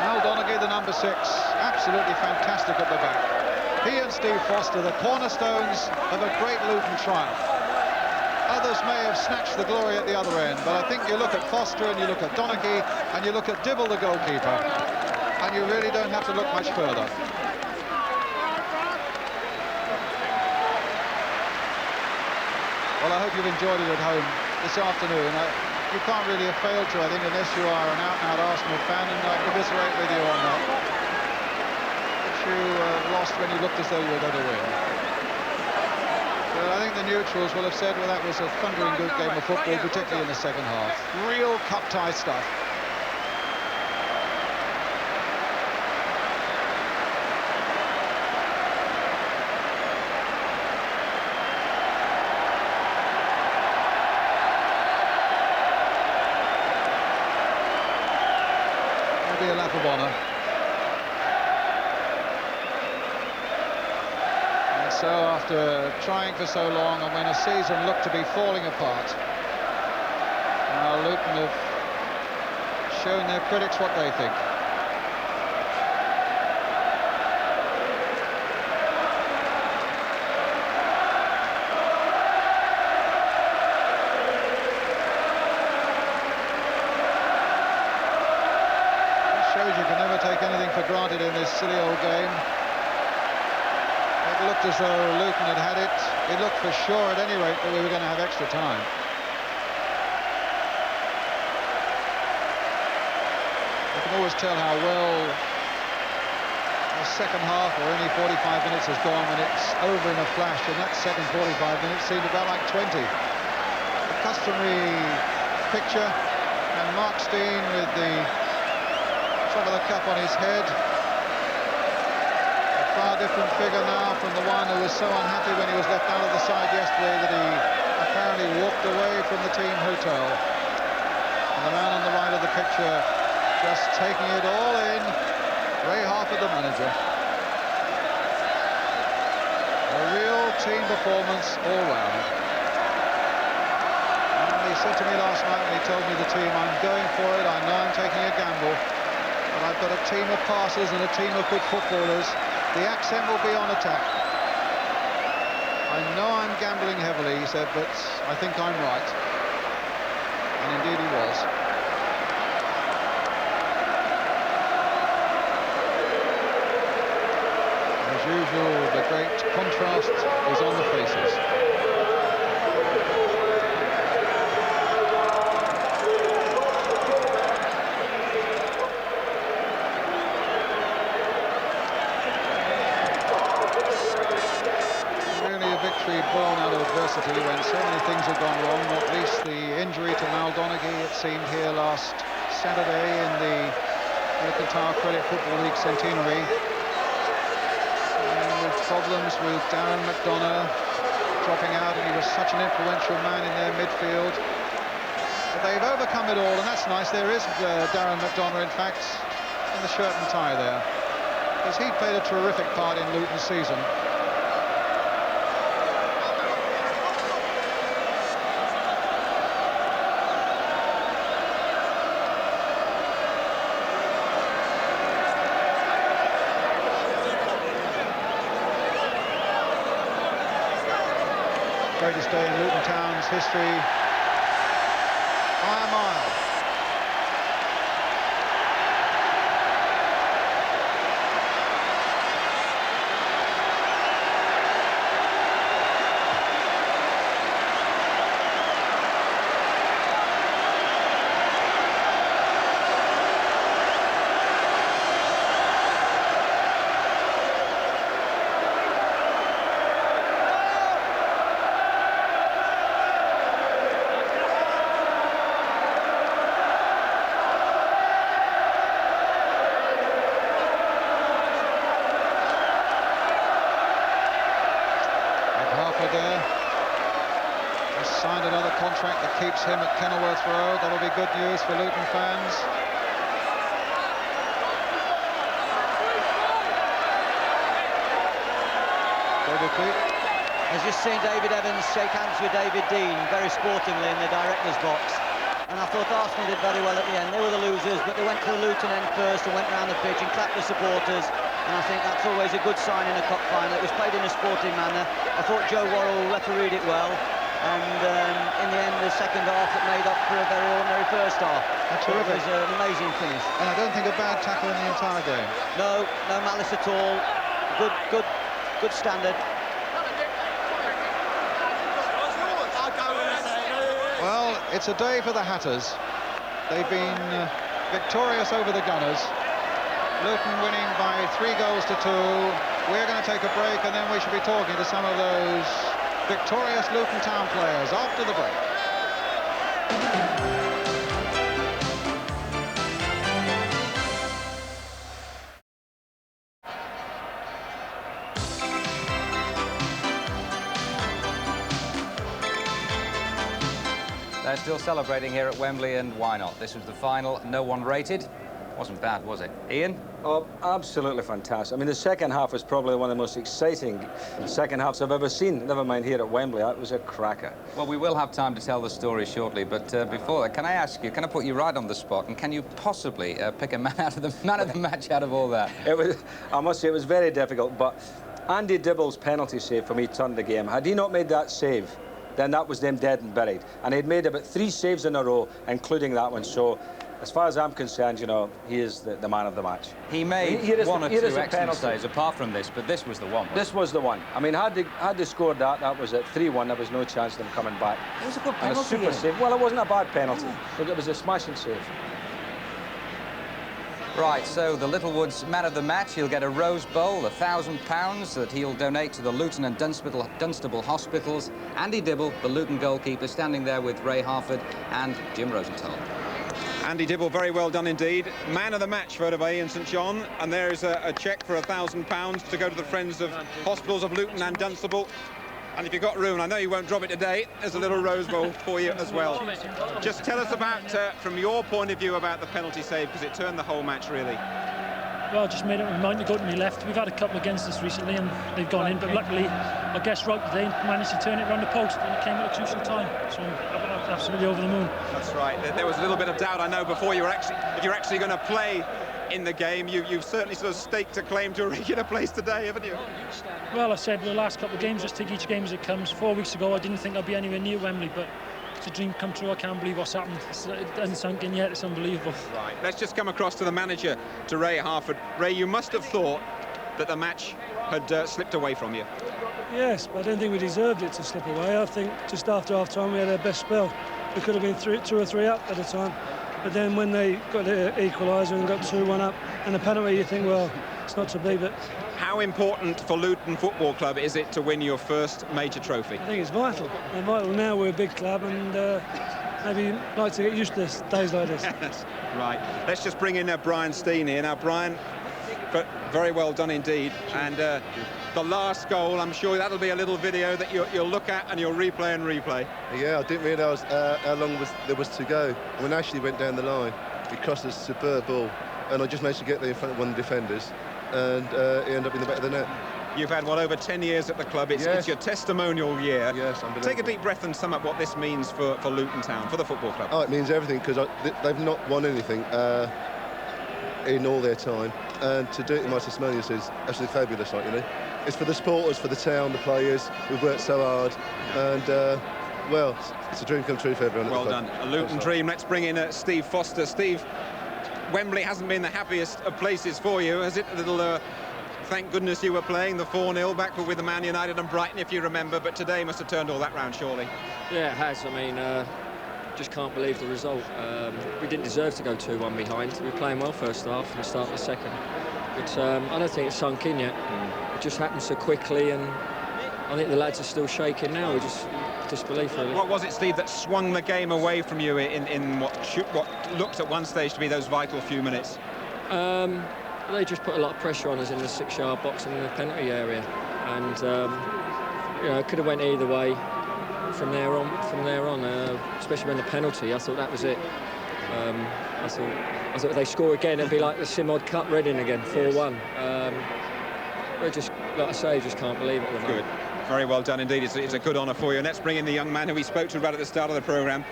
Al Donaghy, the number 6, absolutely fantastic at the back. He and Steve Foster, the cornerstones of a great Luton triumph. Others may have snatched the glory at the other end, but I think you look at Foster and you look at Donaghy and you look at Dibble, the goalkeeper, and you really don't have to look much further. Well, I hope you've enjoyed it at home this afternoon. You can't really have failed to, I think, unless you are an out-and-out Arsenal fan, and I commiserate with you on that. But you lost when you looked as though you were going to win. But I think the neutrals will have said, well, that was a thundering good game of football, particularly in the second half. Real cup-tie stuff. Be a lap of honour. And so after trying for so long, and when a season looked to be falling apart, now Luton have shown their critics what they think. You can never take anything for granted in this silly old game. It looked as though Luton had it. It looked for sure, at any rate, that we were going to have extra time. You can always tell how well the second half or any 45 minutes has gone when it's over in a flash, and that second 45 minutes seemed about like 20. The customary picture, and Mark Steen with the top of the cup on his head. A far different figure now from the one who was so unhappy when he was left out of the side yesterday that he apparently walked away from the team hotel. And the man on the right of the picture just taking it all in. Ray Harford, the manager. A real team performance all round. And he said to me last night when he told me the team, I'm going for it, I know I'm taking a gamble. But I've got a team of passers and a team of good footballers. The accent will be on attack. I know I'm gambling heavily, he said, but I think I'm right. And indeed he was. As usual, the great contrast is on the faces. Born out of adversity when so many things have gone wrong, not least the injury to Al Donaghy, it seemed, here last Saturday in the Mercantile Credit Football League centenary. And with problems with Darren McDonough dropping out, and he was such an influential man in their midfield. But they've overcome it all, and that's nice. There is Darren McDonough, in fact, in the shirt and tie there, because he played a terrific part in Luton's season. Greatest day in Luton Town's history by a mile. has signed another contract that keeps him at Kenilworth Road. That'll be good news for Luton fans. David Cleat. I was just seeing David Evans shake hands with David Dean very sportingly in the director's box. And I thought Arsenal did very well at the end. They were the losers, but they went to the Luton end first and went round the pitch and clapped the supporters. And I think that's always a good sign in a cup final. It was played in a sporting manner. I thought Joe Worrell refereed it well. And in the end, the second half that made up for a very ordinary first half. It was an amazing finish. And I don't think a bad tackle in the entire game. No malice at all. Good standard. Well, it's a day for the Hatters. They've been victorious over the Gunners. Luton winning by 3 goals to 2. We're going to take a break, and then we should be talking to some of those victorious Luton Town players after the break. They're still celebrating here at Wembley, and why not? This was the final, no one rated. Wasn't bad, was it? Ian? Oh, absolutely fantastic. I mean, the second half was probably one of the most exciting second halves I've ever seen, never mind here at Wembley. That was a cracker. Well, we will have time to tell the story shortly, but before that, can I ask you, can I put you right on the spot, and can you possibly pick a man of the match out of all that? I must say, it was very difficult, but Andy Dibble's penalty save for me turned the game. Had he not made that save, then that was them dead and buried. And he'd made about 3 saves in a row, including that one. So, as far as I'm concerned, you know, he is the man of the match. He made one or two excellent saves apart from this, but this was the one. This was the one. I mean, had they scored that was at 3-1. There was no chance of them coming back. It was a good and penalty. A super save. Well, it wasn't a bad penalty, but it was a smashing save. Right, so the Littlewoods man of the match, he'll get a Rose Bowl, £1,000 that he'll donate to the Luton and Dunstable hospitals. Andy Dibble, the Luton goalkeeper, standing there with Ray Harford and Jim Rosenthal. Andy Dibble, very well done indeed. Man of the match voted by Ian St John, and there is a cheque for £1,000 to go to the Friends of Hospitals of Luton and Dunstable. And if you've got room, I know you won't drop it today, there's a little Rose Bowl for you as well. Just tell us about, from your point of view, about the penalty save, because it turned the whole match, really. Well, I just made up my mind to go to my left. We've had a couple against us recently, and they've gone in, but luckily, I guess right today, managed to turn it around the post, and it came at a crucial time. So I'm absolutely over the moon. That's right. There was a little bit of doubt, I know, before you were if you're actually going to play in the game. You've certainly sort of staked a claim to a regular place today, haven't you? Well, I said the last couple of games, just take each game as it comes. 4 weeks ago, I didn't think I'd be anywhere near Wembley, but it's a dream come true. I can't believe what's happened. It hasn't sunk in yet. It's unbelievable. Right. Let's just come across to the manager, to Ray Harford. Ray, you must have thought that the match had slipped away from you. Yes, but I don't think we deserved it to slip away. I think just after half-time we had our best spell. We could have been 2 or 3 up at a time. But then when they got the equaliser and got 2-1 up and a penalty, you think, well, it's not to be. But how important for Luton Football Club is it to win your first major trophy? I think it's vital. And vital now. We're a big club, and maybe like to get used to days like this. Right. Let's just bring in Brian Steen here. Now, Brian, very well done indeed. And the last goal, I'm sure that'll be a little video that you'll look at and you'll replay and replay. Yeah, I didn't realise how long there was to go. When Ashley went down the line, it crossed a superb ball, and I just managed to get there in front of one of the defenders, and he ended up in the back of the net. You've had, well, over 10 years at the club. It's your testimonial year. Yes, take a deep breath and sum up what this means for Luton Town, for the football club. Oh, it means everything, because they've not won anything in all their time, and to do it in my testimonial is absolutely fabulous, like, you know. It's for the supporters, for the town, the players. We've worked so hard, and well, it's a dream come true for everyone. Well done, a Luton dream. Let's bring in Steve Foster. Steve, Wembley hasn't been the happiest of places for you, has it? A little, thank goodness you were playing the 4-0 back with the Man United and Brighton, if you remember, but today must have turned all that round, surely. Yeah, it has. I mean, just can't believe the result. We didn't deserve to go 2-1 behind. We were playing well first half and start the second. But I don't think it's sunk in yet. It just happened so quickly, and I think the lads are still shaking now. We just disbelief, really. What was it, Steve, that swung the game away from you in what looked at one stage to be those vital few minutes? They just put a lot of pressure on us in the 6-yard box and in the penalty area, and you know, it could have went either way from there on. Especially when the penalty, I thought that was it. I thought if they score again, it'd be like the Simod Cup Reading again, 4-1. We're just, like I say, just can't believe it. Good. Very well done indeed. It's a good honour for you. And let's bring in the young man who we spoke to right at the start of the programme,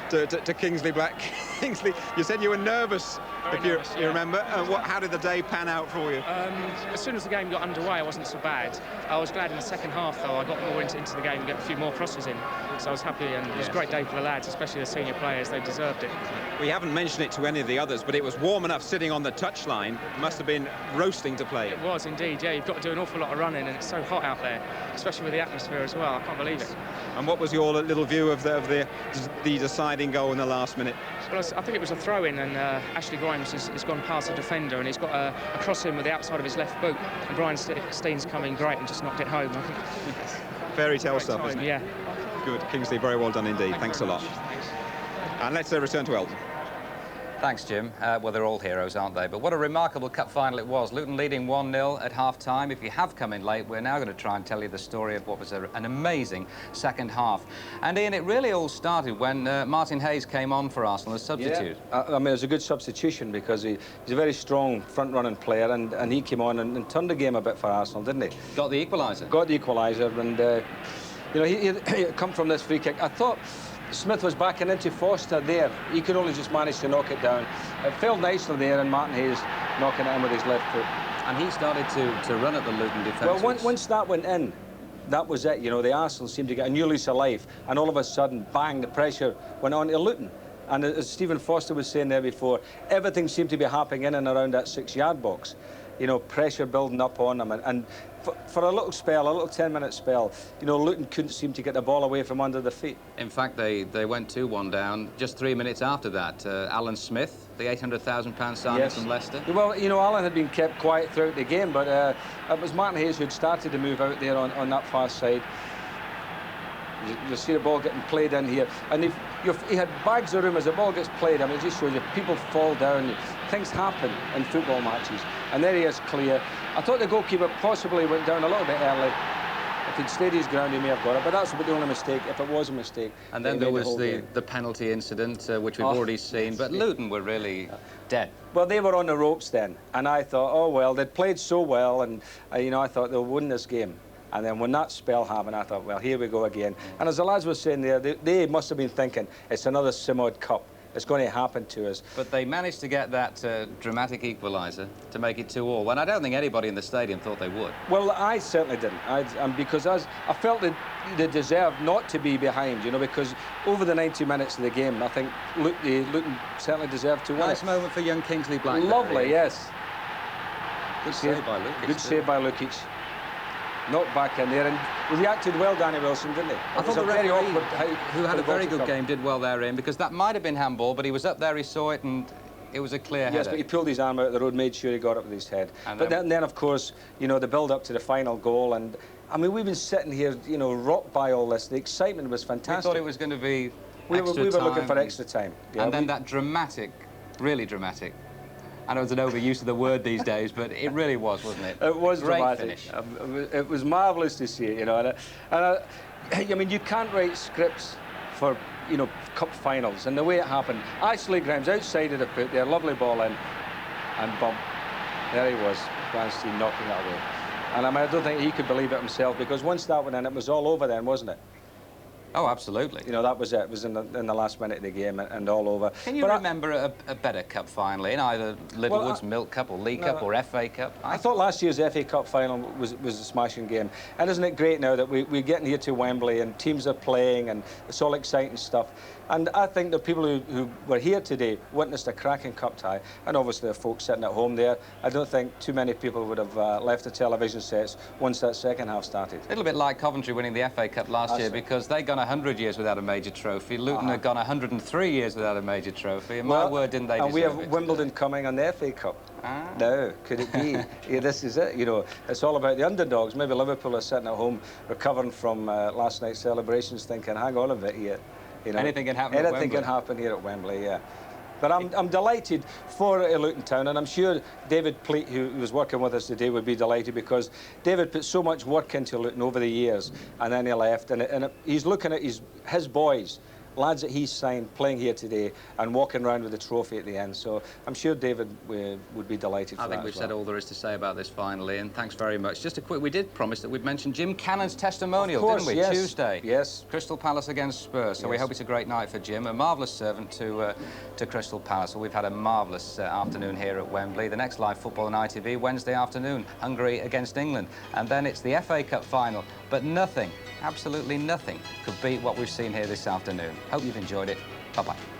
to Kingsley Black. Kingsley, you said you were nervous, you remember. How did the day pan out for you? As soon as the game got underway, it wasn't so bad. I was glad in the second half, though, I got more into the game and got a few more crosses in. So I was happy, and it was a great day for the lads, especially the senior players. They deserved it. We haven't mentioned it to any of the others, but it was warm enough sitting on the touchline. Must have been roasting to play. It was indeed, yeah. You've got to do an awful lot of running, and it's so hot out there, especially with the atmosphere as well. I can't believe it. And what was your little view of the deciding goal in the last minute? Well, I think it was a throw-in, and Ashley Grimes has gone past the defender, and he's got a cross in with the outside of his left boot, and Brian Steen's come in great and just knocked it home. I think. Fairy tale stuff, isn't it? Yeah. Good, Kingsley, very well done indeed. Thanks a lot. Thanks. And let's return to Elton. Thanks, Jim. Well, they're all heroes, aren't they? But what a remarkable cup final it was. Luton leading 1-0 at half-time. If you have come in late, we're now going to try and tell you the story of what was an amazing second half. And, Ian, it really all started when Martin Hayes came on for Arsenal as substitute. Yeah. I mean, it was a good substitution because he's a very strong front-running player, and he came on and turned the game a bit for Arsenal, didn't he? Got the equaliser. Got the equaliser, and, you know, he come from this free kick. I thought Smith was backing into Foster there. He could only just manage to knock it down. It fell nicely there, and Martin Hayes knocking it in with his left foot. And he started to run at the Luton defence. Well, once that went in, that was it. You know, the Arsenal seemed to get a new lease of life, and all of a sudden, bang, the pressure went on to Luton. And as Stephen Foster was saying there before, everything seemed to be happening in and around that 6-yard box. You know, pressure building up on them, and for a little spell, a little 10-minute spell, you know, Luton couldn't seem to get the ball away from under their feet. In fact, they went 2-1 down just 3 minutes after that. Alan Smith, the £800,000 signing from Leicester. Well, you know, Alan had been kept quiet throughout the game, but it was Martin Hayes who'd started to move out there on that far side. You see the ball getting played in here, and he had bags of room as the ball gets played. I mean, it just shows you people fall down. Things happen in football matches, and there he is clear. I thought the goalkeeper possibly went down a little bit early. If he'd stayed his ground, he may have got it, but that's the only mistake, if it was a mistake. And then there was the penalty incident, which we've already seen, but Luton were really dead. Well, they were on the ropes then, and I thought, oh, well, they'd played so well, and, you know, I thought they'll win this game. And then when that spell happened, I thought, well, here we go again. And as the lads were saying there, they must have been thinking, it's another Simod Cup. It's going to happen to us. But they managed to get that dramatic equaliser to make it 2-2, and I don't think anybody in the stadium thought they would. Well, I certainly didn't. Because I felt that they deserved not to be behind, you know, because over the 90 minutes of the game, I think Luton certainly deserved to win. Nice moment for young Kingsley Black. Lovely, yes. Good save by Lukic. Good save by Lukic. Knocked back in there, and reacted well, Danny Wilson, didn't he? I thought the referee, who had a very good game, did well therein, because that might have been handball, but he was up there, he saw it, and it was a clear header. Yes, but he pulled his arm out of the road, made sure he got up with his head. But then, of course, you know, the build-up to the final goal, and, I mean, we've been sitting here, you know, rocked by all this. The excitement was fantastic. We thought it was going to be we were looking for extra time. Yeah, and then that dramatic, really dramatic, I know it's an overuse of the word these days, but it really was, wasn't it? It was great dramatic. Finish. It was marvellous to see it, you know. I mean, you can't write scripts for, you know, cup finals. And the way it happened, Ashley Grimes outside of the foot there, lovely ball in, and bump. There he was, Clancy knocking it away. And I mean, I don't think he could believe it himself, because once that went in, it was all over then, wasn't it? Oh, absolutely. You know, that was it. It was in the last minute of the game and all over. Can you remember a better cup final in either Littlewood's Milk Cup or League Cup or FA Cup? I thought last year's FA Cup final was a smashing game. And isn't it great now that we're getting here to Wembley and teams are playing and it's all exciting stuff. And I think the people who were here today witnessed a cracking cup tie, and obviously the folks sitting at home there. I don't think too many people would have left the television sets once that second half started. A little bit like Coventry winning the FA Cup last year, because they'd gone 100 years without a major trophy. Luton had gone 103 years without a major trophy, and my word, didn't they deserve it? And we have Wimbledon coming on the FA Cup. Now, could it be? Yeah, this is it, you know. It's all about the underdogs. Maybe Liverpool are sitting at home recovering from last night's celebrations thinking, hang on a bit here. You know, anything can happen Anything can happen here at Wembley, yeah. But I'm delighted for Luton Town, and I'm sure David Pleat, who was working with us today, would be delighted, because David put so much work into Luton over the years, and then he left, and he's looking at his boys, lads that he's signed, playing here today and walking around with the trophy at the end. So I'm sure David would be delighted for that. I think we've said all there is to say about this finally, and thanks very much. Just a quick, we did promise that we'd mention Jim Cannon's testimonial, of course, didn't we? Yes. Tuesday. Yes. Crystal Palace against Spurs. So we hope it's a great night for Jim. A marvellous servant to Crystal Palace. Well, we've had a marvellous afternoon here at Wembley. The next live football on ITV Wednesday afternoon, Hungary against England. And then it's the FA Cup final. But nothing, absolutely nothing, could beat what we've seen here this afternoon. Hope you've enjoyed it. Bye-bye.